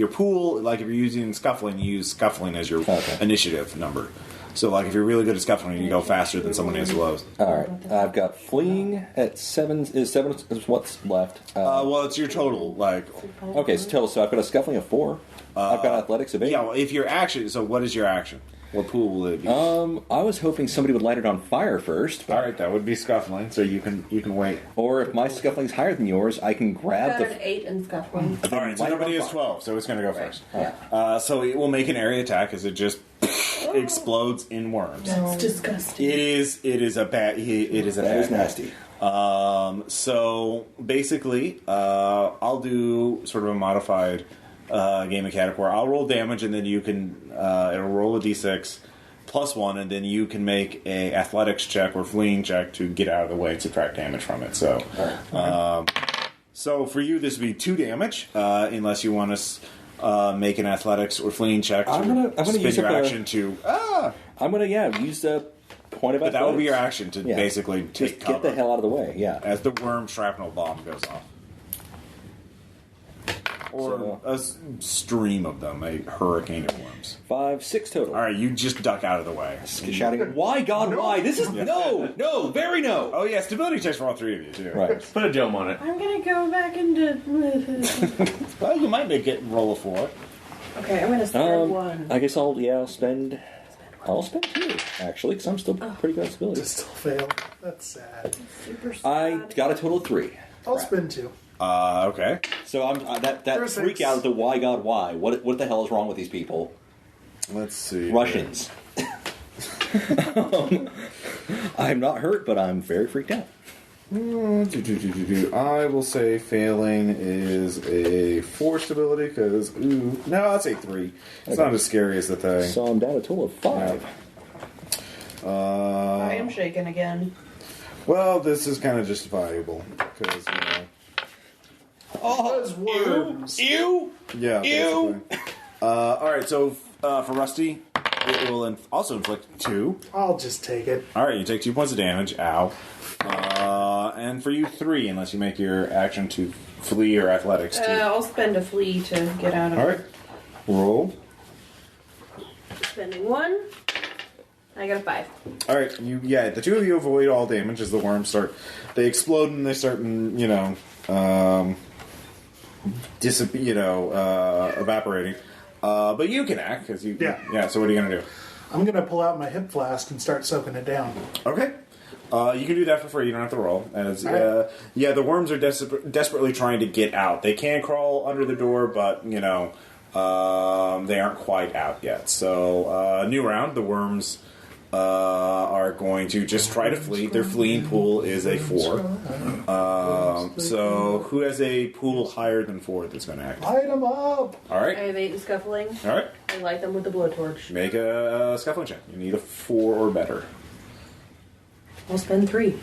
[SPEAKER 1] pool, like if you're using scuffling, you use scuffling as your initiative number. So like if you're really good at scuffling, you go faster than someone who's low.
[SPEAKER 2] All right, I've got fleeing at 7. Is 7 is what's left?
[SPEAKER 1] Well, it's your total. Like
[SPEAKER 2] Okay, so total. So I've got a scuffling of 4. I've got athletics of 8.
[SPEAKER 1] yeah, well, if your action. So what is your action? What pool will it be?
[SPEAKER 2] I was hoping somebody would light it on fire first.
[SPEAKER 1] All right, that would be scuffling. So you can wait.
[SPEAKER 2] Or if my scuffling's higher than yours, I can grab
[SPEAKER 5] Got
[SPEAKER 2] the.
[SPEAKER 5] an 8 in scuffling.
[SPEAKER 1] All right, so
[SPEAKER 2] light it
[SPEAKER 1] nobody
[SPEAKER 2] on
[SPEAKER 1] has
[SPEAKER 2] fire.
[SPEAKER 1] 12, so it's going to go first.
[SPEAKER 5] Yeah.
[SPEAKER 1] So it will make an area attack as it just explodes in worms.
[SPEAKER 5] It's disgusting.
[SPEAKER 1] It is a bad. It is a
[SPEAKER 2] That
[SPEAKER 1] bad
[SPEAKER 2] is nasty.
[SPEAKER 1] So basically, I'll do sort of a modified game mechanic where I'll roll damage, and then you can it'll roll a d6 plus 1, and then you can make a athletics check or fleeing check to get out of the way and subtract damage from it. So, so for you, this would be 2 damage, unless you want to make an athletics or fleeing check to
[SPEAKER 2] I'm gonna
[SPEAKER 1] spin
[SPEAKER 2] use
[SPEAKER 1] your
[SPEAKER 2] up a-
[SPEAKER 1] action to.
[SPEAKER 2] I'm gonna use the point of
[SPEAKER 1] But that would be your
[SPEAKER 2] athletics.
[SPEAKER 1] action to
[SPEAKER 2] Yeah.
[SPEAKER 1] basically take
[SPEAKER 2] Just
[SPEAKER 1] cover
[SPEAKER 2] get the hell out of the way. Yeah.
[SPEAKER 1] as the worm shrapnel bomb goes off. Or a stream of them, a hurricane of worms.
[SPEAKER 2] 5, 6 total.
[SPEAKER 1] All right, you just duck out of the way.
[SPEAKER 2] Shouting, "Why, God, why? This is no, very no."
[SPEAKER 1] Oh yeah, stability checks for all 3 of you too.
[SPEAKER 2] Right.
[SPEAKER 3] Put a dome on it.
[SPEAKER 5] I'm gonna go back into.
[SPEAKER 1] Well, you might make it roll a 4.
[SPEAKER 5] Okay, I'm gonna spend 1.
[SPEAKER 2] I guess I'll spend 2 actually, because I'm still pretty good at stability.
[SPEAKER 4] Still fail. That's sad.
[SPEAKER 5] Super
[SPEAKER 2] I
[SPEAKER 5] sad.
[SPEAKER 2] got a total of 3.
[SPEAKER 4] I'll spend 2.
[SPEAKER 1] Okay.
[SPEAKER 2] So I'm that
[SPEAKER 4] There's
[SPEAKER 2] freak
[SPEAKER 4] 6.
[SPEAKER 2] out of the why, God, why? What the hell is wrong with these people?
[SPEAKER 1] Let's see.
[SPEAKER 2] Russians. I'm not hurt, but I'm very freaked out.
[SPEAKER 1] I will say failing is a 4 stability because no, I'll say 3. It's not as scary as the thing.
[SPEAKER 2] So I'm down a total of 5.
[SPEAKER 5] I am shaken again.
[SPEAKER 1] Well, this is kind of justifiable because
[SPEAKER 4] Those worms.
[SPEAKER 2] Ew!
[SPEAKER 1] yeah.
[SPEAKER 2] Ew.
[SPEAKER 1] Basically. All right, so for Rusty, it will also inflict 2.
[SPEAKER 4] I'll just take it.
[SPEAKER 1] All right, you take 2 points of damage. Ow. And for you, 3, unless you make your action to flee or athletics.
[SPEAKER 5] I'll spend a flea to get out of
[SPEAKER 1] All
[SPEAKER 5] it.
[SPEAKER 1] right. Roll.
[SPEAKER 5] Spending 1. I got a 5.
[SPEAKER 1] All right. The 2 of you avoid all damage as the worms start. They explode and they start, evaporating. But you can act because you.
[SPEAKER 4] Yeah.
[SPEAKER 1] So what are you gonna do?
[SPEAKER 4] I'm going to pull out my hip flask and start soaking it down.
[SPEAKER 1] Okay. You can do that for free. You don't have to roll. As
[SPEAKER 4] All right.
[SPEAKER 1] the worms are desperately trying to get out. They can crawl under the door, but they aren't quite out yet. So new round. The worms are going to just try to flee. Their fleeing pool is a 4. So who has a pool higher than 4 that's going to act?
[SPEAKER 4] Light them up!
[SPEAKER 1] All
[SPEAKER 5] I
[SPEAKER 1] right.
[SPEAKER 5] have 8 in scuffling.
[SPEAKER 1] All right.
[SPEAKER 5] I light them with the blowtorch.
[SPEAKER 1] Make a scuffling check. You need a 4 or better.
[SPEAKER 5] I'll spend 3.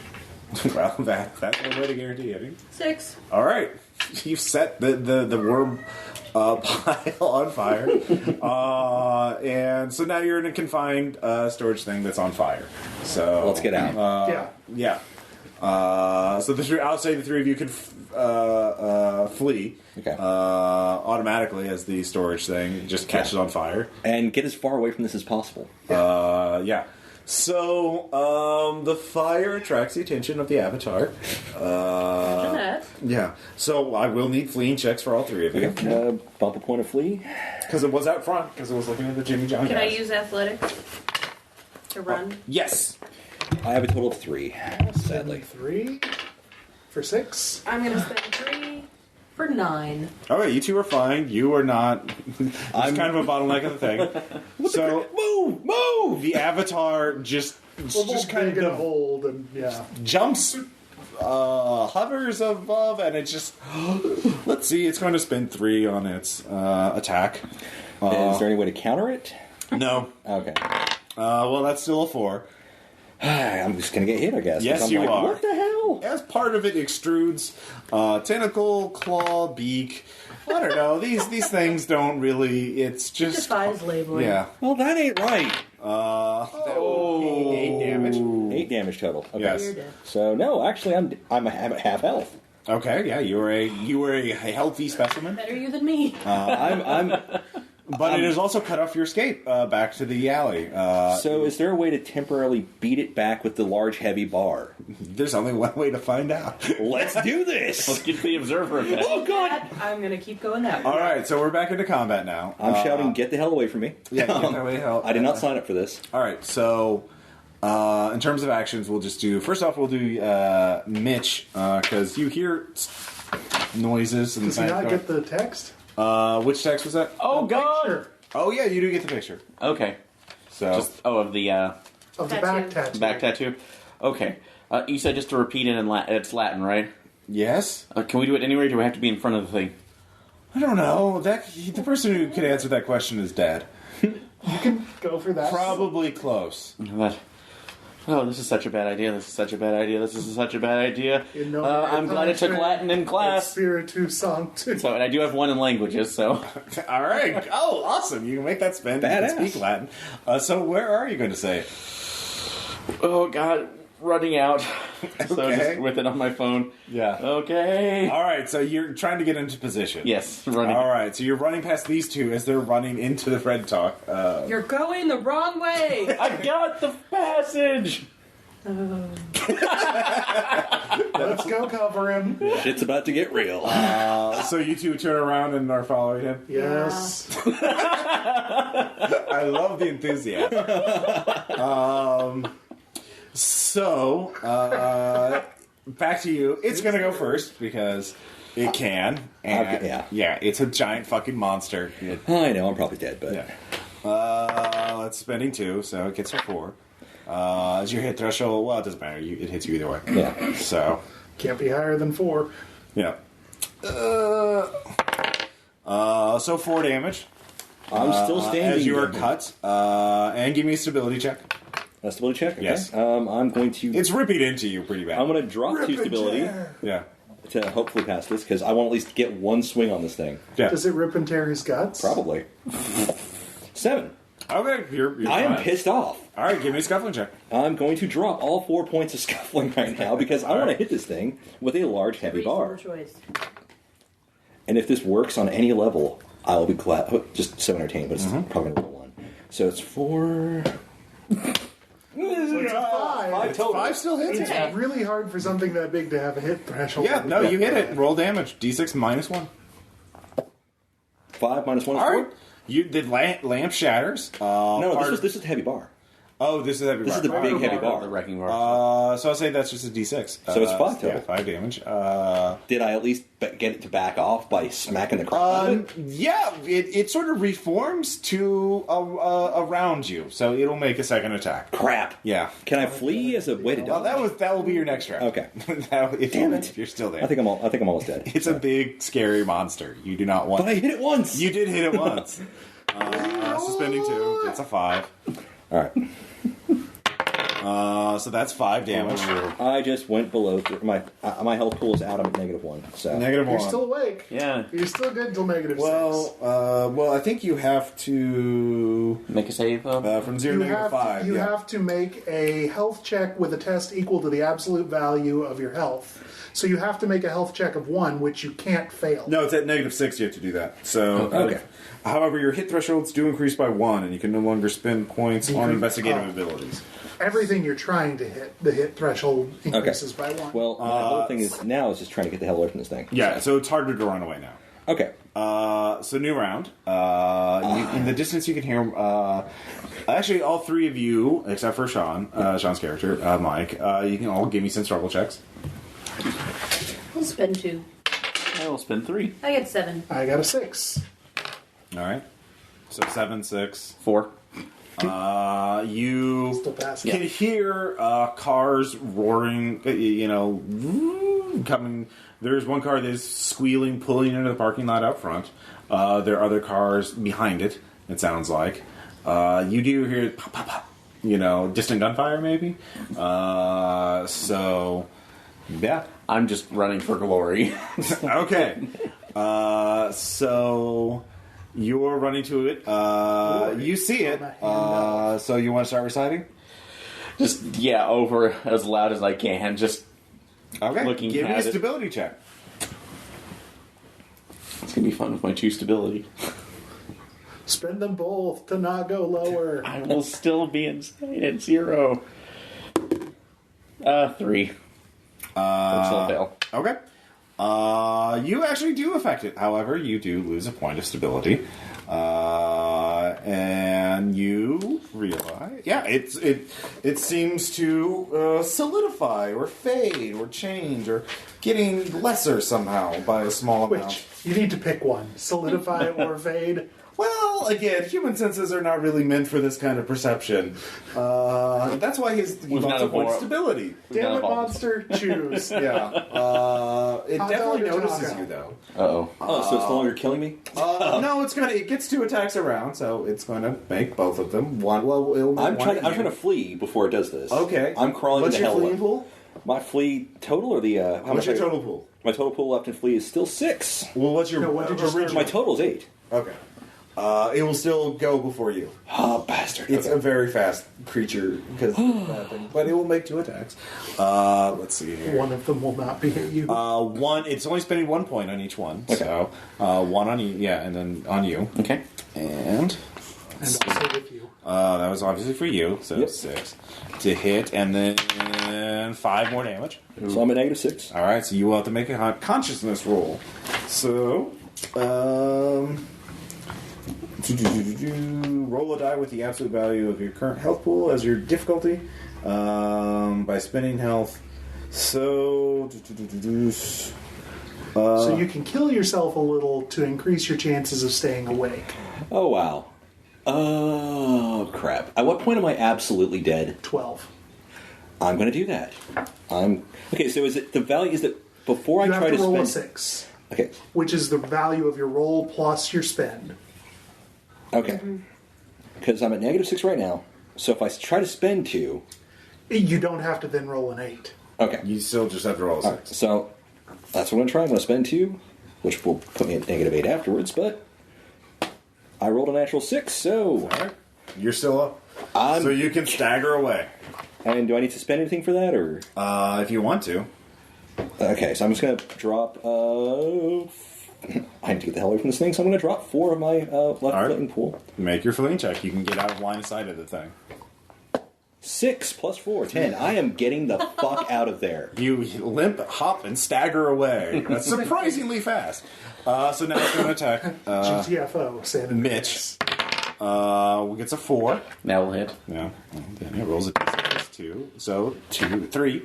[SPEAKER 1] Well, that's no way to guarantee it.
[SPEAKER 5] 6.
[SPEAKER 1] All right. You've set the worm pile on fire. And so now you're in a confined storage thing that's on fire. So
[SPEAKER 2] Let's get out.
[SPEAKER 4] Yeah.
[SPEAKER 1] So I'll say the 3 of you can flee
[SPEAKER 2] Okay.
[SPEAKER 1] automatically as the storage thing just catches on fire.
[SPEAKER 2] And get as far away from this as possible.
[SPEAKER 1] Yeah. So the fire attracts the attention of the avatar. Yeah. So I will need fleeing checks for all 3 of you.
[SPEAKER 2] Bump a point of flee.
[SPEAKER 1] Because it was out front, because it was looking at the Jimmy John
[SPEAKER 5] Can I
[SPEAKER 1] guys.
[SPEAKER 5] use athletics to run?
[SPEAKER 1] Yes.
[SPEAKER 2] I have a total of 3, sadly.
[SPEAKER 4] 3 for 6.
[SPEAKER 5] I'm going to spend 3 for 9.
[SPEAKER 1] Okay, you 2 are fine. You are not. I'm kind of a bottleneck of the thing. So move! The avatar just kind
[SPEAKER 4] big and
[SPEAKER 1] of
[SPEAKER 4] hold, and yeah.
[SPEAKER 1] jumps, hovers above, and it just. Let's see. It's going to spend 3 on its attack.
[SPEAKER 2] Is there any way to counter it?
[SPEAKER 1] No.
[SPEAKER 2] Okay.
[SPEAKER 1] Well, that's still a 4.
[SPEAKER 2] I'm just gonna get hit, I guess. 'cause
[SPEAKER 1] Yes,
[SPEAKER 2] I'm
[SPEAKER 1] you
[SPEAKER 2] like,
[SPEAKER 1] are.
[SPEAKER 2] What the hell?
[SPEAKER 1] As part of it extrudes tentacle, claw, beak. I don't know. These things don't really. It's just
[SPEAKER 5] Defies labeling.
[SPEAKER 1] yeah.
[SPEAKER 2] Well, that ain't right.
[SPEAKER 1] That would be 8 damage.
[SPEAKER 2] 8 damage total. Okay.
[SPEAKER 1] Yes.
[SPEAKER 5] You're dead.
[SPEAKER 2] So no, actually, I'm at half health.
[SPEAKER 1] Okay. Yeah. You were a healthy specimen,
[SPEAKER 5] Better you than me.
[SPEAKER 2] I'm.
[SPEAKER 1] but it has also cut off your escape back to the alley.
[SPEAKER 2] So is there a way to temporarily beat it back with the large, heavy bar?
[SPEAKER 1] There's only one way to find out.
[SPEAKER 2] Let's do this.
[SPEAKER 3] Let's get the observer effect.
[SPEAKER 2] Oh God!
[SPEAKER 5] I'm going to keep going that way.
[SPEAKER 1] All right. So we're back into combat now.
[SPEAKER 2] I'm shouting, "Get the hell away from me!"
[SPEAKER 1] Yeah. Get that way out.
[SPEAKER 2] I did not sign up for this.
[SPEAKER 1] All right, so in terms of actions, we'll just do. First off, we'll do Mitch because you hear noises and
[SPEAKER 4] Does he
[SPEAKER 1] things
[SPEAKER 4] not
[SPEAKER 1] going-
[SPEAKER 4] get the text?
[SPEAKER 1] which text was that?
[SPEAKER 3] Oh God!
[SPEAKER 4] Picture
[SPEAKER 1] Oh yeah, you do get the picture.
[SPEAKER 3] Okay.
[SPEAKER 1] So
[SPEAKER 3] Of the
[SPEAKER 4] of the back
[SPEAKER 5] Tattoo.
[SPEAKER 4] tattoo.
[SPEAKER 3] back tattoo. Okay. You said just to repeat it in Latin. It's Latin, right?
[SPEAKER 1] yes,
[SPEAKER 3] Can we do it anywhere? Or do we have to be in front of the thing?
[SPEAKER 1] I don't know. That the person who could answer that question is dead.
[SPEAKER 4] You can go for that.
[SPEAKER 1] Probably close.
[SPEAKER 3] But, oh, this is such a bad idea. This is such a bad idea. This is such a bad idea.
[SPEAKER 4] You know,
[SPEAKER 3] I'm glad I took Latin in class.
[SPEAKER 4] Spiritu Sanctus.
[SPEAKER 3] So, and I do have 1 in languages, so.
[SPEAKER 1] All right. Oh, awesome! You can make that spin. You
[SPEAKER 2] Badass.
[SPEAKER 1] can speak Latin. So where are you going to say it?
[SPEAKER 3] Oh, God. Running out. So
[SPEAKER 1] Okay.
[SPEAKER 3] just with it on my phone.
[SPEAKER 1] Yeah.
[SPEAKER 3] Okay.
[SPEAKER 1] All right. So you're trying to get into position.
[SPEAKER 3] Yes, running.
[SPEAKER 1] All right. So you're running past these 2 as they're running into the Red Talk.
[SPEAKER 5] You're going the wrong way.
[SPEAKER 3] I got the passage!
[SPEAKER 4] Let's go cover him.
[SPEAKER 2] Shit's about to get real.
[SPEAKER 1] So you 2 turn around and are following him.
[SPEAKER 4] Yes.
[SPEAKER 1] I love the enthusiasm. Back to you. It's going to go first because it can. And
[SPEAKER 2] Okay, yeah.
[SPEAKER 1] it's a giant fucking monster.
[SPEAKER 2] I know, I'm probably dead, but
[SPEAKER 1] Yeah. It's spending 2, so it gets a 4. As your hit threshold, well, it doesn't matter. It hits you either way.
[SPEAKER 2] yeah.
[SPEAKER 1] So,
[SPEAKER 4] Can't be higher than 4.
[SPEAKER 1] yeah. So 4 damage.
[SPEAKER 2] I'm still standing.
[SPEAKER 1] As you are cut. And give me a stability check.
[SPEAKER 2] A stability check. Okay.
[SPEAKER 1] Yes.
[SPEAKER 2] I'm going to.
[SPEAKER 1] It's ripping into you pretty bad.
[SPEAKER 2] I'm going to drop 2 stability
[SPEAKER 1] Yeah.
[SPEAKER 2] to hopefully pass this because I want to at least get 1 swing on this thing.
[SPEAKER 1] Yeah.
[SPEAKER 4] Does it rip and tear his guts?
[SPEAKER 2] Probably. 7.
[SPEAKER 1] Okay, you're
[SPEAKER 2] I am
[SPEAKER 1] fine.
[SPEAKER 2] pissed off.
[SPEAKER 1] All right, give me a scuffling check.
[SPEAKER 2] I'm going to drop all 4 points of scuffling right now because I want to hit this thing with a large, heavy bar.
[SPEAKER 5] Reasonable choice.
[SPEAKER 2] And if this works on any level, I will be glad. Oh, just so entertained, but it's probably going to roll 1. So it's 4.
[SPEAKER 4] So it's a 5.
[SPEAKER 2] total.
[SPEAKER 1] 5 still hits.
[SPEAKER 4] It's
[SPEAKER 1] Yeah,
[SPEAKER 4] really hard for something that big to have a hit threshold.
[SPEAKER 1] no, you hit it. Roll damage. D6 minus 1.
[SPEAKER 2] 5 minus 1 is
[SPEAKER 1] All
[SPEAKER 2] 4.
[SPEAKER 1] right. The lamp shatters.
[SPEAKER 2] No, this is a heavy bar.
[SPEAKER 1] Oh, this is a heavy bar.
[SPEAKER 2] This is the big heavy
[SPEAKER 3] The
[SPEAKER 2] bar.
[SPEAKER 3] wrecking bar.
[SPEAKER 1] So I'll say that's just a D6.
[SPEAKER 2] So it's 5 total.
[SPEAKER 1] Yeah, 5 damage.
[SPEAKER 2] Did I at least get it to back off by smacking the crap out of it?
[SPEAKER 1] Yeah, it sort of reforms to around you, so it'll make a second attack.
[SPEAKER 2] Crap.
[SPEAKER 1] Yeah.
[SPEAKER 2] Can I flee as a way to
[SPEAKER 1] Well,
[SPEAKER 2] die?
[SPEAKER 1] that will be your next round.
[SPEAKER 2] Okay.
[SPEAKER 1] If you're still there.
[SPEAKER 2] I think I'm almost dead.
[SPEAKER 1] It's a big, scary monster. You do not want.
[SPEAKER 2] But I hit it once.
[SPEAKER 1] You did hit it once. Suspending 2. It's a 5.
[SPEAKER 2] All right.
[SPEAKER 1] So that's 5 damage.
[SPEAKER 2] I just went below my health pool is out. I'm at -1. So
[SPEAKER 1] Negative
[SPEAKER 4] You're
[SPEAKER 1] 1.
[SPEAKER 4] still awake.
[SPEAKER 3] Yeah.
[SPEAKER 4] You're still good until -6.
[SPEAKER 1] Well, I think you have to
[SPEAKER 3] Make a save.
[SPEAKER 1] from 0 to -5.
[SPEAKER 4] You
[SPEAKER 1] yeah.
[SPEAKER 4] have to make a health check with a test equal to the absolute value of your health. So you have to make a health check of 1, which you can't fail.
[SPEAKER 1] No, it's at -6 you have to do that. So,
[SPEAKER 2] Okay.
[SPEAKER 1] However, your hit thresholds do increase by 1, and you can no longer spend points on
[SPEAKER 4] can-
[SPEAKER 1] investigative abilities.
[SPEAKER 4] Everything you're trying to hit, the hit threshold increases by 1.
[SPEAKER 2] well, my whole thing is now is just trying to get the hell away from this thing.
[SPEAKER 1] Yeah, so it's harder to run away now.
[SPEAKER 2] Okay.
[SPEAKER 1] So new round. In the distance, you can hear. Actually, all 3 of you, except for Shaun, Shaun's character, Mike, you can all give me some struggle checks.
[SPEAKER 5] I'll spend 2.
[SPEAKER 3] I will spend 3.
[SPEAKER 5] I get 7.
[SPEAKER 4] I got a 6.
[SPEAKER 1] All right. So 7, 6.
[SPEAKER 3] 4.
[SPEAKER 1] You
[SPEAKER 4] Still passing.
[SPEAKER 1] can hear cars roaring. Coming. There's one car that is squealing, pulling into the parking lot out front. There are other cars behind it. It sounds like. You do hear pop, pop, pop. Distant gunfire, maybe. So, yeah.
[SPEAKER 3] I'm just running for glory.
[SPEAKER 1] Okay. So you're running to it. You see it. So you want to start reciting?
[SPEAKER 3] Just, over as loud as I can. Just,
[SPEAKER 1] Okay.
[SPEAKER 3] Looking
[SPEAKER 1] Give me a
[SPEAKER 3] at it.
[SPEAKER 1] stability check.
[SPEAKER 3] it's going to be fun with my 2 stability.
[SPEAKER 4] Spend them both to not go lower.
[SPEAKER 3] I will still be inside at 0. 3. That's still a fail.
[SPEAKER 1] Okay. You actually do affect it. However, you do lose a point of stability. And you realize, it seems to solidify or fade or change or getting lesser somehow by a small amount.
[SPEAKER 4] Which, you need to pick one. Solidify or fade.
[SPEAKER 1] Well, again, human senses are not really meant for this kind of perception. That's why he
[SPEAKER 3] not
[SPEAKER 1] lost a point of
[SPEAKER 3] evolved.
[SPEAKER 1] stability.
[SPEAKER 4] Damn it,
[SPEAKER 3] evolved.
[SPEAKER 4] monster, choose.
[SPEAKER 1] Yeah. It
[SPEAKER 4] Hot
[SPEAKER 1] definitely
[SPEAKER 4] dog or
[SPEAKER 1] notices
[SPEAKER 4] taco?
[SPEAKER 1] you, though.
[SPEAKER 3] Uh-oh.
[SPEAKER 2] Oh, so it's no longer killing me?
[SPEAKER 1] No, it gets 2 attacks around, so it's going to make both of them. It'll make
[SPEAKER 2] I'm
[SPEAKER 1] one
[SPEAKER 2] trying to flee before it does this.
[SPEAKER 1] Okay.
[SPEAKER 2] I'm crawling
[SPEAKER 1] What's
[SPEAKER 2] the
[SPEAKER 1] your
[SPEAKER 2] hell
[SPEAKER 1] fleeing
[SPEAKER 2] away.
[SPEAKER 1] pool?
[SPEAKER 2] My flee total or the how
[SPEAKER 1] What's
[SPEAKER 2] much
[SPEAKER 1] your
[SPEAKER 2] I-
[SPEAKER 1] total pool?
[SPEAKER 2] My total pool left in flee is still 6.
[SPEAKER 1] Well, what's your
[SPEAKER 4] No, what did you start
[SPEAKER 2] My total is 8.
[SPEAKER 1] Okay. It will still go before you.
[SPEAKER 2] Oh, bastard.
[SPEAKER 1] It's
[SPEAKER 2] Okay.
[SPEAKER 1] a very fast creature because of that thing, but it will make 2 attacks. Let's see here.
[SPEAKER 4] One of them will not be at you.
[SPEAKER 1] One. It's only spending 1 point on each one.
[SPEAKER 2] Okay.
[SPEAKER 1] So 1 on you, and then on you,
[SPEAKER 3] Okay.
[SPEAKER 1] and
[SPEAKER 4] and also with you.
[SPEAKER 1] that was obviously for you. So
[SPEAKER 2] Yep.
[SPEAKER 1] 6 to hit, and then 5 more damage.
[SPEAKER 2] So I'm at -6.
[SPEAKER 1] All right, so you will have to make a consciousness roll. So, roll a die with the absolute value of your current health pool as your difficulty by spending health. So,
[SPEAKER 4] So you can kill yourself a little to increase your chances of staying awake.
[SPEAKER 2] Oh, wow. Oh, crap. At what point am I absolutely dead?
[SPEAKER 4] 12.
[SPEAKER 2] I'm going to do that. Okay, so is it the value? Is that before
[SPEAKER 4] You
[SPEAKER 2] I
[SPEAKER 4] have
[SPEAKER 2] try
[SPEAKER 4] to
[SPEAKER 2] to
[SPEAKER 4] roll
[SPEAKER 2] spend?
[SPEAKER 4] a 6,
[SPEAKER 2] Okay,
[SPEAKER 4] which is the value of your roll plus your spend.
[SPEAKER 2] okay. Because I'm at -6 right now. So if I try to spend 2,
[SPEAKER 4] You don't have to then roll an 8.
[SPEAKER 2] okay.
[SPEAKER 1] you still just have to roll a 6.
[SPEAKER 2] All right, so that's what I'm going to try. I'm going to spend 2, which will put me at -8 afterwards. But I rolled a natural 6, so
[SPEAKER 1] All right, you're still up.
[SPEAKER 2] I'm.
[SPEAKER 1] So you can stagger away
[SPEAKER 2] And do I need to spend anything for that, or?
[SPEAKER 1] if you want to.
[SPEAKER 2] Okay, so I'm just going to drop. I need to get the hell away from this thing, so I'm going to drop 4 of my left
[SPEAKER 1] right.
[SPEAKER 2] floating pool.
[SPEAKER 1] Make your fleeing check. You can get out of line of sight of the thing.
[SPEAKER 2] 6 plus 4, 10. I am getting the fuck out of there.
[SPEAKER 1] You limp, hop, and stagger away. That's surprisingly fast. So now it's going to attack
[SPEAKER 4] GTFO, San
[SPEAKER 1] Mitch. Gets a 4.
[SPEAKER 3] Now we'll hit.
[SPEAKER 1] Yeah. Then it rolls a d6 2. So 2, 3.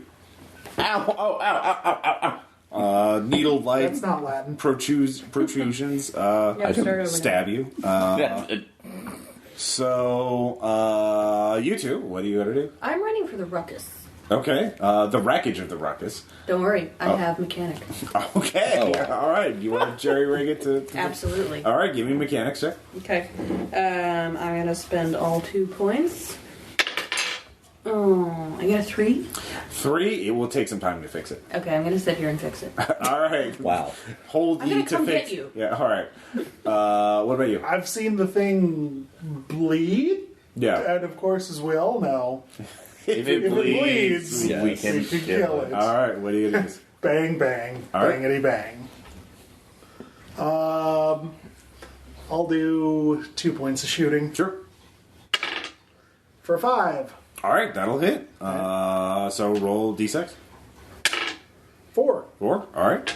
[SPEAKER 3] Ow! Oh! Ow! Ow! Ow! Ow! Ow!
[SPEAKER 1] Needle-like
[SPEAKER 4] That's not Latin.
[SPEAKER 1] protrusions
[SPEAKER 5] Yeah, start over
[SPEAKER 1] stab you. So, you two, what are you going to do?
[SPEAKER 5] I'm running for the ruckus.
[SPEAKER 1] Okay. The wreckage of the ruckus.
[SPEAKER 5] Don't worry, I
[SPEAKER 1] Oh.
[SPEAKER 5] have mechanic.
[SPEAKER 1] Okay.
[SPEAKER 2] Oh, wow.
[SPEAKER 1] All right. You want to jerry-rig it to...
[SPEAKER 5] Absolutely.
[SPEAKER 1] All right. Give me a mechanics check.
[SPEAKER 5] Okay. I'm gonna spend all 2 points. Oh, I got a 3.
[SPEAKER 1] 3. It will take some time to fix it.
[SPEAKER 5] Okay, I'm gonna sit here and fix it.
[SPEAKER 1] All right.
[SPEAKER 2] Wow.
[SPEAKER 1] Hold
[SPEAKER 5] I'm
[SPEAKER 1] you
[SPEAKER 5] gonna
[SPEAKER 1] to
[SPEAKER 5] come
[SPEAKER 1] fix.
[SPEAKER 5] get you.
[SPEAKER 1] Yeah. All right. What about you?
[SPEAKER 4] I've seen the thing bleed,
[SPEAKER 1] Yeah.
[SPEAKER 4] and of course, as we all know,
[SPEAKER 1] If
[SPEAKER 4] it bleeds,
[SPEAKER 2] yes.
[SPEAKER 3] we can
[SPEAKER 4] we can
[SPEAKER 3] kill
[SPEAKER 4] kill
[SPEAKER 3] it.
[SPEAKER 4] it.
[SPEAKER 1] All right. What do you do?
[SPEAKER 4] Bang, bang,
[SPEAKER 1] All right.
[SPEAKER 4] bangity bang. I'll do 2 points of shooting
[SPEAKER 1] Sure.
[SPEAKER 4] for 5.
[SPEAKER 1] All right. That'll hit. So roll d6.
[SPEAKER 4] 4.
[SPEAKER 1] 4. All right.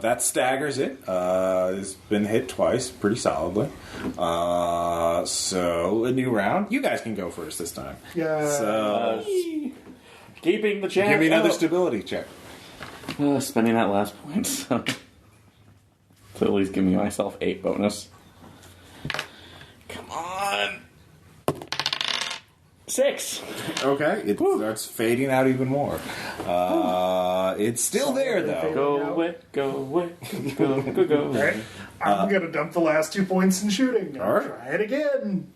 [SPEAKER 1] That staggers it. It's been hit twice, pretty solidly. So a new round. You guys can go first this time.
[SPEAKER 4] Yeah.
[SPEAKER 1] So
[SPEAKER 3] Keeping the chance.
[SPEAKER 1] give me another
[SPEAKER 3] up.
[SPEAKER 1] stability check.
[SPEAKER 3] Spending that last point. So at least give me myself 8 bonus. Come on. 6.
[SPEAKER 1] Okay, it starts fading out even more. It's still there though.
[SPEAKER 3] Go away. Go away. Go go go.
[SPEAKER 4] All right. I'm gonna dump the last 2 points in shooting.
[SPEAKER 1] All right.
[SPEAKER 4] Try it again.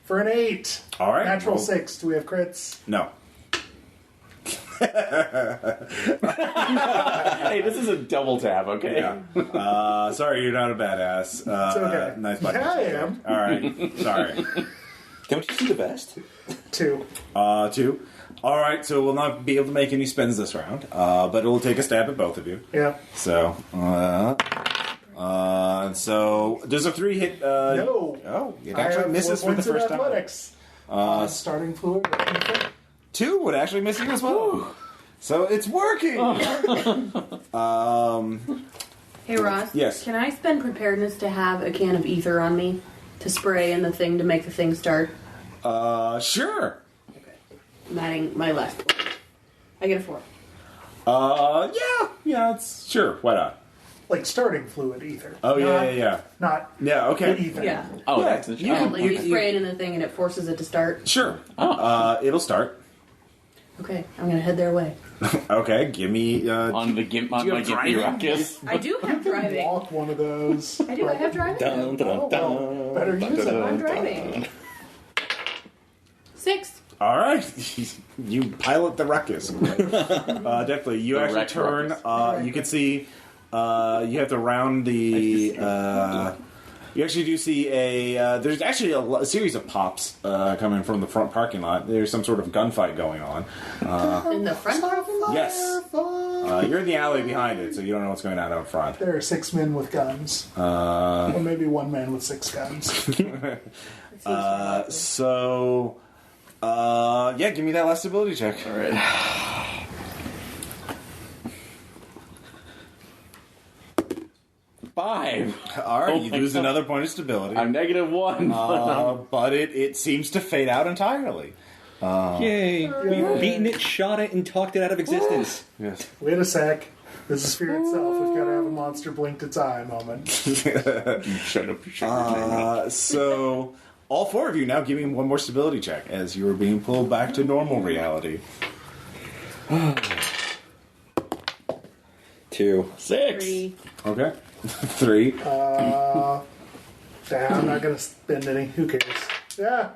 [SPEAKER 4] For an 8.
[SPEAKER 1] All right.
[SPEAKER 4] Natural
[SPEAKER 1] roll.
[SPEAKER 4] 6. Do we have crits?
[SPEAKER 1] No.
[SPEAKER 3] Hey, this is a double tap, okay?
[SPEAKER 1] Yeah. Sorry, you're not a badass.
[SPEAKER 4] It's okay.
[SPEAKER 1] Nice
[SPEAKER 4] Yeah,
[SPEAKER 1] button.
[SPEAKER 4] I am.
[SPEAKER 1] All right. Sorry.
[SPEAKER 2] Don't you see the vest?
[SPEAKER 4] 2.
[SPEAKER 1] 2. All right. So we'll not be able to make any spins this round, but it will take a stab at both of you.
[SPEAKER 4] Yeah.
[SPEAKER 1] So, so there's a 3 hit.
[SPEAKER 4] No.
[SPEAKER 1] Oh, it
[SPEAKER 4] I
[SPEAKER 1] actually
[SPEAKER 4] have
[SPEAKER 1] misses
[SPEAKER 4] 4
[SPEAKER 1] for the
[SPEAKER 4] points in
[SPEAKER 1] first time.
[SPEAKER 4] athletics. Starting fluid.
[SPEAKER 1] 2 would actually miss you as well. So it's working.
[SPEAKER 5] Hey Ross.
[SPEAKER 1] Yes.
[SPEAKER 5] Can I spend preparedness to have a can of ether on me to spray in the thing to make the thing start?
[SPEAKER 1] Sure.
[SPEAKER 5] I'm adding my last one. I get a 4.
[SPEAKER 1] Yeah, it's sure. Why not?
[SPEAKER 4] Like starting fluid ether.
[SPEAKER 1] Oh yeah,
[SPEAKER 4] Not-
[SPEAKER 1] yeah, yeah.
[SPEAKER 4] Not
[SPEAKER 1] Yeah, okay.
[SPEAKER 4] the ether.
[SPEAKER 5] Yeah.
[SPEAKER 3] Oh,
[SPEAKER 1] Yeah,
[SPEAKER 3] that's the
[SPEAKER 1] you can-
[SPEAKER 5] Like you spray it in the thing and it forces it to start.
[SPEAKER 1] Sure.
[SPEAKER 3] Oh.
[SPEAKER 1] It'll start.
[SPEAKER 5] Okay, I'm gonna head their way.
[SPEAKER 1] Okay, give me.
[SPEAKER 3] on the gimp on
[SPEAKER 1] Do you
[SPEAKER 3] my
[SPEAKER 1] have
[SPEAKER 3] gimpy
[SPEAKER 1] driving?
[SPEAKER 3] ruckus.
[SPEAKER 5] I do have driving.
[SPEAKER 4] Walk one of those.
[SPEAKER 5] I do. I have driving.
[SPEAKER 2] Dun, dun,
[SPEAKER 4] Oh,
[SPEAKER 2] dun,
[SPEAKER 4] well, better use it.
[SPEAKER 5] I'm driving. 6.
[SPEAKER 1] All right, you pilot the ruckus. Definitely, you
[SPEAKER 3] The
[SPEAKER 1] actually
[SPEAKER 3] wreck
[SPEAKER 1] turn.
[SPEAKER 3] ruckus.
[SPEAKER 1] You can see. You have to round the. You actually do see a. There's actually a series of pops coming from the front parking lot. There's some sort of gunfight going on.
[SPEAKER 5] In the front parking lot?
[SPEAKER 1] Yes. You're in the alley behind it, so you don't know what's going on out front.
[SPEAKER 4] There are 6 men with guns. Or maybe 1 man with 6 guns.
[SPEAKER 1] So, yeah, give me that last ability check.
[SPEAKER 3] All right. Five.
[SPEAKER 1] All right,
[SPEAKER 3] Oh
[SPEAKER 1] you
[SPEAKER 3] my
[SPEAKER 1] lose
[SPEAKER 3] God.
[SPEAKER 1] another point of stability.
[SPEAKER 3] I'm -1.
[SPEAKER 1] But it seems to fade out entirely.
[SPEAKER 2] Yay! We've beaten it, shot it, and talked it out of existence.
[SPEAKER 1] Yes.
[SPEAKER 4] Wait a sec. This is fear itself. We've got to have a monster blink its eye moment.
[SPEAKER 3] Shut up.
[SPEAKER 1] So, all 4 of you now give me one more stability check as you are being pulled back to normal reality.
[SPEAKER 2] 2.
[SPEAKER 3] 6.
[SPEAKER 5] 3.
[SPEAKER 1] Okay. 3.
[SPEAKER 4] I'm not going to spend any. Who cares? Yeah.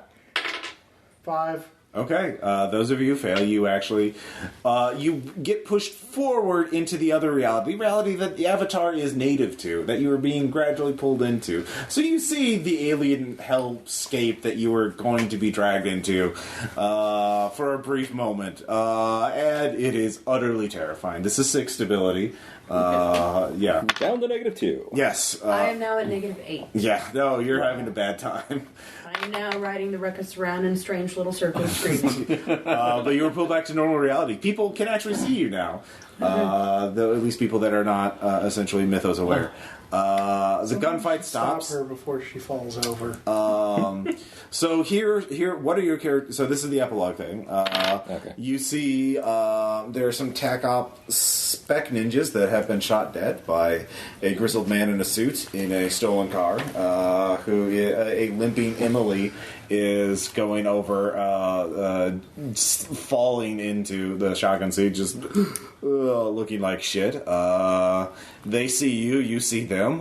[SPEAKER 4] 5.
[SPEAKER 1] Okay, those of you who fail, you actually you get pushed forward into the other reality that the Avatar is native to, that you are being gradually pulled into. So you see the alien hellscape that you were going to be dragged into for a brief moment, and it is utterly terrifying. This is 6 stability. Yeah.
[SPEAKER 2] Down to -2.
[SPEAKER 1] Yes.
[SPEAKER 5] I am now at -8.
[SPEAKER 1] Yeah. No, you're having a bad time.
[SPEAKER 5] I am now riding the ruckus around in strange little circles, screaming.
[SPEAKER 1] But you were pulled back to normal reality. People can actually see you now. Though at least people that are not essentially mythos aware. The gunfight stops.
[SPEAKER 4] Stop her before she falls over.
[SPEAKER 1] So here, what are your characters? So this is the epilogue thing.
[SPEAKER 2] Okay.
[SPEAKER 1] You see, there are some TAC op spec ninjas that have been shot dead by a grizzled man in a suit in a stolen car. A limping Emily is going over, falling into the shotgun seat, just looking like shit. They see you, you see them.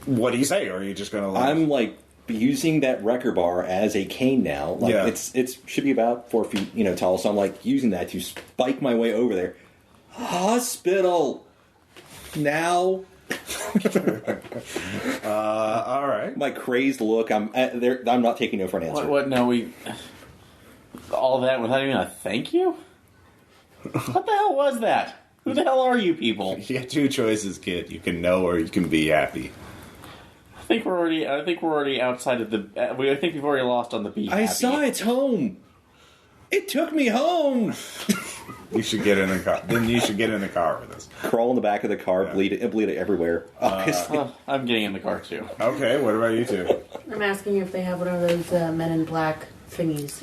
[SPEAKER 1] What do you say? Or are you just going to?
[SPEAKER 2] I'm like using that wrecker bar as a cane now. Like it should be about 4 feet, tall. So I'm like using that to spike my way over there. Hospital now.
[SPEAKER 1] All right.
[SPEAKER 2] My crazed look. I'm not taking no for an answer.
[SPEAKER 3] What? No, all that without even a thank you. What the hell was that? Who the hell are you people?
[SPEAKER 1] You got two choices, kid. You can know or you can be happy.
[SPEAKER 3] I think we're already outside of the. I think we've already lost on the be happy.
[SPEAKER 2] I saw it's home. It took me home.
[SPEAKER 1] You should get in the car. Then you should get in the car with us.
[SPEAKER 2] Crawl in the back of the car,
[SPEAKER 1] Yeah.
[SPEAKER 2] bleed it everywhere.
[SPEAKER 3] I'm getting in the car too.
[SPEAKER 1] Okay, what about you two?
[SPEAKER 5] I'm asking you if they have one of those Men in Black thingies.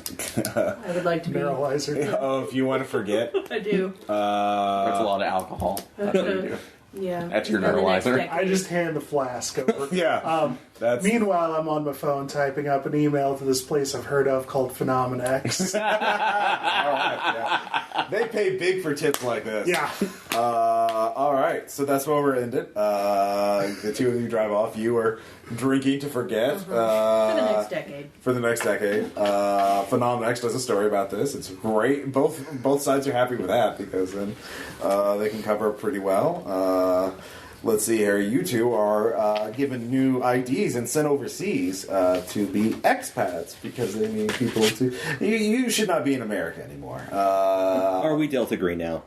[SPEAKER 5] I would like to be.
[SPEAKER 4] Neuralizer.
[SPEAKER 1] Oh, if you want to forget.
[SPEAKER 5] I do.
[SPEAKER 3] That's a lot of alcohol. That's what you do.
[SPEAKER 5] Yeah.
[SPEAKER 3] That's your
[SPEAKER 5] Then the next
[SPEAKER 3] neuralizer.
[SPEAKER 5] decade.
[SPEAKER 4] I just hand the flask over.
[SPEAKER 1] Yeah. That's
[SPEAKER 4] Meanwhile, I'm on my phone typing up an email to this place I've heard of called Phenomena X.
[SPEAKER 1] all right. Yeah. They pay big for tips like this.
[SPEAKER 4] Yeah.
[SPEAKER 1] All right. So that's where we're ended. The two of you drive off. You are drinking to forget.
[SPEAKER 5] For the next decade.
[SPEAKER 1] For the next decade. Phenomena X does a story about this. It's great. Both sides are happy with that because then they can cover it pretty well. Let's see here. You two are given new IDs and sent overseas to be expats because they need people to. You should not be in America anymore.
[SPEAKER 2] Are we Delta Green now?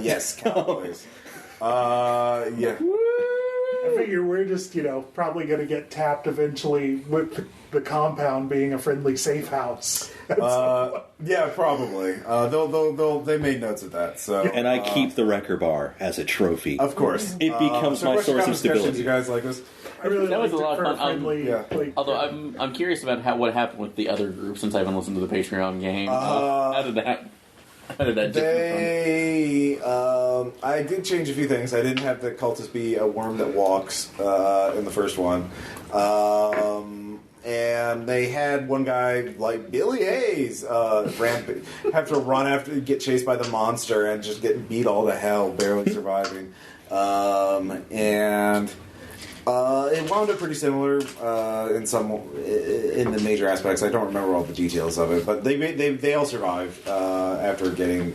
[SPEAKER 1] Yes, Cowboys. Yeah.
[SPEAKER 4] I figure we're just, probably going to get tapped eventually with the compound being a friendly safe house.
[SPEAKER 1] Yeah, probably. They made notes of that. So,
[SPEAKER 2] And I keep the wrecker bar as a trophy.
[SPEAKER 1] of course,
[SPEAKER 2] It becomes my source of stability.
[SPEAKER 1] You guys like this?
[SPEAKER 4] I really
[SPEAKER 3] That was
[SPEAKER 4] liked
[SPEAKER 3] a lot
[SPEAKER 4] it for
[SPEAKER 3] of
[SPEAKER 4] a
[SPEAKER 3] fun.
[SPEAKER 4] friendly.
[SPEAKER 1] Yeah.
[SPEAKER 3] Although I'm curious about what happened with the other group since I haven't listened to the Patreon game. How did that
[SPEAKER 1] They, I did change a few things. I didn't have the cultist be a worm that walks in the first one. And they had one guy like Billy Hayes have to run after, get chased by the monster and just get beat all to hell, barely surviving. It wound up pretty similar in the major aspects. I don't remember all the details of it, but they all survived after getting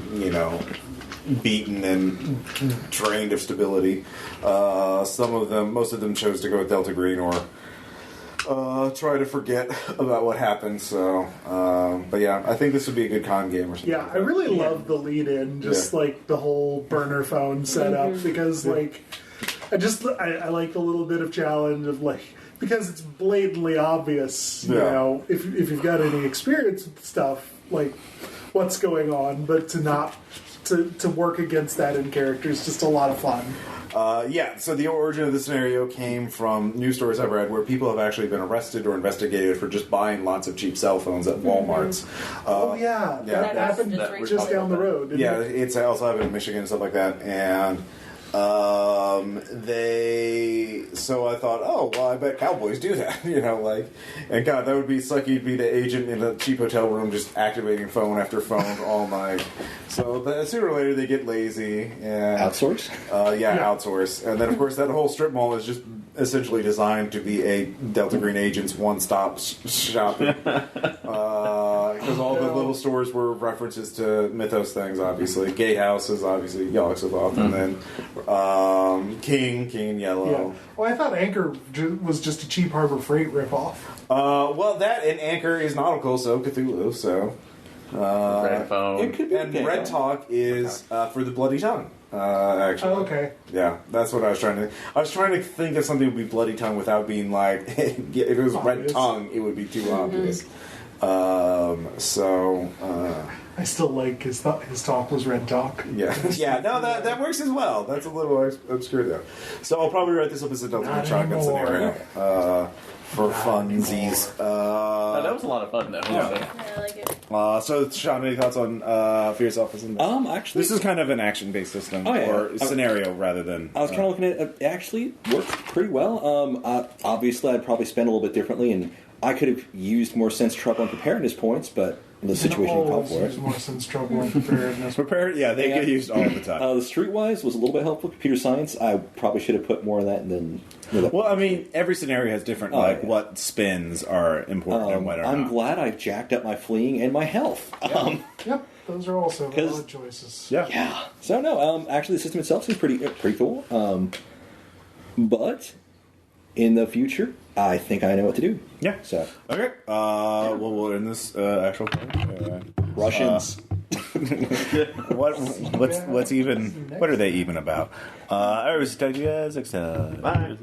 [SPEAKER 1] beaten and drained of stability. Most of them chose to go with Delta Green or try to forget about what happened. So, but yeah, I think this would be a good con game or something.
[SPEAKER 4] Yeah, I really love the lead-in, like the whole burner phone setup because I like the little bit of challenge of because it's blatantly obvious, if you've got any experience with stuff, what's going on, but to work against that in character is just a lot of fun.
[SPEAKER 1] So the origin of the scenario came from news stories I've read where people have actually been arrested or investigated for just buying lots of cheap cell phones at Walmarts.
[SPEAKER 4] That happened just down the road. Didn't it?
[SPEAKER 1] It's also happened in Michigan and stuff like that, and so I thought, oh, well, I bet cowboys do that, and God, that would be sucky to be the agent in a cheap hotel room just activating phone after phone all night. So sooner or later they get lazy and
[SPEAKER 2] Outsource?
[SPEAKER 1] Outsource. And then, of course, that whole strip mall is just essentially designed to be a Delta Green agent's one-stop shopping. Because all the little stores were references to Mythos things, obviously. Gay Houses, obviously, Yogg-Sothoth, and then King Yellow.
[SPEAKER 4] Yeah. Well, I thought Anchor was just a cheap Harbor Freight ripoff.
[SPEAKER 1] Well, that and Anchor is nautical, so Cthulhu, so...
[SPEAKER 3] Red phone.
[SPEAKER 2] It could be
[SPEAKER 1] And Red Talk is for the Bloody Tongue, actually.
[SPEAKER 4] Oh, okay.
[SPEAKER 1] Yeah, that's what I was trying to... I was trying to think of something that would be Bloody Tongue without being like... if it was Red
[SPEAKER 4] Obvious.
[SPEAKER 1] Tongue, it would be too obvious.
[SPEAKER 4] I still like his talk was red talk.
[SPEAKER 1] Yeah, yeah. No, that works as well. That's a little obscure though. So I'll probably write this up as a double
[SPEAKER 4] Not
[SPEAKER 1] shotgun
[SPEAKER 4] anymore.
[SPEAKER 1] scenario for funsies.
[SPEAKER 3] That was a lot of fun, though.
[SPEAKER 1] Yeah.
[SPEAKER 3] So.
[SPEAKER 5] Yeah, I like it.
[SPEAKER 1] So Shaun, any thoughts on for yourself?
[SPEAKER 2] Actually,
[SPEAKER 1] This is kind of an action-based system
[SPEAKER 2] Oh, yeah.
[SPEAKER 1] or scenario rather than.
[SPEAKER 2] I was kind of looking at it. Actually, works pretty well. Obviously, I'd probably spend a little bit differently, and I could have used more sense, trouble, and preparedness points, but the situation called for
[SPEAKER 4] There's
[SPEAKER 2] it.
[SPEAKER 4] more sense, trouble, and preparedness.
[SPEAKER 1] Prepared, yeah, they get used all the time.
[SPEAKER 2] The streetwise was a little bit helpful. Computer science, I probably should have put more of that, and then.
[SPEAKER 1] Well, I mean, every scenario has different,
[SPEAKER 2] yeah.
[SPEAKER 1] what spins are important and what are
[SPEAKER 2] I'm
[SPEAKER 1] not.
[SPEAKER 2] glad I jacked up my fleeing and my health.
[SPEAKER 4] Yep, those are also
[SPEAKER 2] 'Cause-
[SPEAKER 4] valid choices.
[SPEAKER 1] Yeah.
[SPEAKER 2] Yeah. So no, actually, the system itself seems pretty cool. But in the future, I think I know what to do.
[SPEAKER 1] Yeah.
[SPEAKER 2] So
[SPEAKER 1] Okay. Well, we'll end this actual thing.
[SPEAKER 2] Russians.
[SPEAKER 1] What's even? What are they even about? I was talking to you guys next time.
[SPEAKER 3] Bye.